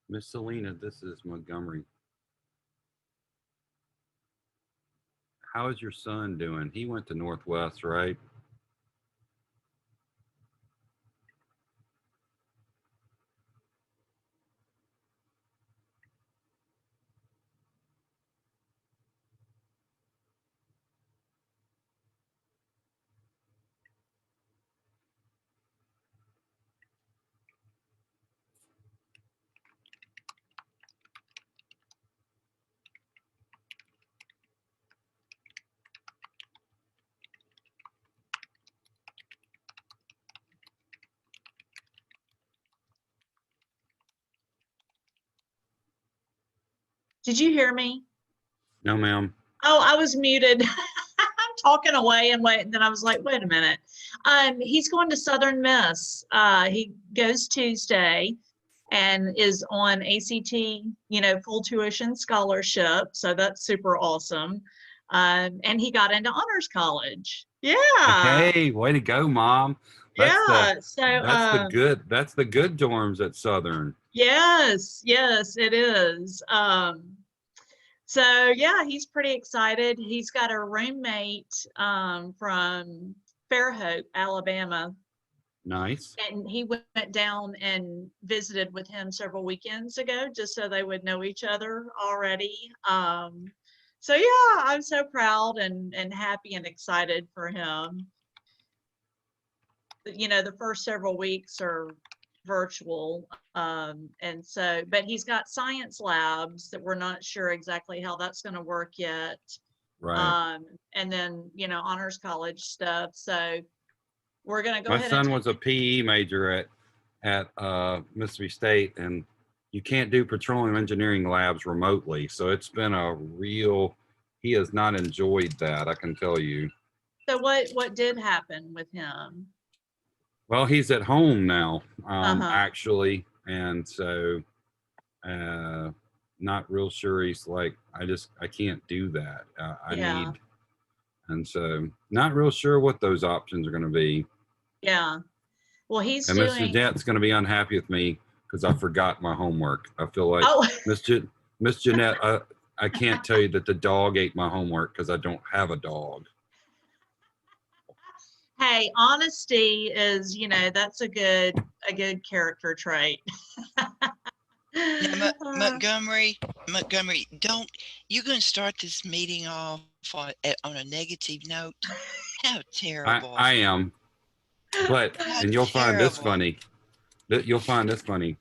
Miss Selena, this is Montgomery. How is your son doing? He went to Northwest, right? Did you hear me? No, ma'am. Oh, I was muted. I'm talking away and wait. And then I was like, wait a minute. He's going to Southern Miss. He goes Tuesday and is on ACT, full tuition scholarship. So that's super awesome. And he got into honors college. Yeah. Hey, way to go, Mom. That's the Yeah. So, that's the good dorms at Southern. yes, yes, it is. So yeah, he's pretty excited. He's got a roommate from Fairhope, Alabama, Nice. and he went down and visited with him several weekends ago, just so they would know each other already. So yeah, I'm so proud and happy and excited for him. The first several weeks are virtual, and so but he's got science labs that we're not sure exactly how that's going to work yet, Right. um, and then honors college stuff. So we're going to go My ahead and son take was a PE major at Mississippi State, and you can't do petroleum engineering labs remotely. So it's been a real. He has not enjoyed that, I can tell you. so what did happen with him? Well, he's at home now, Uh-huh. actually, and so uh, not real sure. He's like, I can't do that. I Yeah. need, and so not real sure what those options are going to be. Yeah. Well, he's And Miss doing. Jeanette's going to be unhappy with me because I forgot my homework. I feel like Oh. Miss Miss Jeanette. I can't tell you that the dog ate my homework because I don't have a dog. Hey, honesty is, that's a good character trait. Now, Montgomery, don't you're going to start this meeting off on a negative note? How terrible! I am, but How and you'll find this terrible! funny. You'll find this funny.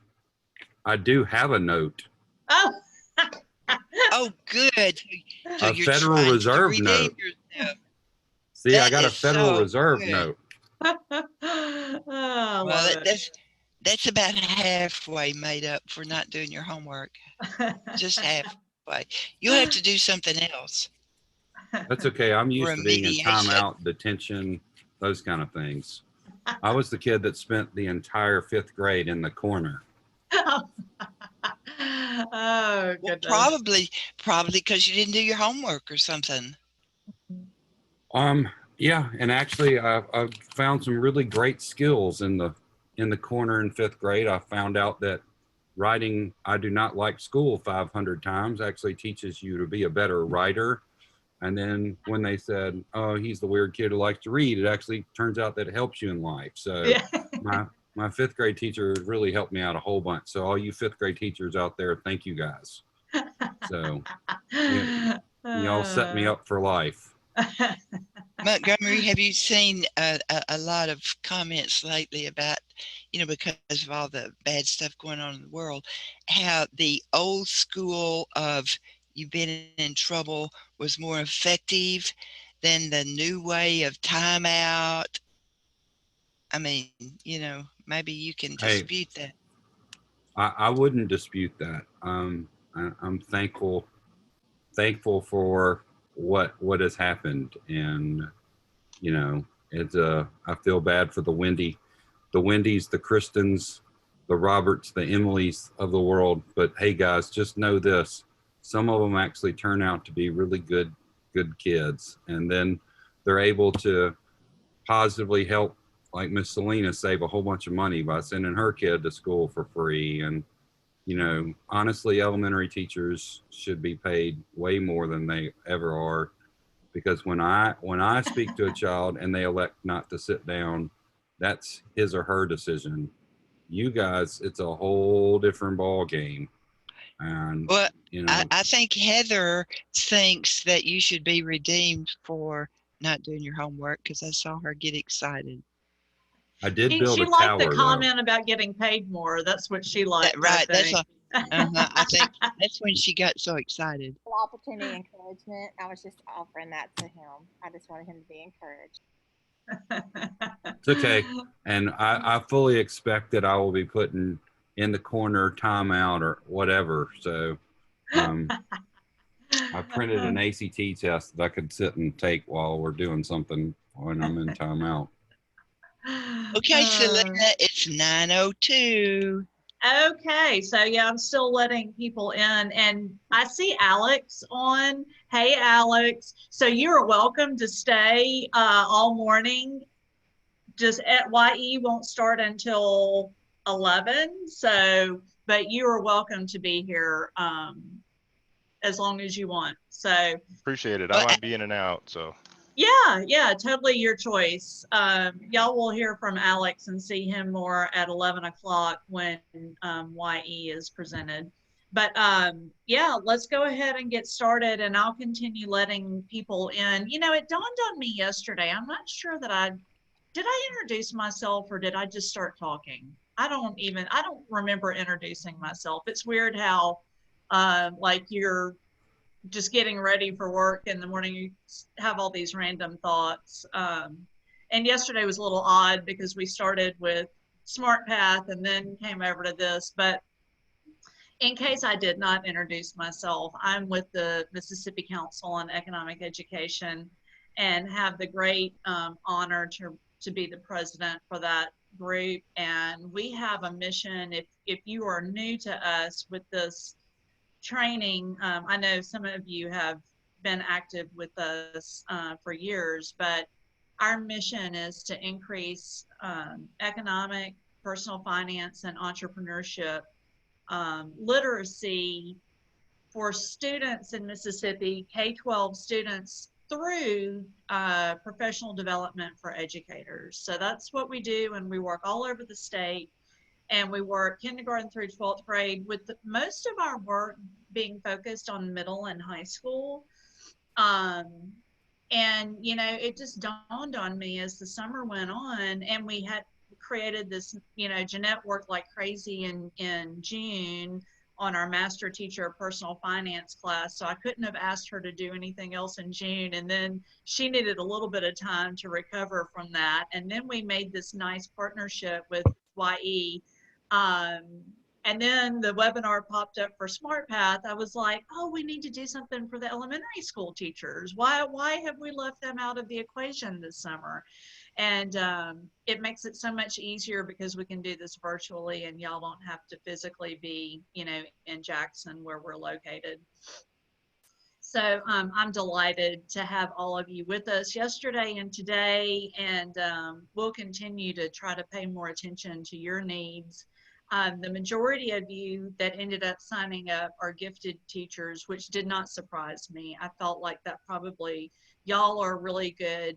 I do have a note, Oh. Oh, good. So a you're Federal trying to Reserve redeem note. yourself. See, I That got a is Federal so Reserve good. note. Oh, I Well, love that's about halfway made up for not doing your homework. it. Just halfway. You'll have to do something else. That's okay. I'm used to being in Remediation. timeout, detention, those kind of things. I was the kid that spent the entire fifth grade in the corner. Oh, Well, goodness. probably because you didn't do your homework or something. Um, yeah, and actually, I've found some really great skills in the corner in fifth grade. I found out that writing "I do not like school" 500 times actually teaches you to be a better writer. And then when they said, "Oh, he's the weird kid who likes to read," it actually turns out that it helps you in life. So Yeah. my my fifth grade teacher really helped me out a whole bunch. So all you fifth grade teachers out there, thank you guys. So yeah, y'all set me Uh, up for life. Montgomery, have you seen a lot of comments lately about, because of all the bad stuff going on in the world, how the old school of you've been in trouble was more effective than the new way of timeout? I mean, maybe you can Hey, dispute that. I wouldn't dispute that. I'm thankful for what has happened, and it's I feel bad for the Wendy's, the Kristens, the Roberts, the Emilys of the world. But hey, guys, just know this: some of them actually turn out to be really good kids, and then they're able to positively help, like Miss Selena, save a whole bunch of money by sending her kid to school for free, and you know, honestly, elementary teachers should be paid way more than they ever are, because when I speak to a child and they elect not to sit down, that's his or her decision. You guys, it's a whole different ball game. And Well, you I, know, I think Heather thinks that you should be redeemed for not doing your homework because I saw her get excited. I did build She a liked the tower though. comment about getting paid more. That's what she liked, I Right, that's think. I think that's when she got so excited. Opportunity, encouragement. I was just offering that to him. I just wanted him to be encouraged. It's okay. And I fully expect that I will be putting in the corner timeout or whatever. So I printed an ACT test that I could sit and take while we're doing something when I'm in timeout. Okay, Selena, it's 9:02. Okay, so yeah, I'm still letting people in, and I see Alex on. Hey, Alex. So you are welcome to stay all morning. Just at YE won't start until 11. So, but you are welcome to be here as long as you want. So Appreciate it. I Well, might be in and out, so. yeah, totally your choice. Y'all will hear from Alex and see him more at 11 o'clock when YE is presented. But yeah, let's go ahead and get started, and I'll continue letting people in. You know, it dawned on me yesterday. I'm not sure that did I introduce myself or did I just start talking? I don't remember introducing myself. It's weird how like you're just getting ready for work in the morning, you have all these random thoughts. And yesterday was a little odd because we started with SmartPath and then came over to this. But in case I did not introduce myself, I'm with the Mississippi Council on Economic Education and have the great honor to be the president for that group. And we have a mission. If you are new to us with this training, I know some of you have been active with us for years, but our mission is to increase economic, personal finance, and entrepreneurship literacy for students in Mississippi, K-12 students through professional development for educators. So that's what we do, and we work all over the state. And we work kindergarten through 12th grade with most of our work being focused on middle and high school. And, you know, it just dawned on me as the summer went on and we had created this, you know, Jeanette worked like crazy in June on our master teacher personal finance class. So I couldn't have asked her to do anything else in June. And then she needed a little bit of time to recover from that. And then we made this nice partnership with YE. And then the webinar popped up for SmartPath. I was like, oh, we need to do something for the elementary school teachers. Why have we left them out of the equation this summer? And it makes it so much easier because we can do this virtually and y'all don't have to physically be, you know, in Jackson where we're located. So I'm delighted to have all of you with us yesterday and today, and we'll continue to try to pay more attention to your needs. The majority of you that ended up signing up are gifted teachers, which did not surprise me. I felt like that probably y'all are a really good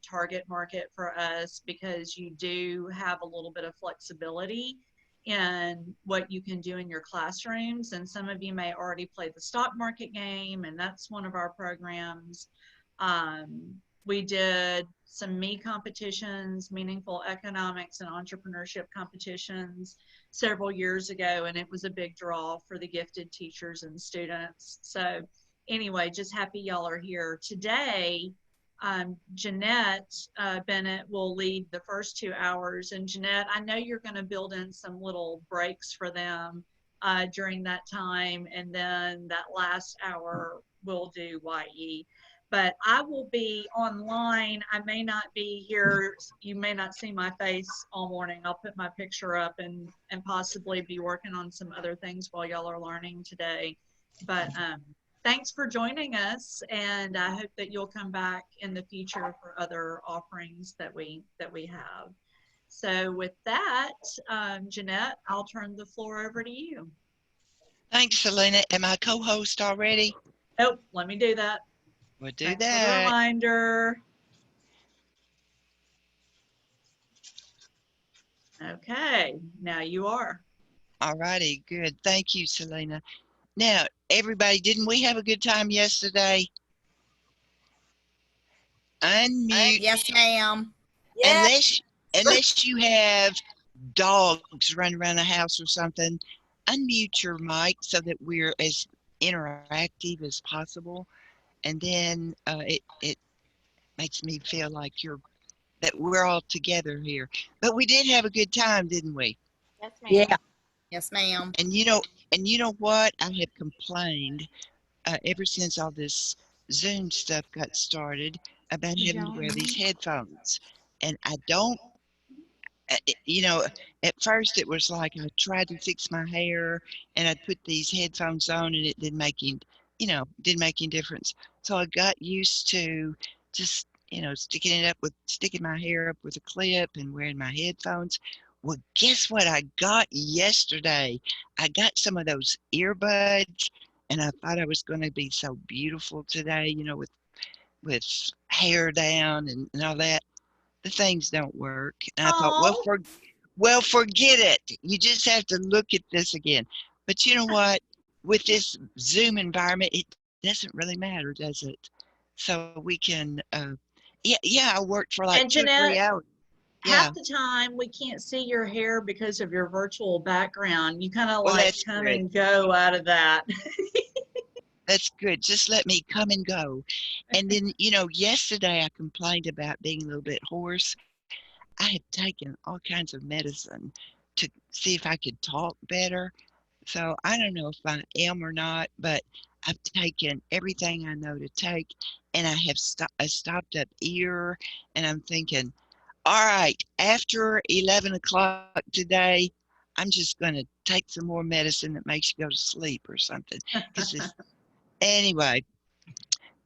target market for us because you do have a little bit of flexibility in what you can do in your classrooms. And some of you may already play the stock market game, and that's one of our programs. We did some ME competitions, meaningful economics and entrepreneurship competitions several years ago, and it was a big draw for the gifted teachers and students. So anyway, just happy y'all are here. Today, Jeanette Bennett will lead the first 2 hours. And Jeanette, I know you're going to build in some little breaks for them during that time. And then that last hour, we'll do YE. But I will be online. I may not be here. You may not see my face all morning. I'll put my picture up and possibly be working on some other things while y'all are learning today. But thanks for joining us, and I hope that you'll come back in the future for other offerings that we have. So with that, Jeanette, I'll turn the floor over to you. Thanks, Selena. Am I co-host already? Nope, let me do that. We'll do Thanks for the that. reminder. Okay, now you are. All righty, good. Thank you, Selena. Now, everybody, didn't we have a good time yesterday? Unmute. Yes, ma'am. Unless you have dogs running around the house or something, unmute your mic so that we're as interactive as possible. And then it makes me feel like that we're all together here. But we did have a good time, didn't we? Yes, ma'am. Yeah. Yes, ma'am. And you know what? I have complained ever since all this Zoom stuff got started about having to wear these headphones. And I don't, at first it was like I tried to fix my hair and I'd put these headphones on and it didn't make any difference. So I got used to just, sticking my hair up with a clip and wearing my headphones. Well, guess what I got yesterday? I got some of those earbuds and I thought I was going to be so beautiful today, with hair down and all that. The things don't work. And I thought, well, forget it. You just have to look at this again. But you know what? With this Zoom environment, it doesn't really matter, does it? So we can, I worked for like And 2 or 3 Jeanette, hours. Yeah. half the time we can't see your hair because of your virtual background. You kind of Well, like that's come good. and go out of that. That's good. Just let me come and go. And then, yesterday I complained about being a little bit hoarse. I had taken all kinds of medicine to see if I could talk better. So I don't know if I am or not, but I've taken everything I know to take, and I have a stopped up ear, and I'm thinking, all right, after 11 o'clock today, I'm just going to take some more medicine that makes you go to sleep or something. Anyway,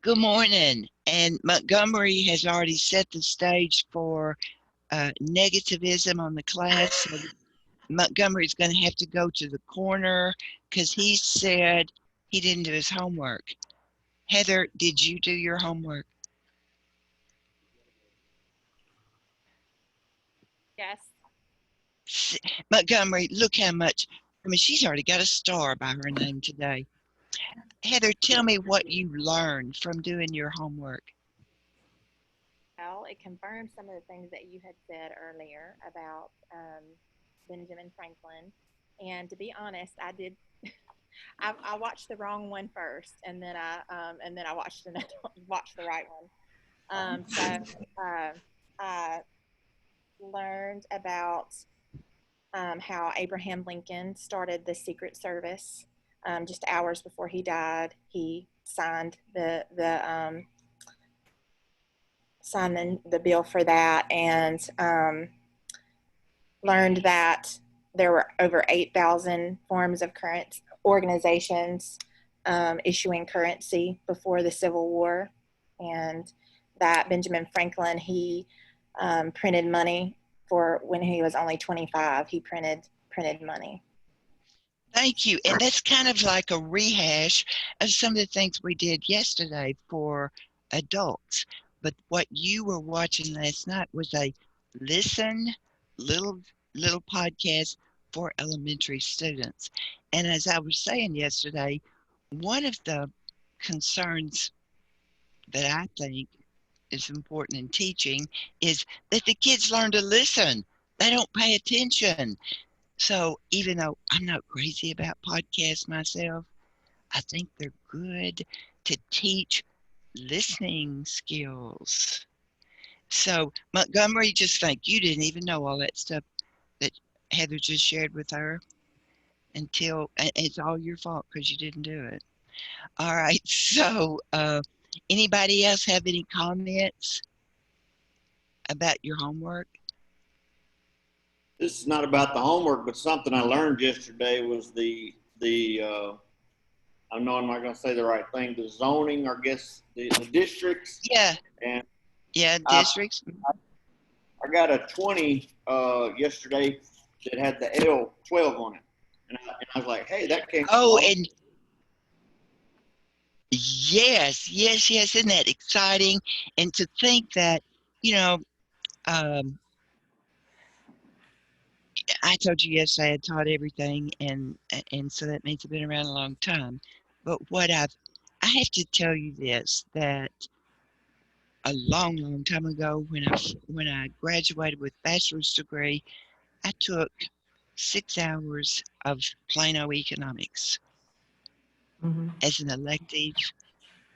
good morning. And Montgomery has already set the stage for negativism on the class. So Montgomery's going to have to go to the corner because he said he didn't do his homework. Heather, did you do your homework? Yes. Montgomery, look how much. I mean, she's already got a star by her name today. Heather, tell me what you learned from doing your homework. Well, it confirmed some of the things that you had said earlier about Benjamin Franklin. And to be honest, I did. I watched the wrong one first, and then I watched the right one. I learned about how Abraham Lincoln started the Secret Service. Just hours before he died, he signed the bill for that, and learned that there were over 8,000 forms of current organizations issuing currency before the Civil War, and that Benjamin Franklin, he printed money for when he was only 25. He printed money. Thank you. And that's kind of like a rehash of some of the things we did yesterday for adults. But what you were watching last night was a little podcast for elementary students. And as I was saying yesterday, one of the concerns that I think is important in teaching is that the kids learn to listen. They don't pay attention. So even though I'm not crazy about podcasts myself, I think they're good to teach listening skills. So Montgomery, just think you didn't even know all that stuff that Heather just shared with her until it's all your fault because you didn't do it. All right. So anybody else have any comments about your homework? This is not about the homework, but something I learned yesterday was the I know I'm not going to say the right thing, the zoning, I guess, the districts. Yeah. And yeah, districts. I got a 20 yesterday that had the L12 on it. And I was like, hey, that came. Oh, and yes, yes, yes. Isn't that exciting? And to think that, you know, um, I told you yesterday I taught everything, and so that means I've been around a long time. But I have to tell you this, that a long, long time ago, when I graduated with bachelor's degree, I took 6 hours of Plano economics Mhm. as an elective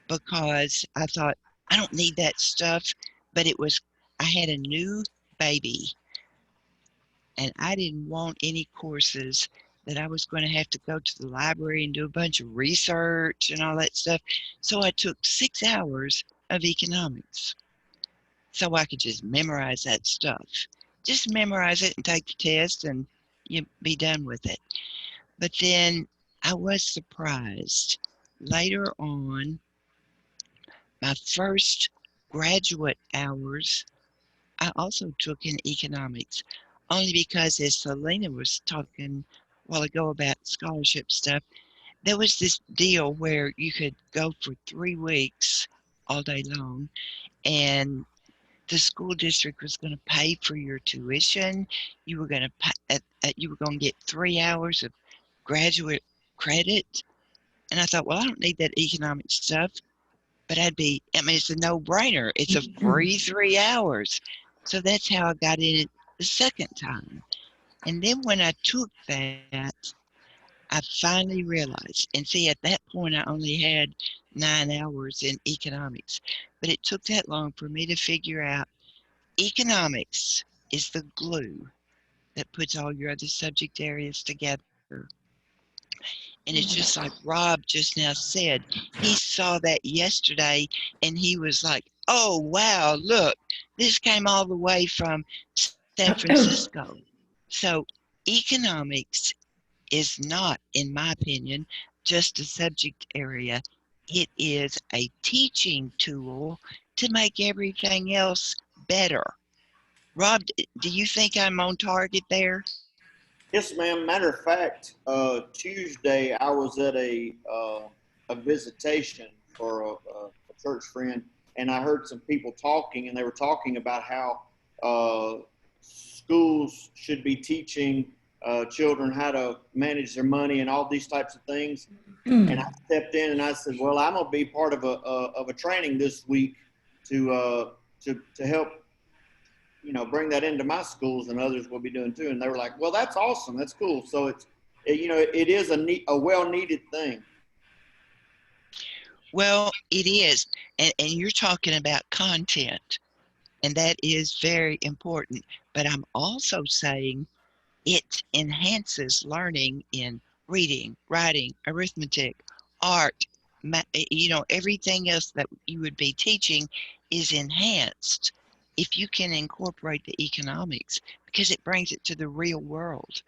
because I thought I don't need that stuff. But I had a new baby, and I didn't want any courses that I was going to have to go to the library and do a bunch of research and all that stuff. So I took 6 hours of economics so I could just memorize that stuff. Just memorize it and take the test and you be done with it. But then I was surprised. Later on, my first graduate hours, I also took in economics, only because as Selena was talking a while ago about scholarship stuff, there was this deal where you could go for 3 weeks all day long, and the school district was going to pay for your tuition. You were going to you were going to get 3 hours of graduate credit. And I thought, well, I don't need that economic stuff, but it's a no-brainer. It's a free 3 hours. So that's how I got in it the second time. And then when I took that, I finally realized, and see, at that point, I only had 9 hours in economics, but it took that long for me to figure out economics is the glue that puts all your other subject areas together. And it's just like Rob just now said, he saw that yesterday and he was like, oh, wow, look, this came all the way from San Francisco. So economics is not, in my opinion, just a subject area. It is a teaching tool to make everything else better. Rob, do you think I'm on target there? Yes, ma'am. Matter of fact, Tuesday I was at a visitation for a church friend, and I heard some people talking, and they were talking about how schools should be teaching children how to manage their money and all these types of things. And I stepped in and I said, "Well, I'm gonna be part of a training this week to help bring that into my schools, and others will be doing too." And they were like, well, that's awesome. That's cool. So it is a well-needed thing. Well, it is. And you're talking about content, and that is very important. But I'm also saying it enhances learning in reading, writing, arithmetic, art, everything else that you would be teaching is enhanced if you can incorporate the economics, because it brings it to the real world.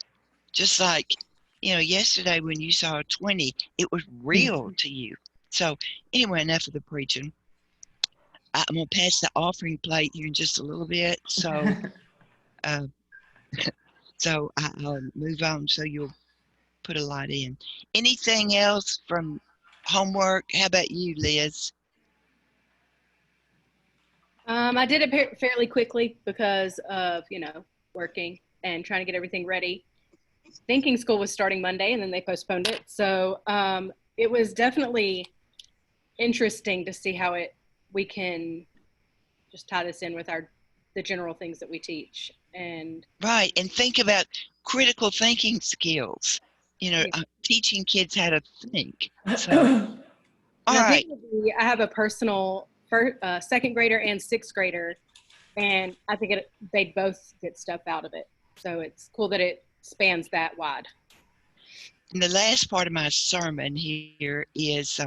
Just like, yesterday when you saw a 20, it was real to you. So anyway, enough of the preaching. I'm going to pass the offering plate here in just a little bit. So, uh, so I'll move on so you'll put a lot in. Anything else from homework? How about you, Liz? I did it fairly quickly because of, working and trying to get everything ready. Thinking school was starting Monday and then they postponed it. So it was definitely interesting to see how we can just tie this in with the general things that we teach. And right, and think about critical thinking skills. Teaching kids how to think. So, all right. I have a personal second grader and sixth grader, and I think they'd both get stuff out of it. So it's cool that it spans that wide. And the last part of my sermon here is,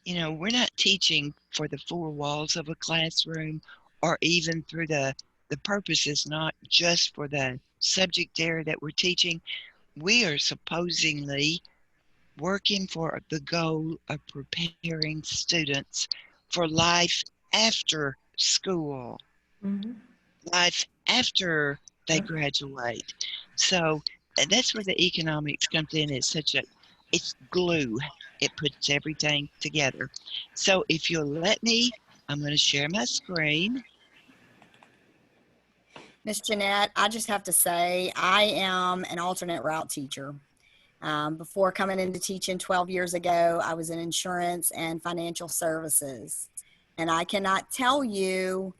we're not teaching for the four walls of a classroom, or even through the purpose is not just for the subject area that we're teaching. We are supposedly working for the goal of preparing students for life after school, life after they graduate. So that's where the economics comes in. It's glue. It puts everything together. So if you'll let me, I'm going to share my screen. Miss Jeanette, I just have to say, I am an alternate route teacher. Before coming into teaching 12 years ago, I was in insurance and financial services. And I cannot tell you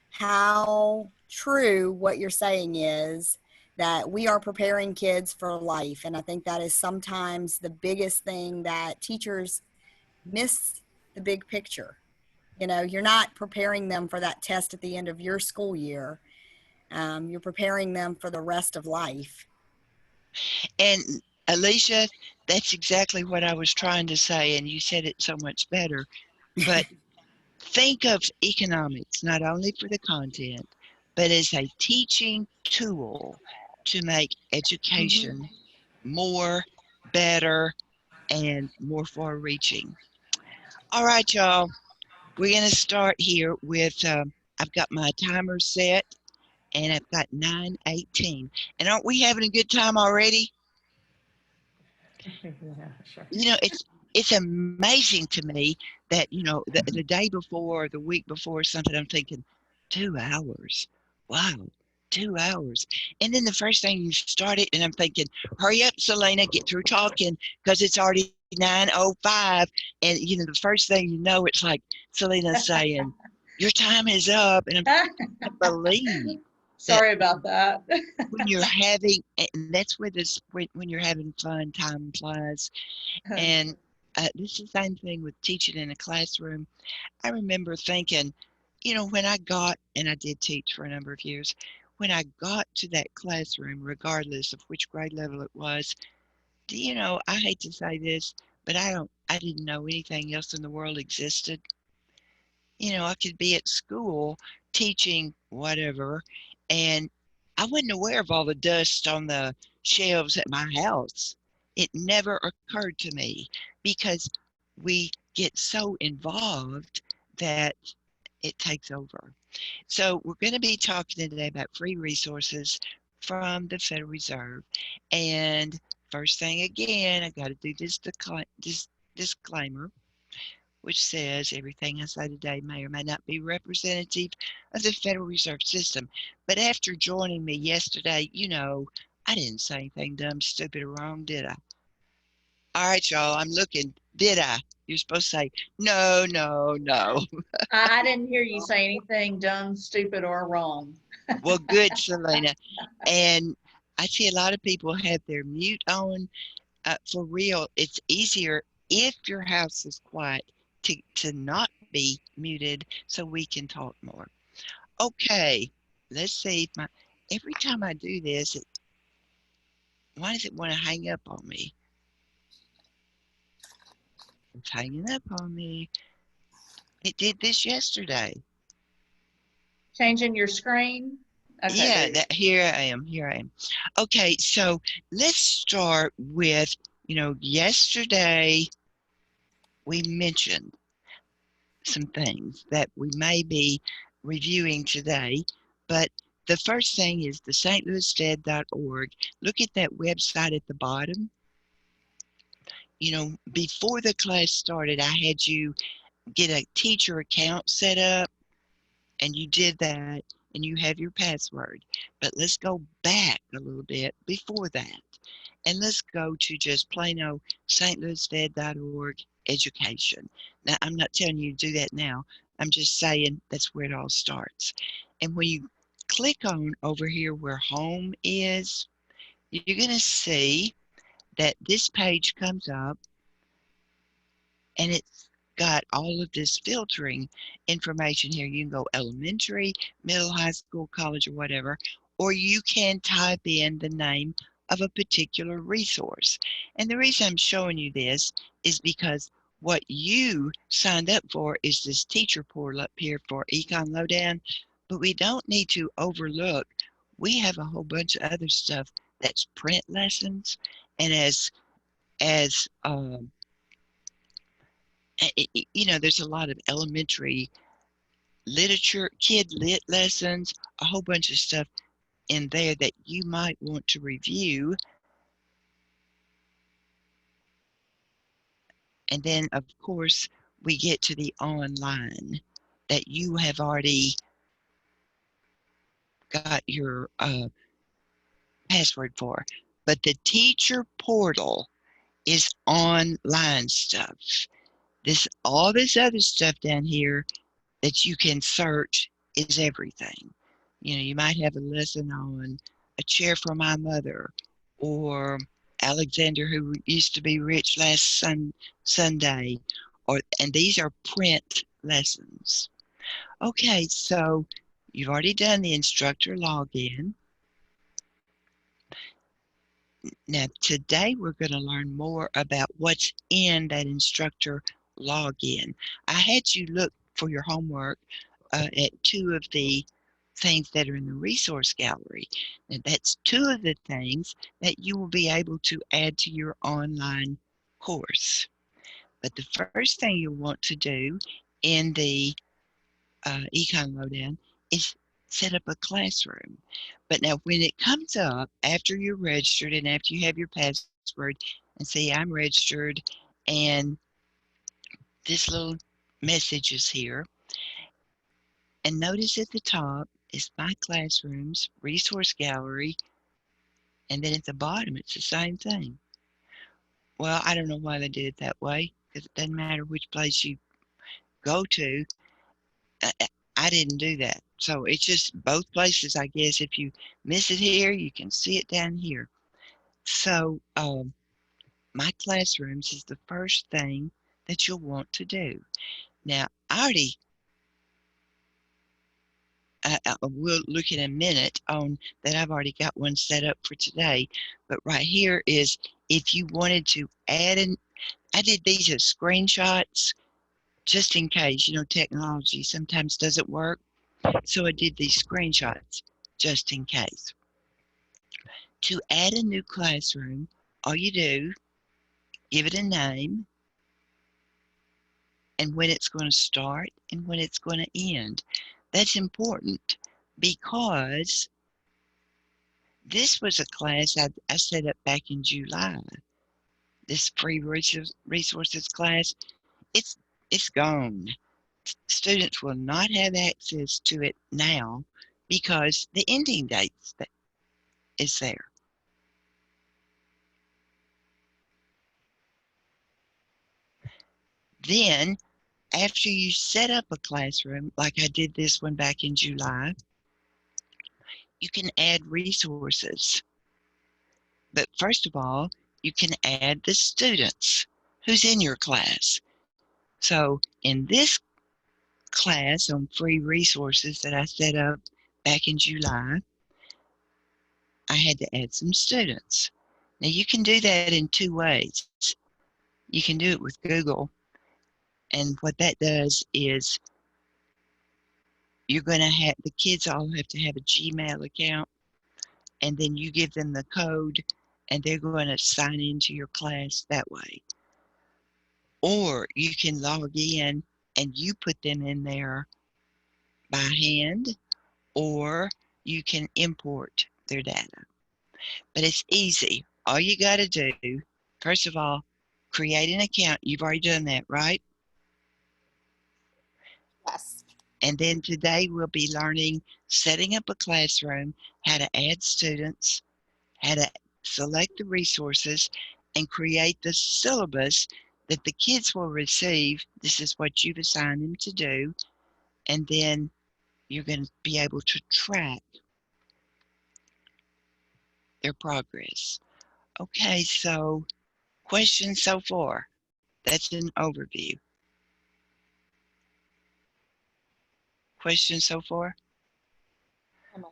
how true what you're saying is, that we are preparing kids for life. And I think that is sometimes the biggest thing, that teachers miss the big picture. You know, you're not preparing them for that test at the end of your school year. You're preparing them for the rest of life. And Alicia, that's exactly what I was trying to say, and you said it so much better. But think of economics not only for the content, but as a teaching tool to make education more, better, and more far-reaching. All right, y'all. We're going to start here with, I've got my timer set, and I've got 9:18. And aren't we having a good time already? Yeah, sure. You know, it's amazing to me that, you know, the day before or the week before something, I'm thinking 2 hours. Wow, 2 hours. And then the first thing you started, and I'm thinking, hurry up, Selena, get through talking, because it's already 9:05. And, you know, the first thing you know, it's like Selena saying, your time is up. And I can't believe Sorry about that. when you're having, and that's where this, when you're having fun, time flies. And this is the same thing with teaching in a classroom. I remember thinking, you know, when I got, and I did teach for a number of years, when I got to that classroom, regardless of which grade level it was, do you know, I hate to say this, but I didn't know anything else in the world existed. You know, I could be at school teaching whatever, and I wasn't aware of all the dust on the shelves at my house. It never occurred to me because we get so involved that it takes over. So we're going to be talking today about free resources from the Federal Reserve. And first thing again, I got to do this disclaimer, which says everything I say today may or may not be representative of the Federal Reserve System. But after joining me yesterday, you know, I didn't say anything dumb, stupid, or wrong, did I? All right, y'all, I'm looking. Did I? You're supposed to say, no, no, no. I didn't hear you say anything dumb, stupid, or wrong. Well, good, Selena. And I see a lot of people have their mute on. For real, it's easier if your house is quiet to not be muted so we can talk more. Okay, let's see. Every time I do this, why does it want to hang up on me? It's hanging up on me. It did this yesterday. Changing your screen? Okay. Yeah, here I am. Okay, so let's start with, you know, yesterday we mentioned some things that we may be reviewing today, but the first thing is the stlouisfed.org. Look at that website at the bottom. You know, before the class started, I had you get a teacher account set up, and you did that, and you have your password. But let's go back a little bit before that, and let's go to just plain old stlouisfed.org education. Now, I'm not telling you to do that now. I'm just saying that's where it all starts. And when you click on over here where home is, you're going to see that this page comes up, and it's got all of this filtering information here. You can go elementary, middle, high school, college, or whatever, or you can type in the name of a particular resource. And the reason I'm showing you this is because what you signed up for is this teacher portal up here for Econ Lowdown, but we don't need to overlook, we have a whole bunch of other stuff that's print lessons, and you know, there's a lot of elementary literature, kid lit lessons, a whole bunch of stuff in there that you might want to review And then, of course, we get to the online that you have already got your password for. But the teacher portal is online stuff. All this other stuff down here that you can search is everything. You know, you might have a lesson on A Chair for My Mother, or Alexander Who Used to Be Rich Last Sunday, and these are print lessons. Okay, so you've already done the instructor login. Now, today we're going to learn more about what's in that instructor login. I had you look for your homework at two of the things that are in the resource gallery. And that's two of the things that you will be able to add to your online course. But the first thing you'll want to do in the Econ Lowdown is set up a classroom. But now when it comes up after you're registered and after you have your password and say I'm registered and this little message is here, and notice at the top is My Classrooms, Resource Gallery, and then at the bottom it's the same thing. Well, I don't know why they did it that way, because it doesn't matter which place you go to. I didn't do that. So it's just both places, I guess. If you miss it here, you can see it down here. So My Classrooms is the first thing that you'll want to do. Now, we'll look in a minute on that. I've already got one set up for today. But right here is if you wanted to add in, I did these as screenshots just in case, you know, technology sometimes doesn't work. So I did these screenshots just in case. To add a new classroom, all you do, give it a name and when it's going to start and when it's going to end. That's important because this was a class I set up back in July. This free resources class, it's gone. Students will not have access to it now because the ending date is there. Then, after you set up a classroom, like I did this one back in July, you can add resources. But first of all, you can add the students who's in your class. So in this class on free resources that I set up back in July, I had to add some students. Now you can do that in two ways. You can do it with Google, and what that does is you're going to have, the kids all have to have a Gmail account, and then you give them the code and they're going to sign into your class that way. Or you can log in and you put them in there by hand, or you can import their data. But it's easy. All you got to do, first of all, create an account. You've already done that, right? Yes. And then today we'll be learning setting up a classroom, how to add students, how to select the resources, and create the syllabus that the kids will receive. This is what you've assigned them to do. And then you're going to be able to track their progress. Okay, so questions so far? That's an overview. Questions so far?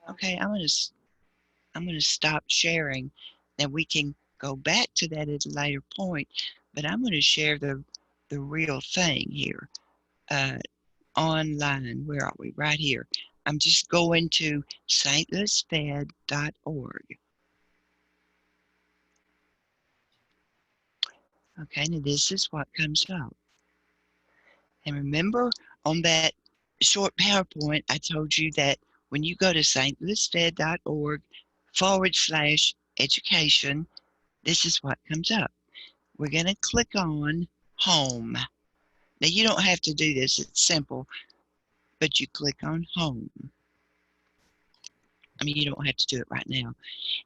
Okay, I'm going to stop sharing. Then we can go back to that at a later point, but I'm going to share the real thing here. Online, where are we? Right here. I'm just going to stlouisfed.org. Okay, now this is what comes up. And remember on that short PowerPoint, I told you that when you go to stlouisfed.org/education, this is what comes up. We're going to click on home. Now you don't have to do this, it's simple, but you click on home. I mean, you don't have to do it right now.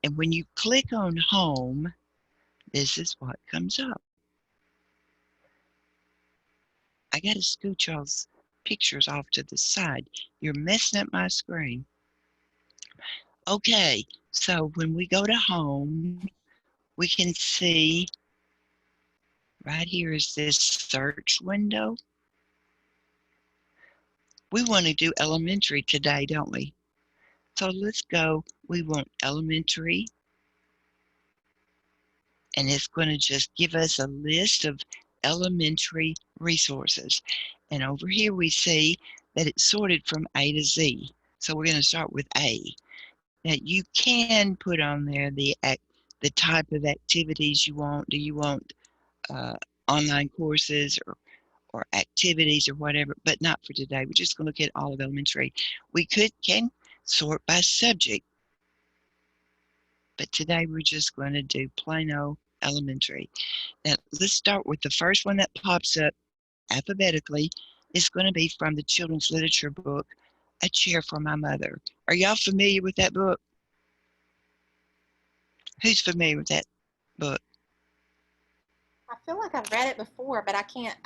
And when you click on home, this is what comes up. I got to scooch y'all's pictures off to the side. You're messing up my screen. Okay, so when we go to home, we can see right here is this search window. We want to do elementary today, don't we? So let's go. We want elementary. And it's going to just give us a list of elementary resources. And over here we see that it's sorted from A to Z. So we're going to start with A. Now you can put on there the type of activities you want. Do you want online courses or activities or whatever? But not for today. We're just going to look at all of elementary. We can sort by subject. But today we're just going to do plain old elementary. Now let's start with the first one that pops up alphabetically. It's going to be from the children's literature book, A Chair for My Mother. Are y'all familiar with that book? Who's familiar with that book? I feel like I've read it before, but I can't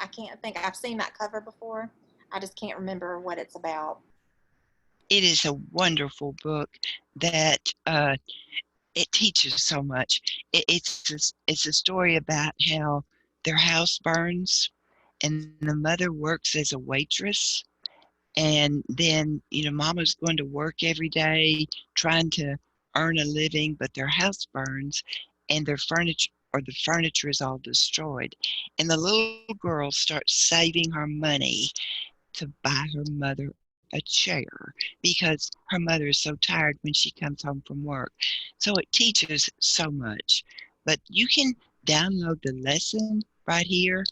think. I've seen that cover before. I just can't remember what it's about. It is a wonderful book that it teaches so much. It's a story about how their house burns and the mother works as a waitress. And then, mama's going to work every day trying to earn a living, but their house burns and the furniture is all destroyed. And the little girl starts saving her money to buy her mother a chair because her mother is so tired when she comes home from work. So it teaches so much. But you can download the lesson right here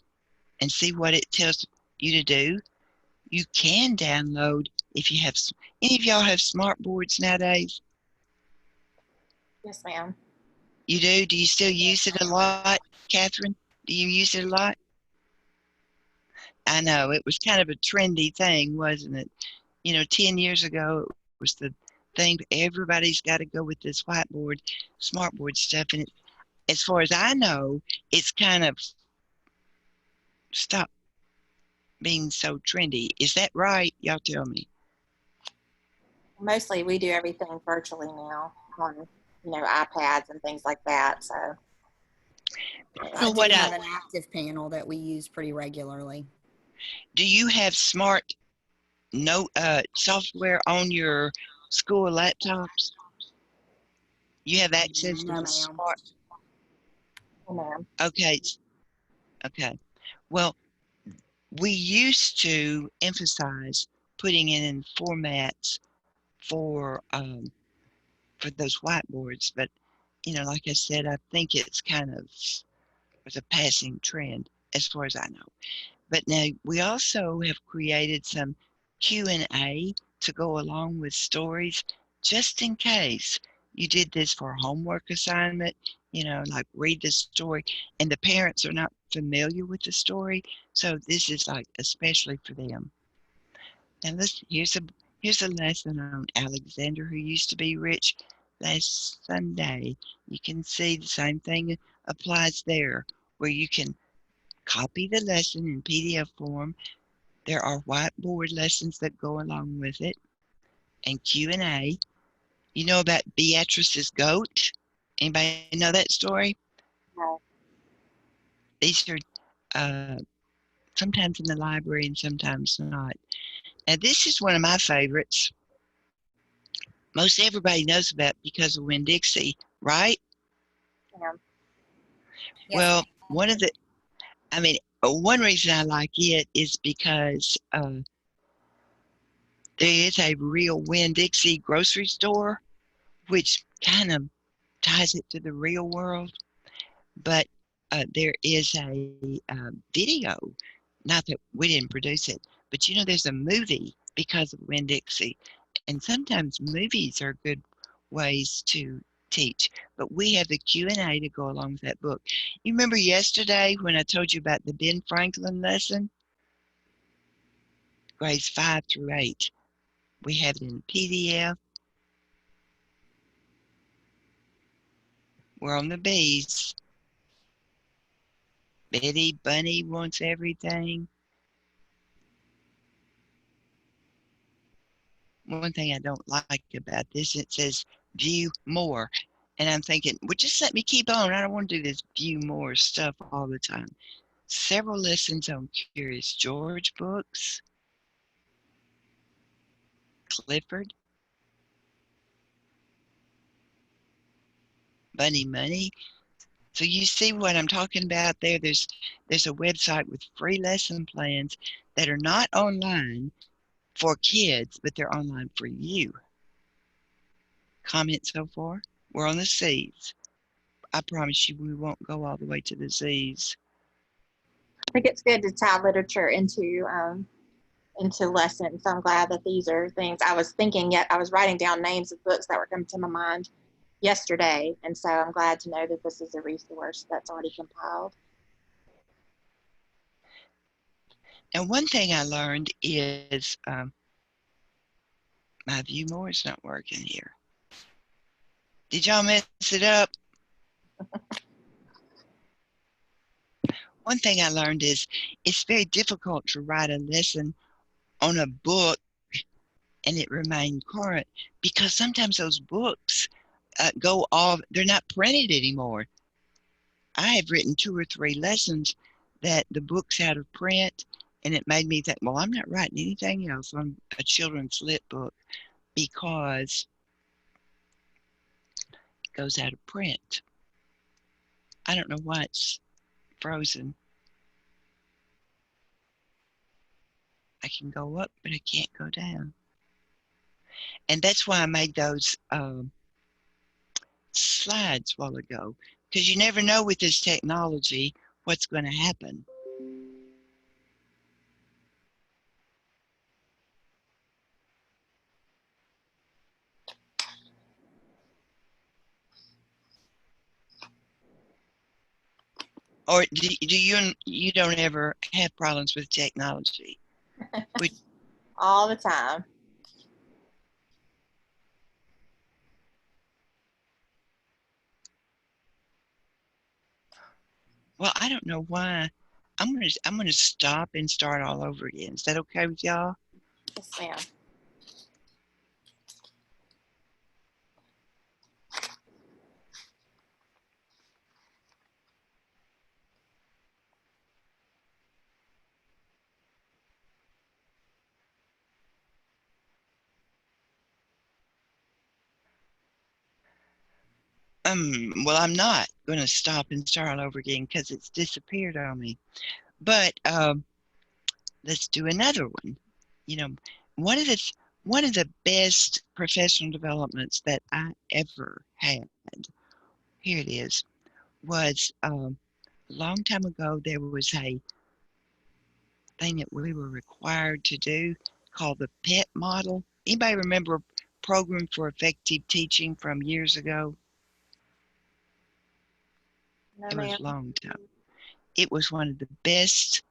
and see what it tells you to do. You can download if you have, any of y'all have smart boards nowadays? Yes, ma'am. You do? Do you still use it a lot, Catherine? Do you use it a lot? I know, it was kind of a trendy thing, wasn't it? 10 years ago, it was the thing. Everybody's got to go with this whiteboard, smartboard stuff. And as far as I know, it's kind of stopped being so trendy. Is that right? Y'all tell me. Mostly we do everything virtually now on, iPads and things like that. So I do have an active panel that we use pretty regularly. Do you have smart software on your school laptops? You have access to the smart? No, ma'am. Okay. Well, we used to emphasize putting it in formats for those whiteboards, but like I said, I think it's kind of was a passing trend as far as I know. But now we also have created some Q&A to go along with stories, just in case you did this for a homework assignment, like read the story, and the parents are not familiar with the story. So this is like especially for them. Now here's a lesson on Alexander Who Used to Be Rich last Sunday. You can see the same thing applies there, where you can copy the lesson in PDF form. There are whiteboard lessons that go along with it, and Q&A. You know about Beatrice's goat? Anybody know that story? No. These are sometimes in the library and sometimes not. Now this is one of my favorites. Most everybody knows about because of Winn-Dixie, right? Yeah. Well, one reason I like it is because there is a real Winn-Dixie grocery store, which kind of ties it to the real world. But there is a video, not that we didn't produce it, but there's a movie because of Winn-Dixie. And sometimes movies are good ways to teach. But we have the Q&A to go along with that book. You remember yesterday when I told you about the Ben Franklin lesson? Grades 5 through 8. We have it in PDF. We're on the bees. Betty Bunny wants everything. One thing I don't like about this, it says view more. And I'm thinking, well, just let me keep on. I don't want to do this view more stuff all the time. Several lessons on Curious George books. Clifford. Bunny Money. So you see what I'm talking about there? There's a website with free lesson plans that are not online for kids, but they're online for you. Comments so far? We're on the C's. I promise you we won't go all the way to the Z's. I think it's good to tie literature into lessons. So I'm glad that these are things I was thinking, yet I was writing down names of books that were coming to my mind yesterday. And so I'm glad to know that this is a resource that's already compiled. And one thing I learned is my view more is not working here. Did y'all mess it up? One thing I learned is it's very difficult to write a lesson on a book and it remain current, because sometimes those books go off, they're not printed anymore. I have written 2 or 3 lessons that the book's out of print, and it made me think, well, I'm not writing anything else on a children's lit book because it goes out of print. I don't know why it's frozen. I can go up, but I can't go down. And that's why I made those slides a while ago, because you never know with this technology what's going to happen. Or do you don't ever have problems with technology? All the time. Well, I don't know why. I'm gonna stop and start all over again. Is that okay with y'all? Yes, ma'am. Well, I'm not gonna stop and start all over again because it's disappeared on me. But let's do another one. You know, one of the best professional developments that I ever had, here it is, was a long time ago. There was a thing that we were required to do called the PET model. Anybody remember Program for Effective Teaching from years ago? No, It ma'am. was a long time. It was one of the best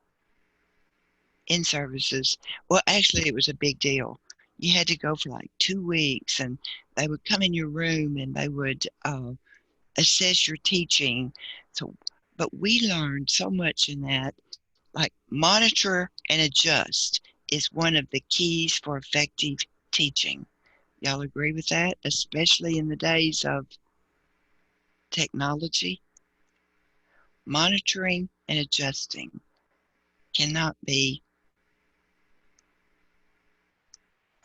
in services. Well, actually, it was a big deal. You had to go for like 2 weeks, and they would come in your room and they would assess your teaching. So, but we learned so much in that, like monitor and adjust is one of the keys for effective teaching. Y'all agree with that, especially in the days of technology? Monitoring and adjusting cannot be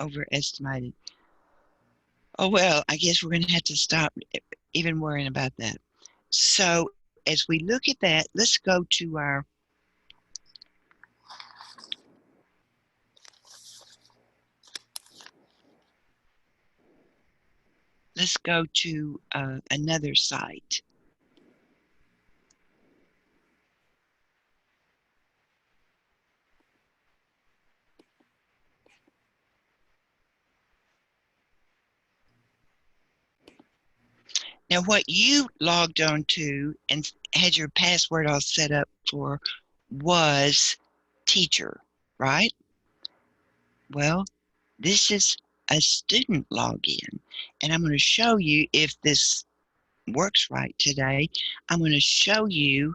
overestimated. Oh, well, I guess we're going to have to stop even worrying about that. So as we look at that, let's go to our another site. Now, what you logged on to and had your password all set up for was teacher, right? Well, this is a student login, and I'm going to show you if this works right today. I'm going to show you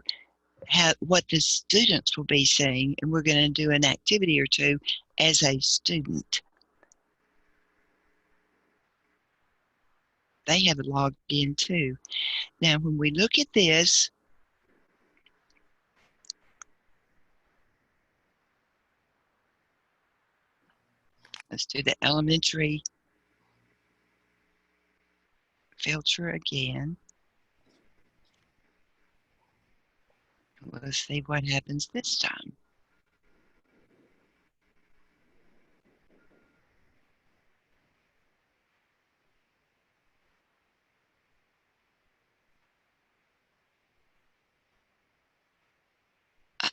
what the students will be seeing, and we're going to do an activity or two as a student. They have it logged in too. Now, when we look at this, let's do the elementary filter again. Let's see what happens this time.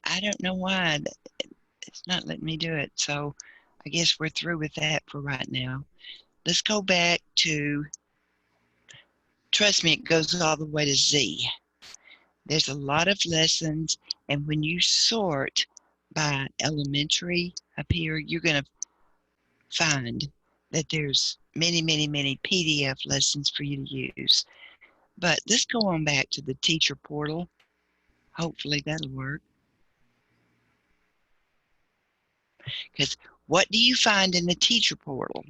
I don't know why it's not letting me do it. So I guess we're through with that for right now. Let's go back to, trust me, it goes all the way to Z. There's a lot of lessons, and when you sort by elementary up here, you're going to find that there's many, many, many PDF lessons for you to use. But let's go on back to the teacher portal. Hopefully that'll work. Because what do you find in the teacher portal?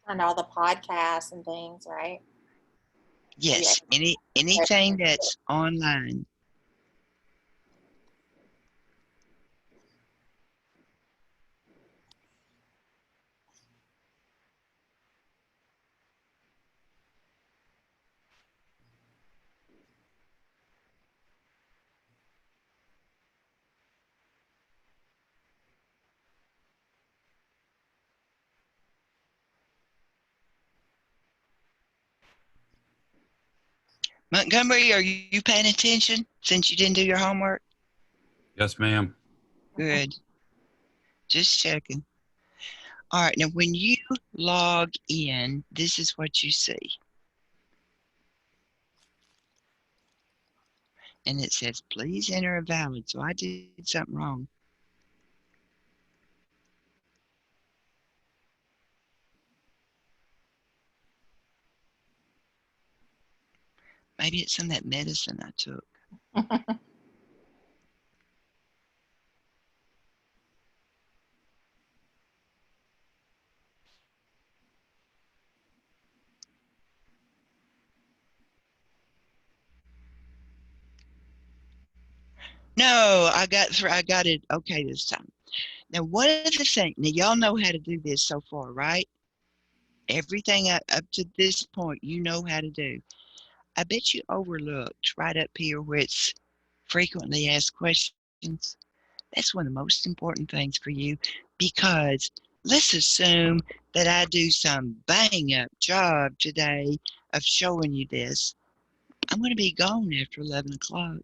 And all the podcasts and things, right? Yes, anything that's online. Montgomery, are you paying attention since you didn't do your homework? Yes, ma'am. Good. Just checking. All right, now when you log in, this is what you see. And it says, please enter a valid. So I did something wrong. Maybe it's some of that medicine I took. No, I got it okay this time. Now, one of the things, now y'all know how to do this so far, right? Everything up to this point, you know how to do. I bet you overlooked right up here where it's frequently asked questions. That's one of the most important things for you, because let's assume that I do some bang up job today of showing you this. I'm going to be gone after 11 o'clock,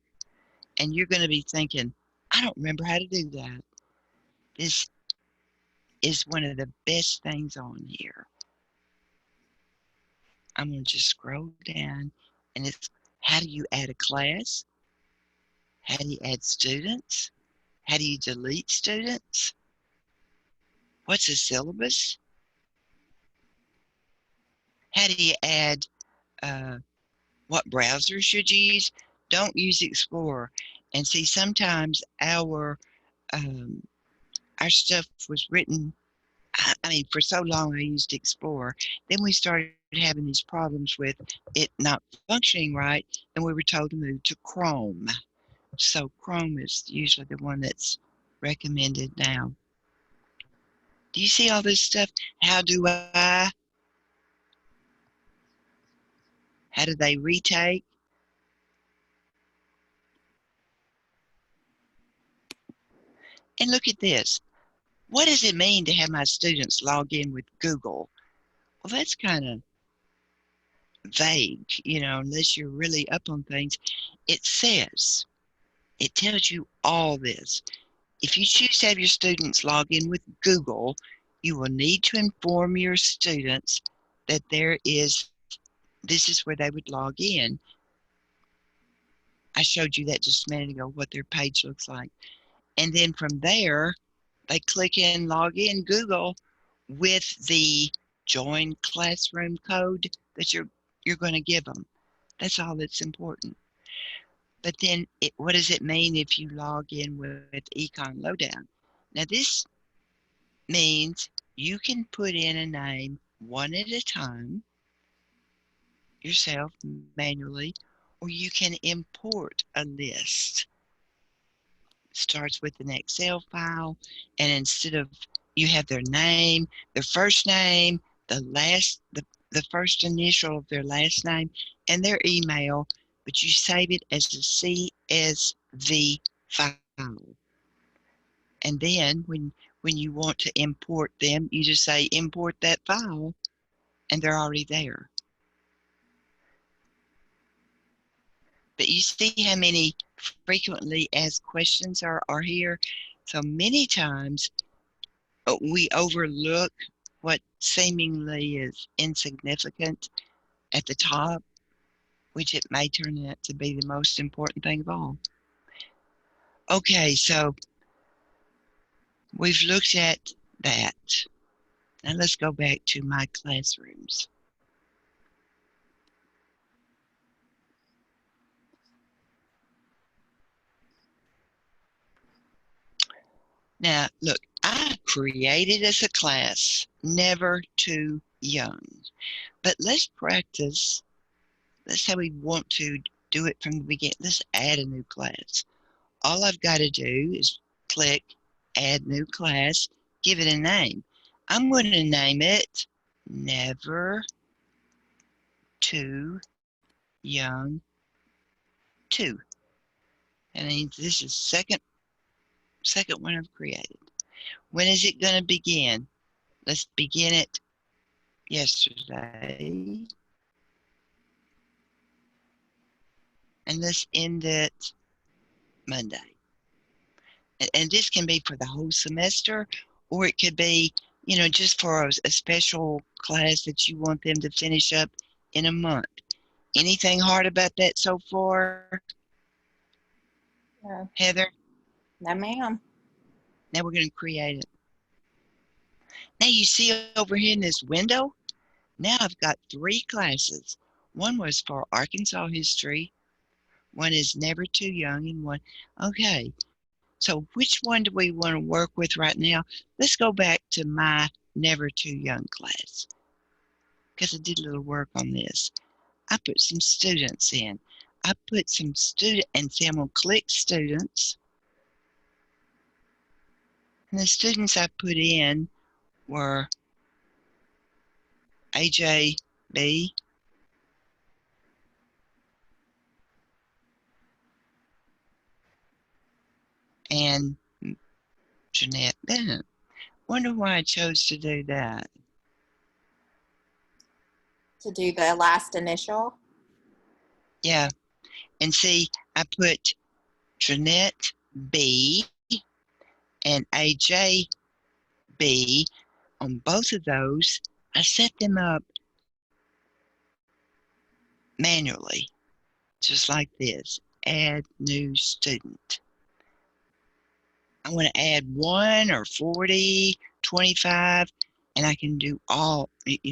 and you're going to be thinking, I don't remember how to do that. This is one of the best things on here. I'm going to just scroll down, and it's how do you add a class? How do you add students? How do you delete students? What's a syllabus? How do you add, what browser should you use? Don't use Explorer. And see, sometimes our stuff was written, I mean, for so long I used Explorer. Then we started having these problems with it not functioning right, and we were told to move to Chrome. So Chrome is usually the one that's recommended now. Do you see all this stuff? How do I? How do they retake? And look at this. What does it mean to have my students log in with Google? Well, that's kind of vague, you know, unless you're really up on things. It says, it tells you all this. If you choose to have your students log in with Google, you will need to inform your students that this is where they would log in. I showed you that just a minute ago, what their page looks like. And then from there, they click in, log in Google with the join classroom code that you're going to give them. That's all that's important. But then what does it mean if you log in with Econ Lowdown? Now this means you can put in a name one at a time yourself manually, or you can import a list. It starts with an Excel file, and instead of, you have their name, their first name, the first initial of their last name, and their email, but you save it as a CSV file. And then when you want to import them, you just say import that file, and they're already there. But you see how many frequently asked questions are here? So many times we overlook what seemingly is insignificant at the top, which it may turn out to be the most important thing of all. Okay, so we've looked at that. Now let's go back to my classrooms. Now, look, I created as a class, never too young. But let's practice. Let's say we want to do it from the beginning. Let's add a new class. All I've got to do is click Add New Class, give it a name. I'm going to name it Never Too Young 2. And this is second one I've created. When is it going to begin? Let's begin it yesterday. And let's end it Monday. And this can be for the whole semester, or it could be, just for a special class that you want them to finish up in a month. Anything hard about that so far? No. Heather? No, ma'am. Now we're going to create it. Now you see over here in this window, now I've got 3 classes. One was for Arkansas history, one is Never Too Young, and one, okay. So which one do we want to work with right now? Let's go back to my Never Too Young class, because I did a little work on this. I put some students in. I put some and see, I'm going to click students. And the students I put in were AJB, and Jeanette Bennett. Wonder why I chose to do that. To do the last initial? Yeah. And see, I put Jeanette B and AJ B on both of those. I set them up manually, just like this. Add new student. I want to add 1 or 40, 25, and I can do all, the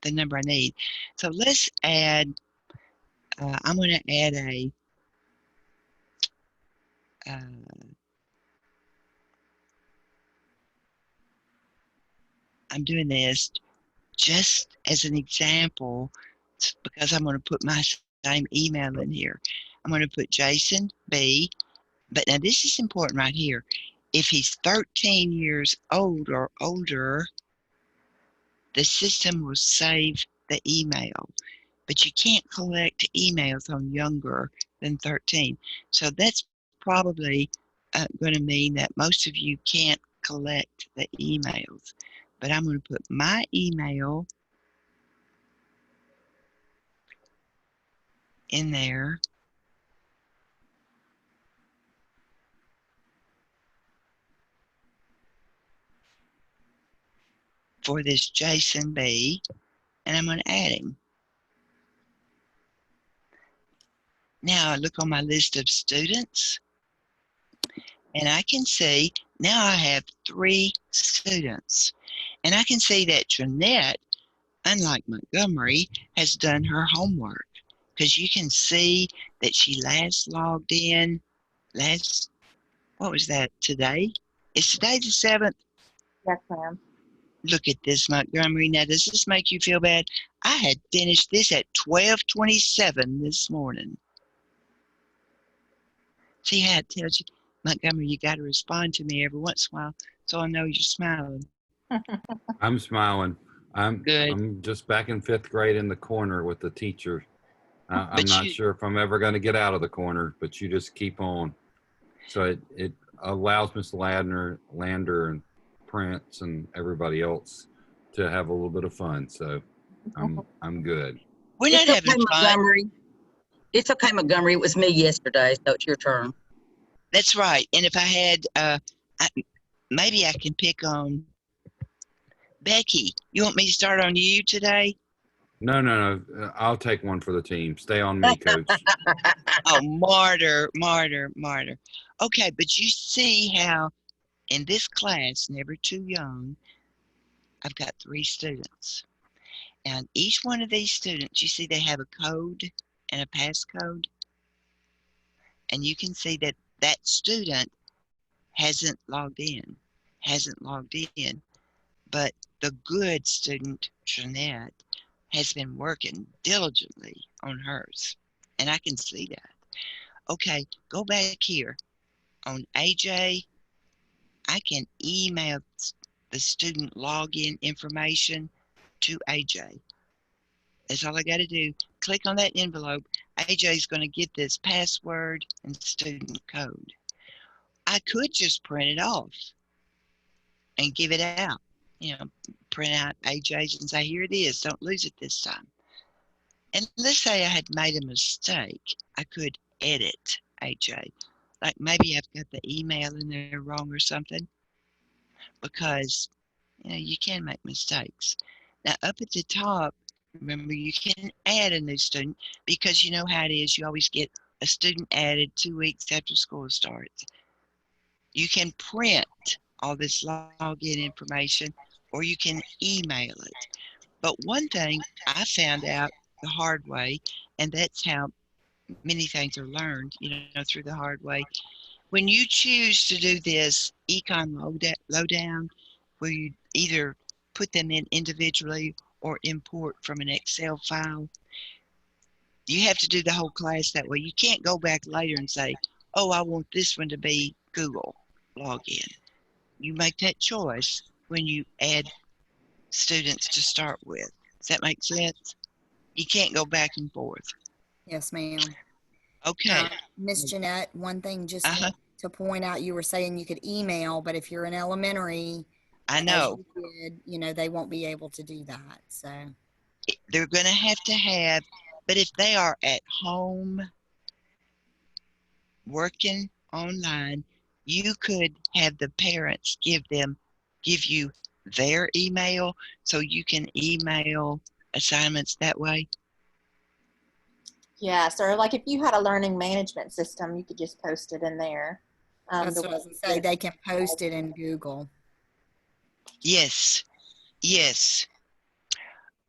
number I need. So let's add, I'm going to add I'm doing this just as an example, because I'm going to put my same email in here. I'm going to put Jason B. But now this is important right here. If he's 13 years old or older, the system will save the email. But you can't collect emails on younger than 13. So that's probably going to mean that most of you can't collect the emails. But I'm going to put my email in there. For this Jason B. and I'm going to add him. Now I look on my list of students, and I can see now I have 3 students. And I can see that Jeanette, unlike Montgomery, has done her homework, because you can see that she last logged in what was that, today? Is today the 7th? Yes, ma'am. Look at this, Montgomery. Now, does this make you feel bad? I had finished this at 12:27 this morning. See how it tells you, Montgomery, you got to respond to me every once in a while so I know you're smiling. I'm smiling. Good. I'm just back in 5th grade in the corner with the teacher. I'm But not you- sure if I'm ever going to get out of the corner, but you just keep on. So it allows Miss Lander and Prince and everybody else to have a little bit of fun. So I'm good. We're not It's okay, having fun. Montgomery. It's okay, Montgomery. It was me yesterday, so it's your turn. That's right. And if I had, maybe I can pick on Becky. You want me to start on you today? No. I'll take one for the team. Stay on me, coach. Oh, martyr. Okay, but you see how in this class, Never Too Young, I've got 3 students. And each one of these students, you see they have a code and a passcode. And you can see that that student hasn't logged in. But the good student, Jeanette, has been working diligently on hers. And I can see that. Okay, go back here. On AJ, I can email the student login information to AJ. That's all I got to do. Click on that envelope. AJ is going to get this password and student code. I could just print it off and give it out. Print out AJ's and say, here it is. Don't lose it this time. And let's say I had made a mistake. I could edit AJ. Like maybe I've got the email in there wrong or something, because you can make mistakes. Now up at the top, remember you can add a new student, because you know how it is. You always get a student added 2 weeks after school starts. You can print all this login information, or you can email it. But one thing I found out the hard way, and that's how many things are learned, through the hard way. When you choose to do this econ lowdown, where you either put them in individually or import from an Excel file, you have to do the whole class that way. You can't go back later and say, oh, I want this one to be Google login. You make that choice when you add students to start with. Does that make sense? You can't go back and forth. Yes, ma'am. Okay. Miss Jeanette, one thing just Uh-huh. to point out, you were saying you could email, but if you're in elementary, I as know. you did, they won't be able to do that. So They're going to have, but if they are at home working online, you could have the parents give you their email, so you can email assignments that way. Yes, or like if you had a learning management system, you could just post it in there. that's what I was gonna say. They can post it in Google. Yes.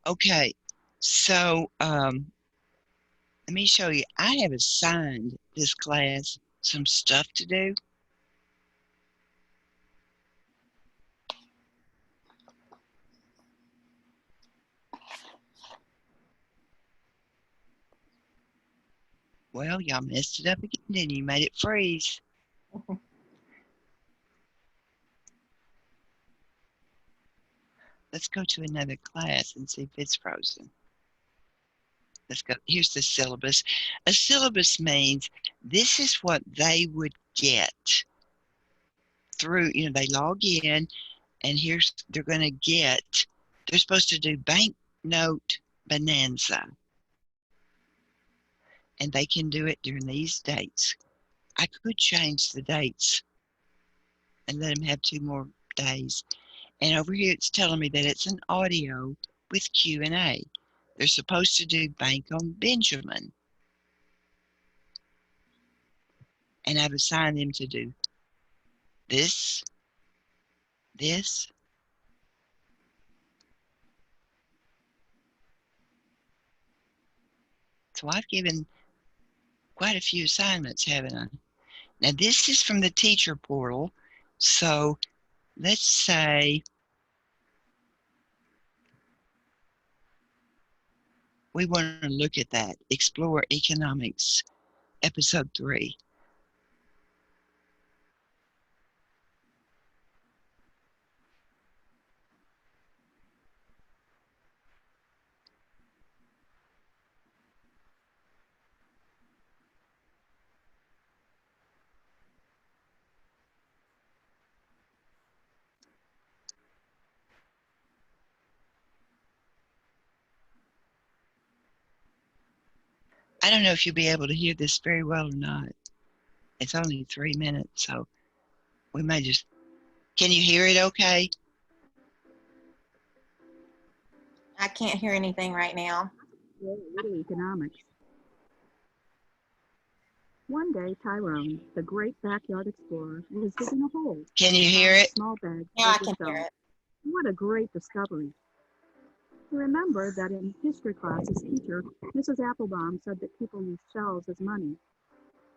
Okay, so let me show you. I have assigned this class some stuff to do. Well, y'all messed it up again, didn't you? Made it freeze. Let's go to another class and see if it's frozen. Let's go. Here's the syllabus. A syllabus means this is what they would get through, they log in, and they're going to get, they're supposed to do banknote bonanza. And they can do it during these dates. I could change the dates and let them have 2 more days. And over here, it's telling me that it's an audio with Q&A. They're supposed to do Bank on Benjamin. And I've assigned them to do this. So I've given quite a few assignments, haven't I? Now this is from the teacher portal. So let's say we want to look at that. Explore Economics, episode 3. I don't know if you'll be able to hear this very well or not. It's only 3 minutes, so we may just, can you hear it okay? I can't hear anything right now. Little economics. One day, Tyrone, the great backyard explorer, was digging a hole. Can you hear Found a it? small bag Now I filled with can hear shells. it. What a great discovery. You remember that in history class, his teacher, Mrs. Applebaum, said that people use shells as money.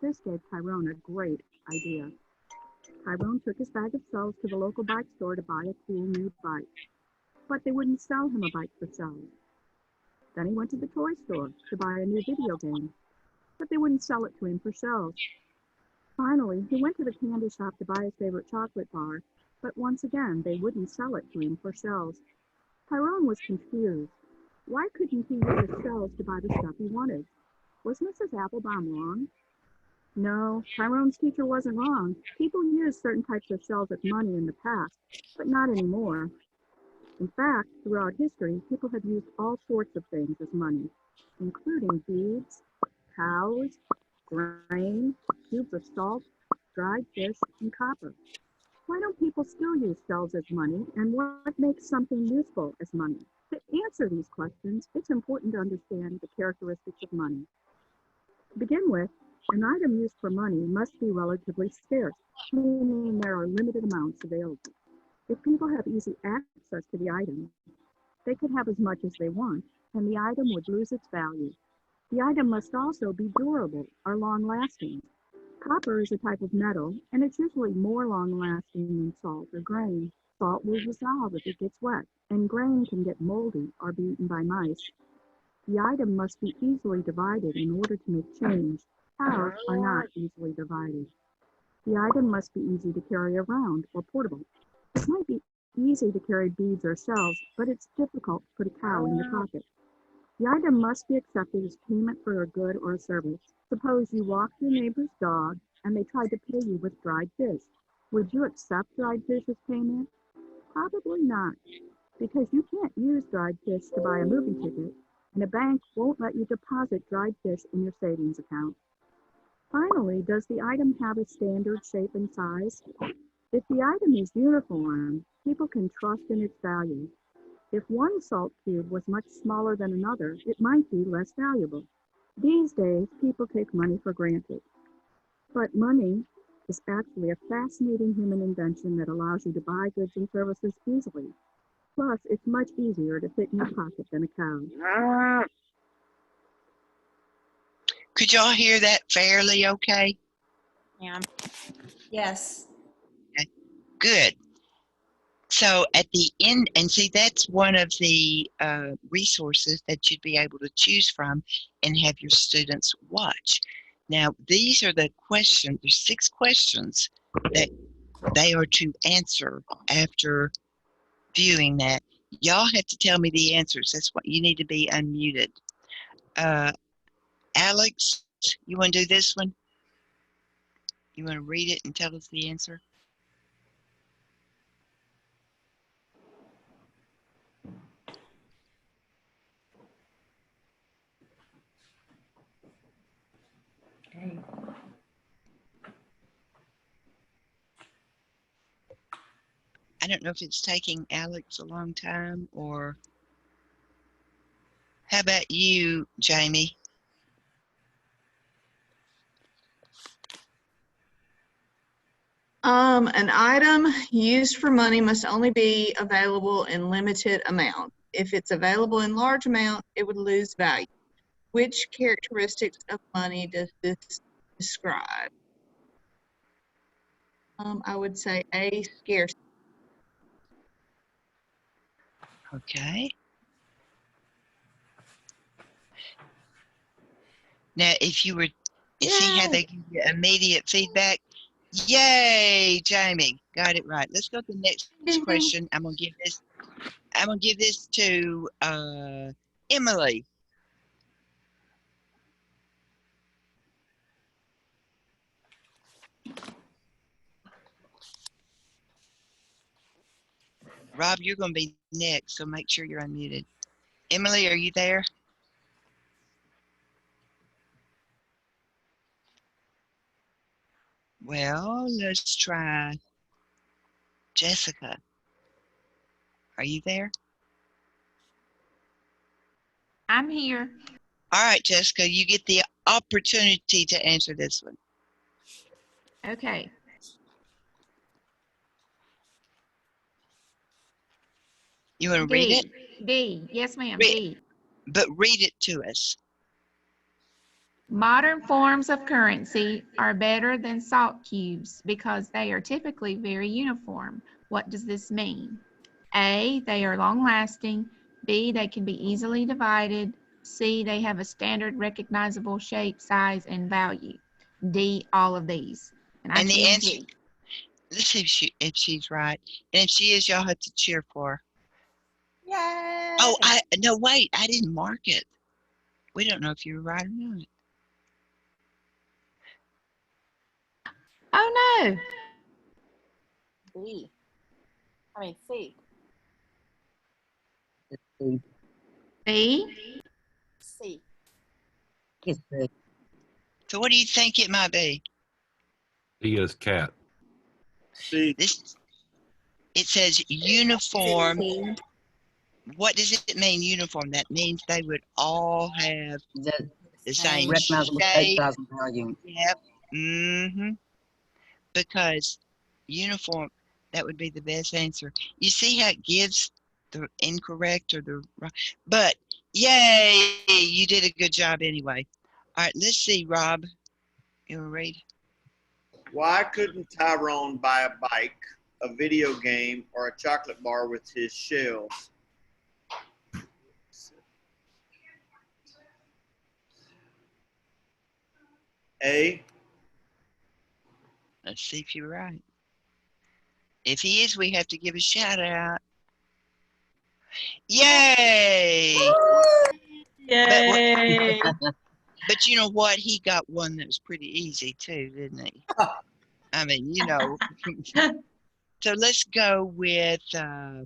This gave Tyrone a great idea. Tyrone took his bag of shells to the local bike store to buy a cool new bike. But they wouldn't sell him a bike for shells. Then he went to the toy store to buy a new video game. But they wouldn't sell it to him for shells. Finally, he went to the candy shop to buy his favorite chocolate bar. But once again, they wouldn't sell it to him for shells. Tyrone was confused. Why couldn't he use the shells to buy the stuff he wanted? Was Mrs. Applebaum wrong? No, Tyrone's teacher wasn't wrong. People used certain types of shells as money in the past, but not anymore. In fact, throughout history, people have used all sorts of things as money, including beads, cows, grain, cubes of salt, dried fish, and copper. Why don't people still use shells as money, and what makes something useful as money? To answer these questions, it's important to understand the characteristics of money. To begin with, an item used for money must be relatively scarce, meaning there are limited amounts available. If people have easy access to the item, they could have as much as they want, and the item would lose its value. The item must also be durable or long-lasting. Copper is a type of metal, and it's usually more long-lasting than salt or grain. Salt will dissolve if it gets wet, and grain can get moldy or be eaten by mice. The item must be easily divided in order to make change. Cows are not easily divided. The item must be easy to carry around or portable. It might be easy to carry beads or shells, but it's difficult to put a cow in your pocket. The item must be accepted as payment for a good or a service. Suppose you walked your neighbor's dog and they tried to pay you with dried fish. Would you accept dried fish as payment? Probably not, because you can't use dried fish to buy a movie ticket, and a bank won't let you deposit dried fish in your savings account. Finally, does the item have a standard shape and size? If the item is uniform, people can trust in its value. If one salt cube was much smaller than another, it might be less valuable. These days, people take money for granted. But money is actually a fascinating human invention that allows you to buy goods and services easily. Plus, it's much easier to fit in your pocket than a cow. Could y'all hear that fairly okay? Yeah. Yes. Good. So at the end, and see, that's one of the resources that you'd be able to choose from and have your students watch. Now, these are the questions, there's 6 questions that they are to answer after viewing that. Y'all have to tell me the answers. That's what you need to be unmuted. Alex, you want to do this one? You want to read it and tell us the answer? Okay. I don't know if it's taking Alex a long time or How about you, Jamie? An item used for money must only be available in limited amount. If it's available in large amount, it would lose value. Which characteristics of money does this describe? I would say A, scarcity. Okay. Now, if you were, see how they give you immediate feedback? Yay, Jamie, got it right. Let's go to the next question. I'm gonna give this to Emily. Rob, you're gonna be next, so make sure you're unmuted. Emily, are you there? Well, let's try Jessica. Are you there? I'm here. All right, Jessica, you get the opportunity to answer this one. Okay. You want to read it? D. Yes, ma'am. Read, D. but read it to us. Modern forms of currency are better than salt cubes because they are typically very uniform. What does this mean? A, they are long lasting. B, they can be easily divided. C, they have a standard recognizable shape, size, and value. D, all of these. And I And the choose answer, D. let's see if she's right. And if she is, y'all have to cheer for her. Yay! Oh, no, wait, I didn't mark it. We don't know if you were right or not. Oh no. B. I mean C. B. C. It's the So what do you think it might be? He is cat. See, This, it says uniform. C. What does it mean, uniform? That means they would all have the same recognizable shape, shape. size, and value. Yep. Mm-hmm. Because uniform, that would be the best answer. You see how it gives the incorrect or the right? But yay, you did a good job anyway. All right, let's see, Rob. You want to read? why couldn't Tyrone buy a bike, a video game, or a chocolate bar with his shells? A, Let's see if you're right. If he is, we have to give a shout out. Yay! Yay. But you know what? He got one that was pretty easy too, didn't he? I mean, you know. So let's go with, how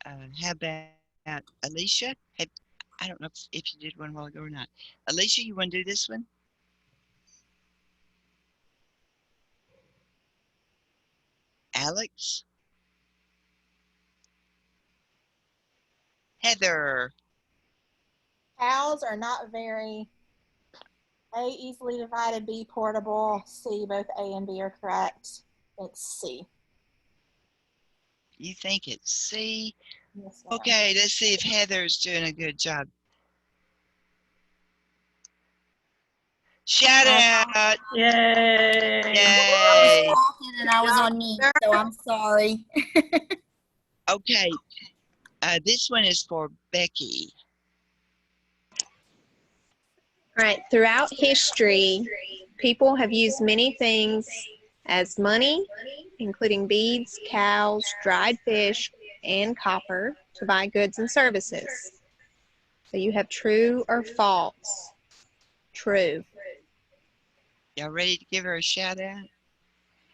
about Alicia? I don't know if you did one a while ago or not. Alicia, you want to do this one? Alex? Heather? Cows are not very. A, easily divided. B, portable. C, both A and B are correct. It's C. You think it's C? Yes, ma'am. Okay, let's see if Heather's doing a good job. Shout out! Yay. Yay! Talking and I was on mute, so I'm sorry. Okay, this one is for Becky. All right, throughout history, people have used many things as money, including beads, cows, dried fish, and copper to buy goods and services. So you have true or false. True. Y'all ready to give her a shout out?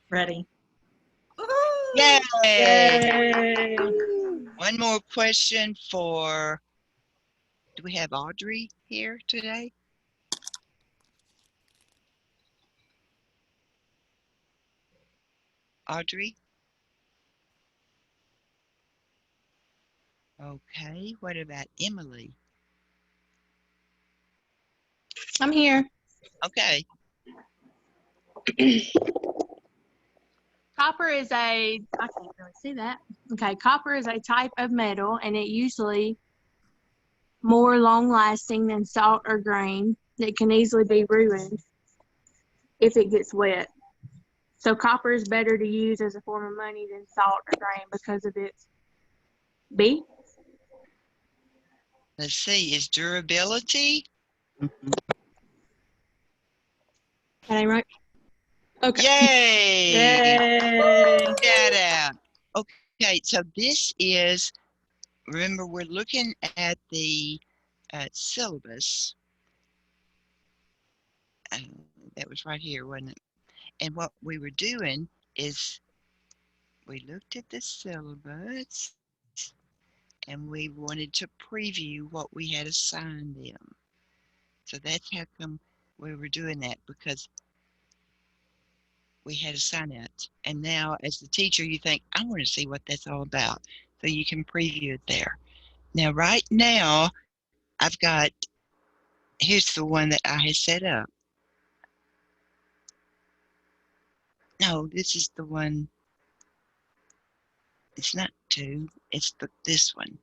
Ready. Yay! Yay. One more question for, do we have Audrey here today? Audrey? Okay, what about Emily? I'm here. Okay. Copper is I can't really see that. Okay, copper is a type of metal, and it usually more long-lasting than salt or grain that can easily be ruined if it gets wet. So copper is better to use as a form of money than salt or grain because of its B. Let's see, is durability? That ain't right. Okay. Yay! Yay. Shout out. Okay, so this is, remember, we're looking at the syllabus. That was right here, wasn't it? And what we were doing is we looked at the syllabus and we wanted to preview what we had assigned them. So that's how come we were doing that, because we had assigned that. And now as the teacher, you think, I want to see what that's all about. So you can preview it there. Now, right now, I've got, here's the one that I had set up. No, this is the one. It's not 2, it's this one.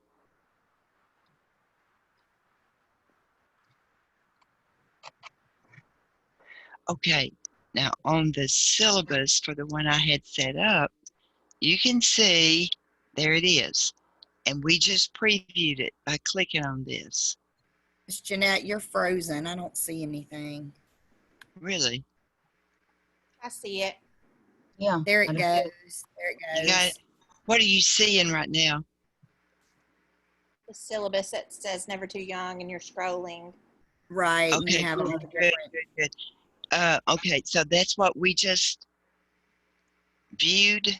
Okay, now on the syllabus for the one I had set up, you can see there it is. And we just previewed it by clicking on this. Miss Jeanette, you're frozen. I don't see anything. Really? I see it. Yeah. There it I goes. don't- There it You goes. got it? What are you seeing right now? The syllabus that says never too young, and you're scrolling. Right. And you Okay, have all good, the good, different. good, good. Okay, so that's what we just viewed.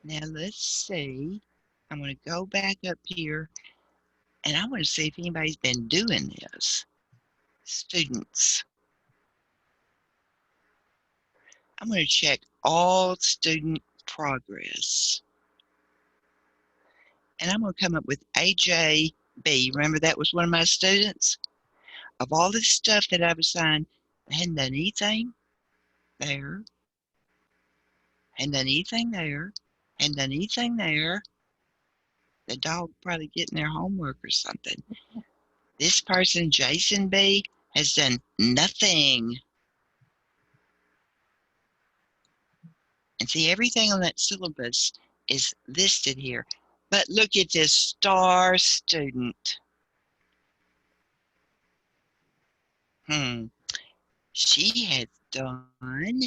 Now let's see. I'm going to go back up here and I want to see if anybody's been doing this. Students. I'm going to check all student progress. And I'm going to come up with AJB. Remember that was one of my students? Of all the stuff that I've assigned, I hadn't done anything there. Hadn't done anything there. Hadn't done anything there. The dog probably getting their homework or something. This person, Jason B, has done nothing. And see, everything on that syllabus is listed here. But look at this star student. She has done,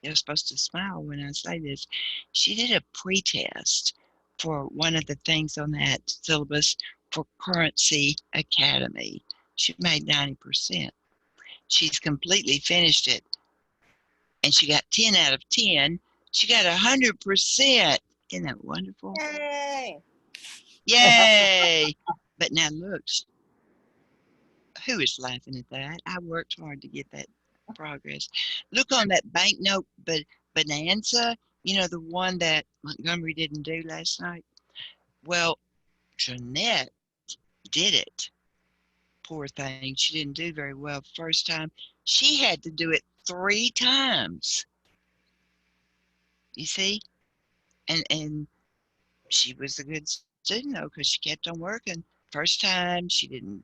you're supposed to smile when I say this, she did a pretest for one of the things on that syllabus for Currency Academy. She made 90%. She's completely finished it. And she got 10 out of 10. She got 100%. Isn't that wonderful? Yay! Yay! But now look, who is laughing at that? I worked hard to get that progress. Look on that banknote bonanza, you know, the one that Montgomery didn't do last night. Well, Jeanette did it. Poor thing. She didn't do very well the first time. She had to do it 3 times. You see? And she was a good student though, because she kept on working. First time she didn't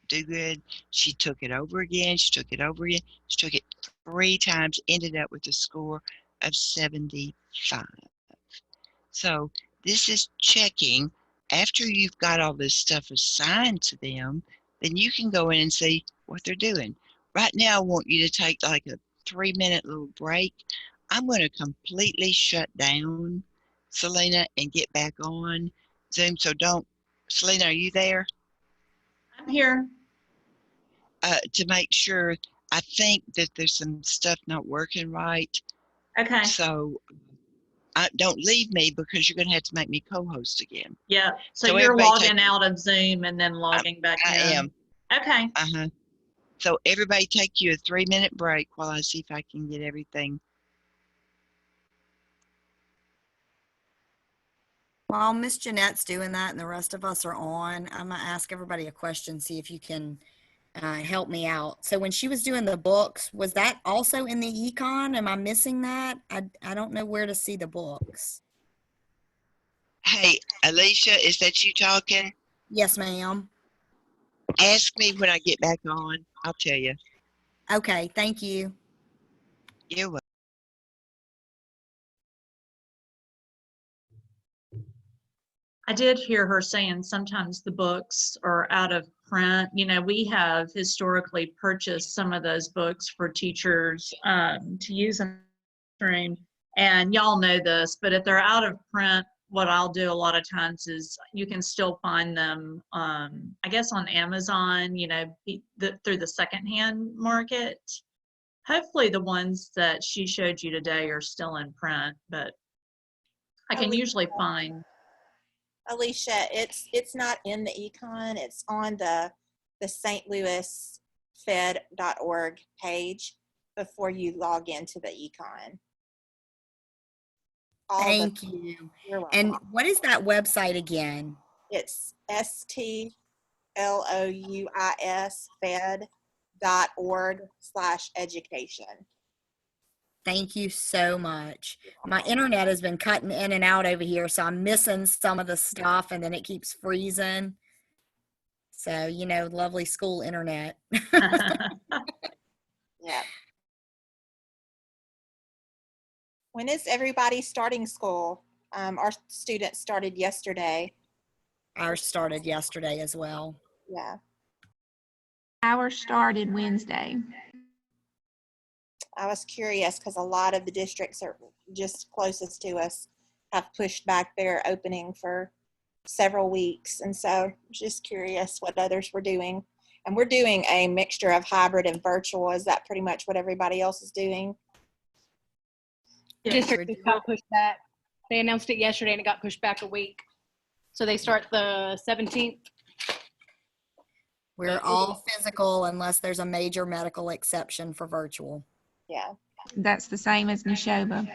do good. She took it over again. She took it over again. She took it 3 times, ended up with a score of 75. So this is checking after you've got all this stuff assigned to them, then you can go in and see what they're doing. Right now, I want you to take like a 3-minute little break. I'm going to completely shut down, Selena, and get back on Zoom. So don't, Selena, are you there? I'm here. To make sure, I think that there's some stuff not working right. Okay. So don't leave me, because you're going to have to make me co-host again. Yeah. So you're everybody logging out of Zoom and then logging back in. I am. Okay. So everybody take you a 3-minute break while I see if I can get everything. While Miss Jeanette's doing that and the rest of us are on, I'm gonna ask everybody a question, see if you can help me out. So when she was doing the books, was that also in the econ? Am I missing that? I don't know where to see the books. Hey, Alicia, is that you talking? Yes, ma'am. Ask me when I get back on. I'll tell you. Okay, thank you. You're welcome. I did hear her saying sometimes the books are out of print. You know, we have historically purchased some of those books for teachers to use in the room. And y'all know this, but if they're out of print, what I'll do a lot of times is you can still find them, I guess on Amazon, you know, through the secondhand market. Hopefully the ones that she showed you today are still in print, but I can usually find. Alicia, it's not in the econ. It's on the St. Louis Fed.org page before you log into the econ. Thank you. You're welcome. And what is that website again? It's STLOUIS Fed.org/education. Thank you so much. My internet has been cutting in and out over here, so I'm missing some of the stuff and then it keeps freezing. So, you know, lovely school internet. Yeah. When is everybody starting school? Our students started yesterday. Ours started yesterday as well. Yeah. Ours started Wednesday. I was curious because a lot of the districts are just closest to us have pushed back their opening for several weeks. And so just curious what others were doing. And we're doing a mixture of hybrid and virtual. Is that pretty much what everybody else is doing? District just got pushed back. They announced it yesterday and it got pushed back a week. So they start the 17th. We're all physical unless there's a major medical exception for virtual. Yeah. That's the same as Neshoba.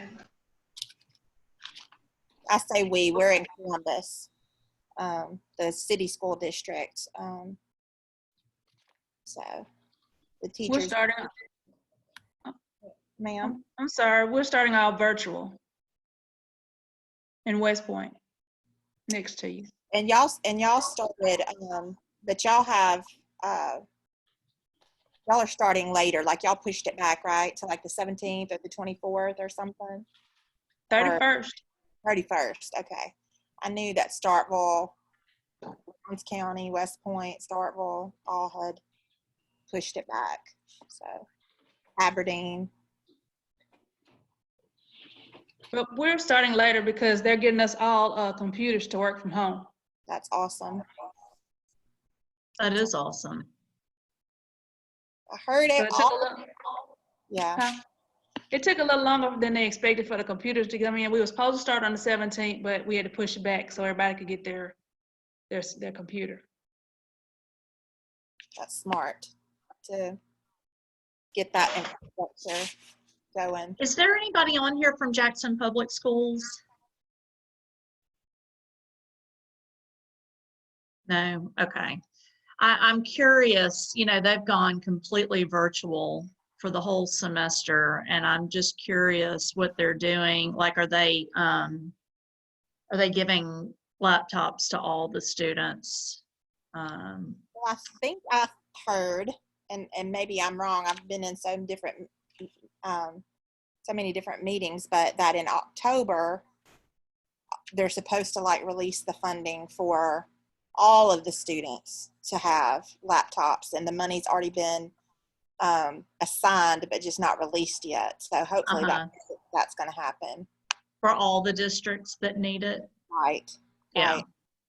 I say we're in Columbus, the city school district. So the teachers. We're starting. Ma'am? I'm sorry, we're starting out virtual in West Point, next to you. And y'all started, but y'all have, y'all are starting later, like y'all pushed it back, right? To like the 17th or the 24th or something? 31st. 31st, okay. I knew that Starkville, Orange County, West Point, Starkville all had pushed it back. So Aberdeen. But we're starting later because they're getting us all computers to work from home. That's awesome. That is awesome. I heard it. Yeah. Huh? It took a little longer than they expected for the computers to come in. We were supposed to start on the 17th, but we had to push it back so everybody could get their computer. That's smart to get that infrastructure going. Is there anybody on here from Jackson Public Schools? No, okay. I'm curious, you know, they've gone completely virtual for the whole semester, and I'm just curious what they're doing. Like, are they giving laptops to all the students? Well, I think I heard, and maybe I'm wrong, I've been in so many different meetings, but that in October, they're supposed to like release the funding for all of the students to have laptops, and the money's already been assigned, but just not released yet. So hopefully that's going to happen. For all the districts that need it? Right. Yeah. Right.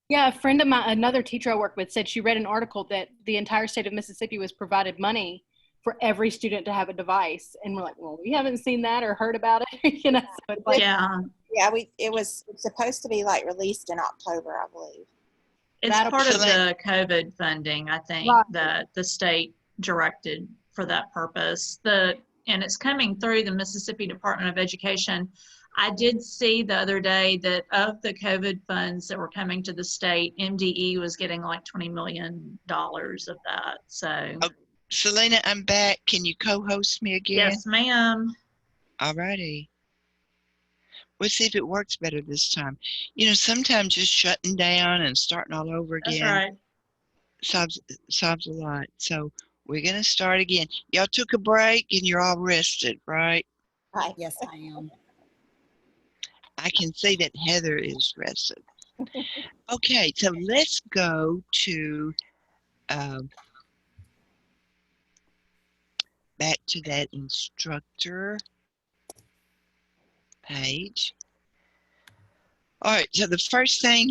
Yeah, a friend of mine, another teacher I work with, said she read an article that the entire state of Mississippi was provided money for every student to have a device. And we're like, well, we haven't seen that or heard about it. You know, so it's like, yeah. It was supposed to be like released in October, I believe. It's part of the COVID funding, I think, that the state directed for that purpose. And it's coming through the Mississippi Department of Education. I did see the other day that of the COVID funds that were coming to the state, MDE was getting like $20 million of that. So, Oh, Selena, I'm back. Can you co-host me again? yes, ma'am. All righty. We'll see if it works better this time. You know, sometimes just shutting down and starting all over That's again right. solves a lot. So we're going to start again. Y'all took a break and you're all rested, right? Right. Yes, I am. I can see that Heather is rested. Okay, so let's go to back to that instructor page. All right, so the first thing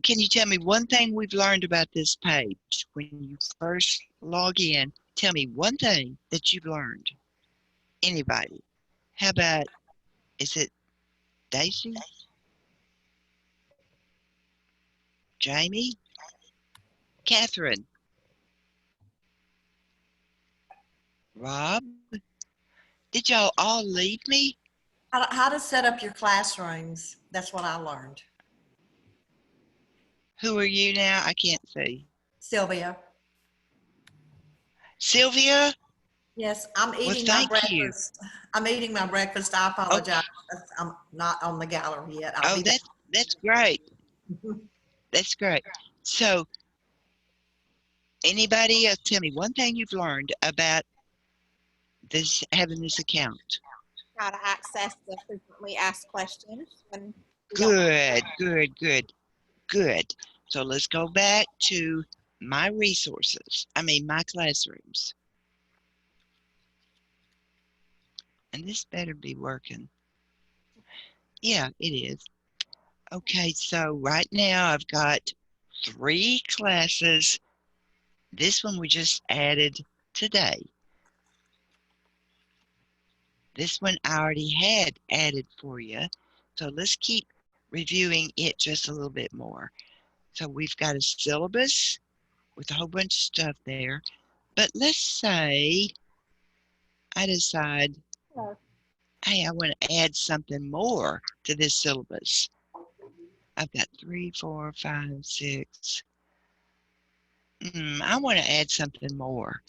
can you tell me one thing we've learned about this page? When you first log in, tell me one thing that you've learned. Anybody? How about, is it Daisy? Jamie? Catherine? Rob? Did y'all all leave me? How to set up your classrooms. That's what I learned. Who are you now? I can't see. Sylvia. Sylvia? Yes, I'm Well, eating my thank you. breakfast. I'm eating my breakfast. I apologize. I'm not on the gallery yet. I'll Oh, be that's great. That's great. So, anybody else tell me one thing you've learned about this, having this account? How to access the frequently asked questions. When we don't Good. So let's go back to my resources. My classrooms. And this better be working. Yeah, it is. Okay, so right now I've got 3 classes. This one we just added today. This one I already had added for you. So let's keep reviewing it just a little bit more. So we've got a syllabus with a whole bunch of stuff there. But let's say I decide, hey, I want to add something more to this syllabus. I've got 3, 4, 5, 6. I want to add something more.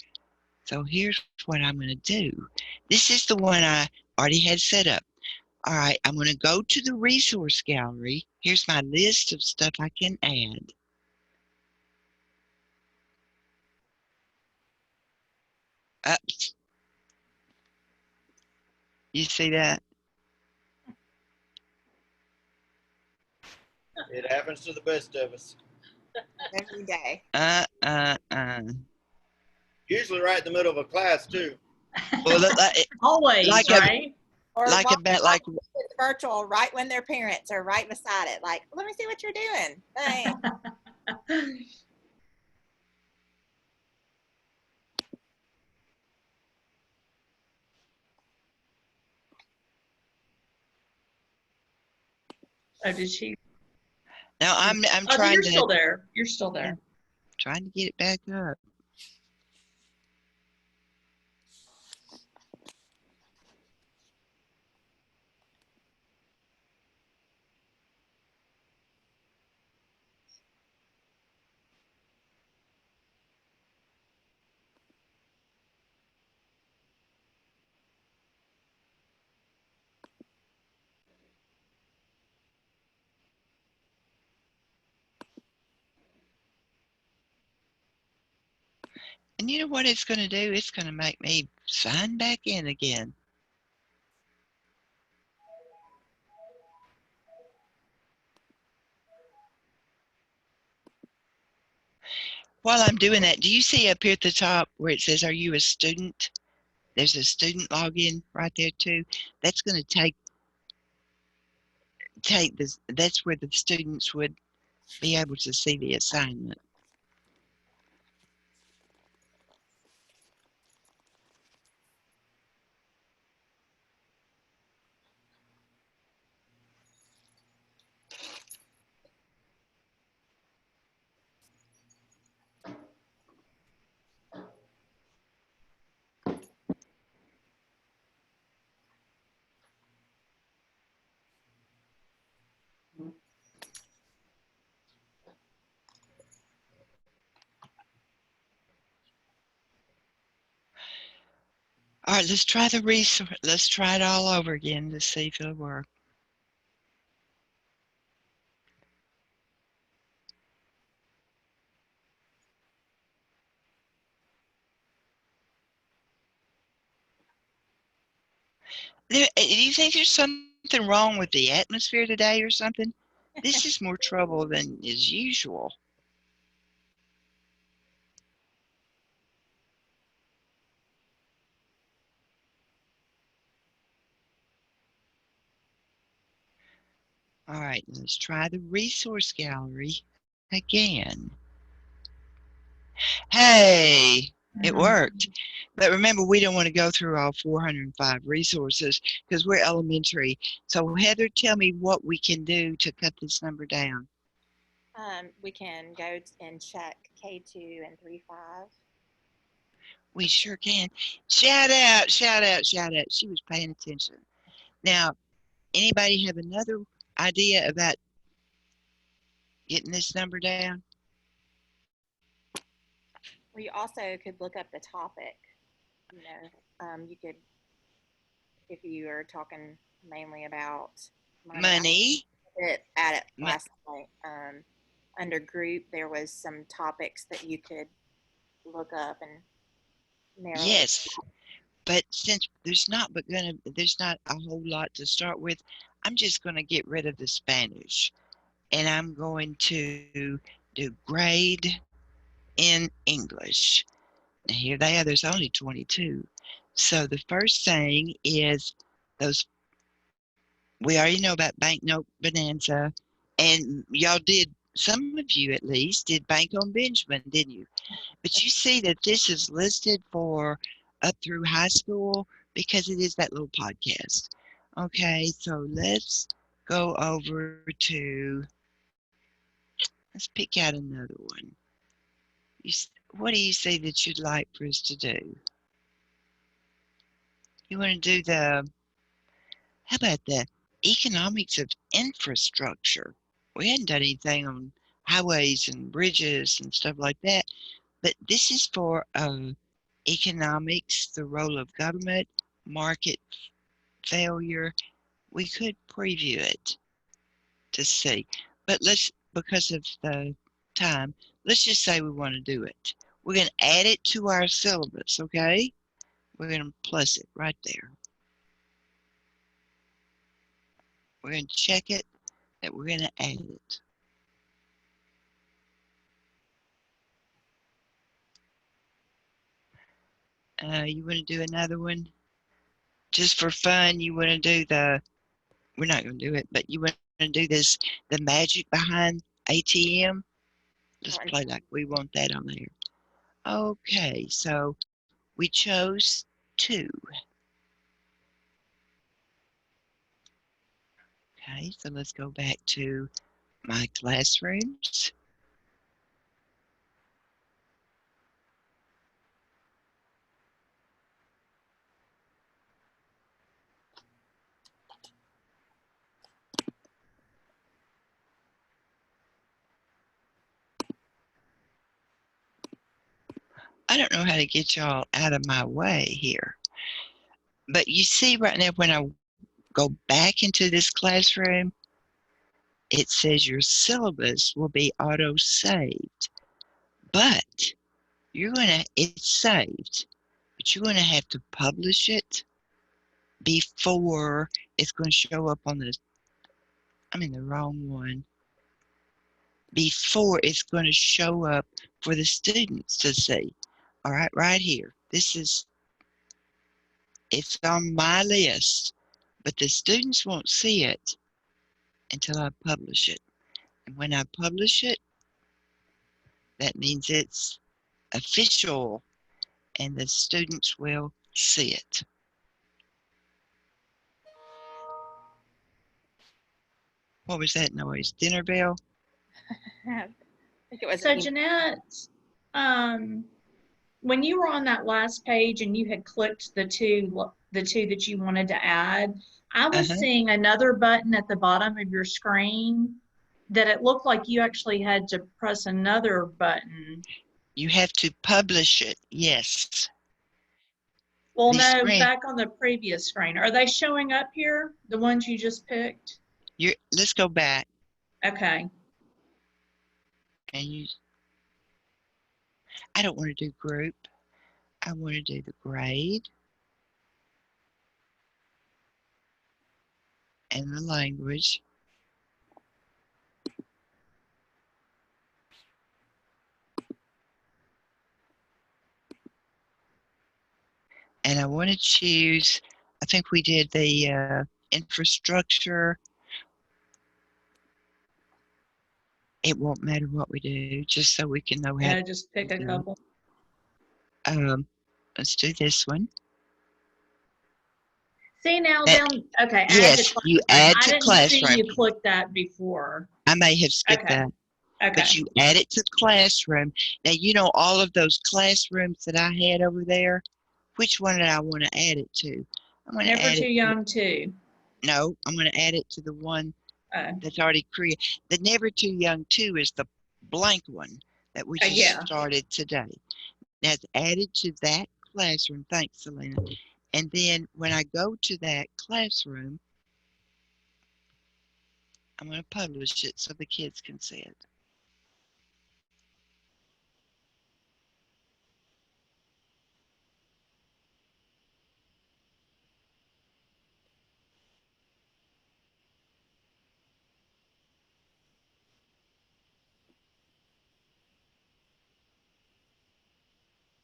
So here's what I'm going to do. This is the one I already had set up. All right, I'm going to go to the resource gallery. Here's my list of stuff I can add. Oops. You see that? It happens to the best of us. every day. Usually right in the middle of a class too. Well, Always, like right? Or like walk about by like with virtual right when their parents are right beside it. Like, let me see what you're doing. Thanks. Oh, did she? now I'm Oh, trying you're to still there. You're still there. trying to get it back up. And you know what it's going to do? It's going to make me sign back in again. While I'm doing that, do you see up here at the top where it says, are you a student? There's a student login right there too. That's going to take this. That's where the students would be able to see the assignment. All right, let's try the resource. Let's try it all over again to see if it'll work. Do you think there's something wrong with the atmosphere today or something? This is more trouble than is usual. All right, let's try the resource gallery again. Hey, it worked. But remember, we don't want to go through all 405 resources because we're elementary. So Heather, tell me what we can do to cut this number down. We can go and check K2 and 3.5. We sure can. Shout out, shout out, shout out. She was paying attention. Now, anybody have another idea about getting this number down? Well, you also could look up the topic. You know, you could, if you are talking mainly about Money. At it last night. Under group, there was some topics that you could look up and narrow. Yes, but since there's not a whole lot to start with, I'm just going to get rid of the Spanish, and I'm going to do grade in English. Now here they are. There's only 22. So the first thing is those. We already know about Banknote Bonanza, and y'all did. Some of you, at least, did Bank on Benjamin, didn't you? But you see that this is listed for up through high school because it is that little podcast. Okay, so let's go over to, let's pick out another one. What do you say that you'd like for us to do? You want to do how about the economics of infrastructure? We hadn't done anything on highways and bridges and stuff like that, but this is for economics, the role of government, market failure. We could preview it to see, but because of the time, let's just say we want to do it. We're going to add it to our syllabus, okay? We're going to plus it right there. We're going to check it that we're going to add it. You want to do another one? Just for fun, you want to do we're not going to do it, but you want to do the magic behind ATM? Let's play like we want that on there. Okay, so we chose 2. Okay, so let's go back to my classrooms. I don't know how to get y'all out of my way here. But you see right now when I go back into this classroom, it says your syllabus will be auto-saved. But it's saved, but you're going to have to publish it before it's going to show up on I'm in the wrong one. Before it's going to show up for the students to see. All right, right here. It's on my list, but the students won't see it until I publish it. And when I publish it, that means it's official and the students will see it. What was that noise? Dinner bell? I think it was. So Jeanette, when you were on that last page and you had clicked the two that you wanted to add, I was seeing another button at the bottom of your screen that it looked like you actually had to press another button. You have to publish it, yes. Well, These no, screen- back on the previous screen. Are they showing up here? The ones you just picked? Let's go back. Okay. And I don't want to do group. I want to do the grade and the language. And I want to choose, I think we did the infrastructure. It won't matter what we do, just so we can know how Yeah, to just pick a do it. couple. Let's do this one. See now That- down, okay. yes, add to you classroom. add I to didn't classroom. see you click that before. I may have skipped Okay. that. Okay. But you add it to classroom. Now, you know all of those classrooms that I had over there? Which one did I want to add it to? I'm going to Never add too it. young too. No, I'm going to add it to the one Oh. that's already created. The Never Too Young 2 is the blank one that we just Yeah. started today. Now, it's added to that classroom. Thanks, Selena. And then when I go to that classroom, I'm going to publish it so the kids can see it.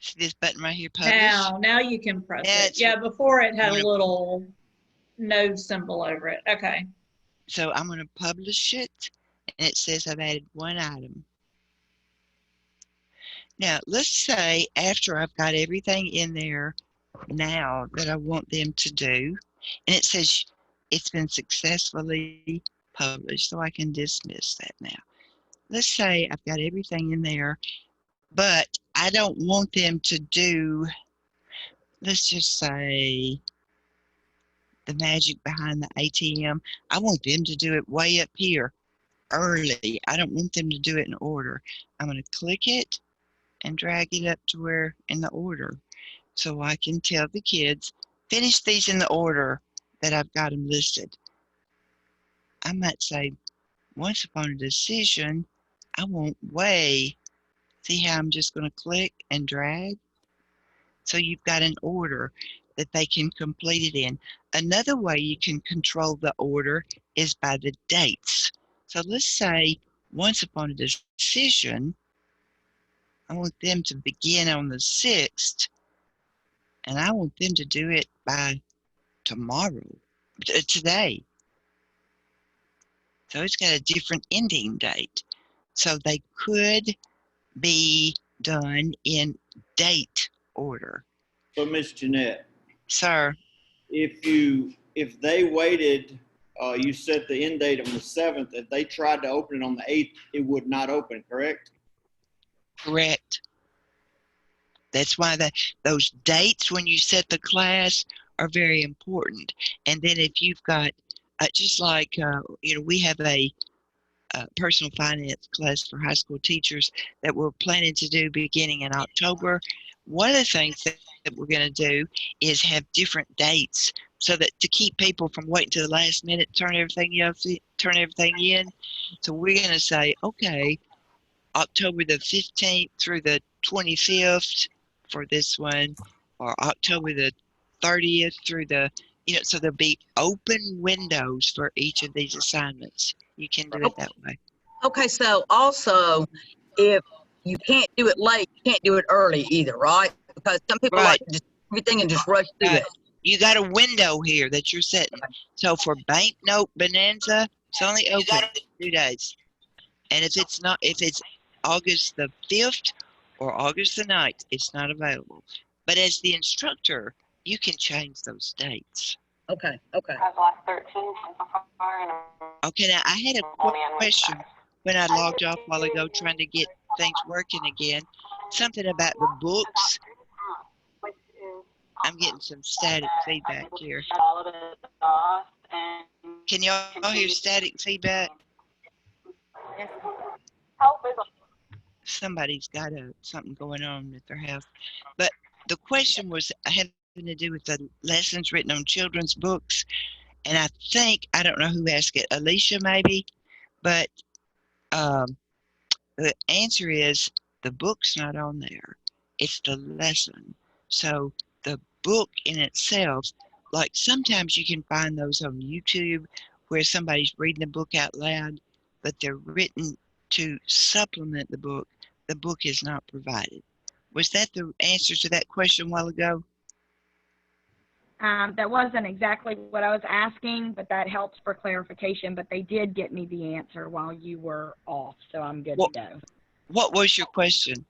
See this button right here, publish? Now you can press it. That's Yeah, before it had a Yeah. little node symbol over it. Okay. So I'm going to publish it, and it says I've added one item. Now, let's say after I've got everything in there now that I want them to do, and it says it's been successfully published, so I can dismiss that now. Let's say I've got everything in there, but I don't want them to do, let's just say, the magic behind the ATM. I want them to do it way up here early. I don't want them to do it in order. I'm going to click it and drag it up to where in the order, so I can tell the kids, finish these in the order that I've got them listed. I might say, once upon a decision, I want way. See how I'm just going to click and drag? So you've got an order that they can complete it in. Another way you can control the order is by the dates. So let's say once upon a decision, I want them to begin on the 6th, and I want them to do it by tomorrow, today. So it's got a different ending date. So they could be done in date order. So, Miss Jeanette, Sir, if they waited, you set the end date on the 7th. If they tried to open it on the 8th, it would not open, correct? correct. That's why those dates when you set the class are very important. And then if you've got, just like, we have a personal finance class for high school teachers that we're planning to do beginning in October. One of the things that we're going to do is have different dates so that to keep people from waiting to the last minute, turn everything in. So we're going to say, okay, October the 15th through the 25th for this one, or October the 30th through the, so there'll be open windows for each of these assignments. You can do it that way. Okay, so also, if you can't do it late, you can't do it early either, right? Because some people like to just everything and just rush through it. You got a window here that you're setting. So for Banknote Bonanza, it's only open 2 days. And if it's August the 5th or August the 9th, it's not available. But as the instructor, you can change those dates. Okay. Okay, now I had a question when I logged off a while ago trying to get things working again. Something about the books. I'm getting some static feedback here. Can y'all hear static feedback? Somebody's got something going on at their house. But the question was, have to do with the lessons written on children's books. And I don't know who asked it, Alicia maybe, but the answer is the book's not on there. It's the lesson. So the book in itself, like sometimes you can find those on YouTube where somebody's reading the book out loud, but they're written to supplement the book. The book is not provided. Was that the answer to that question a while ago? That wasn't exactly what I was asking, but that helps for clarification. But they did get me the answer while you were off, so I'm good to go. What was your question?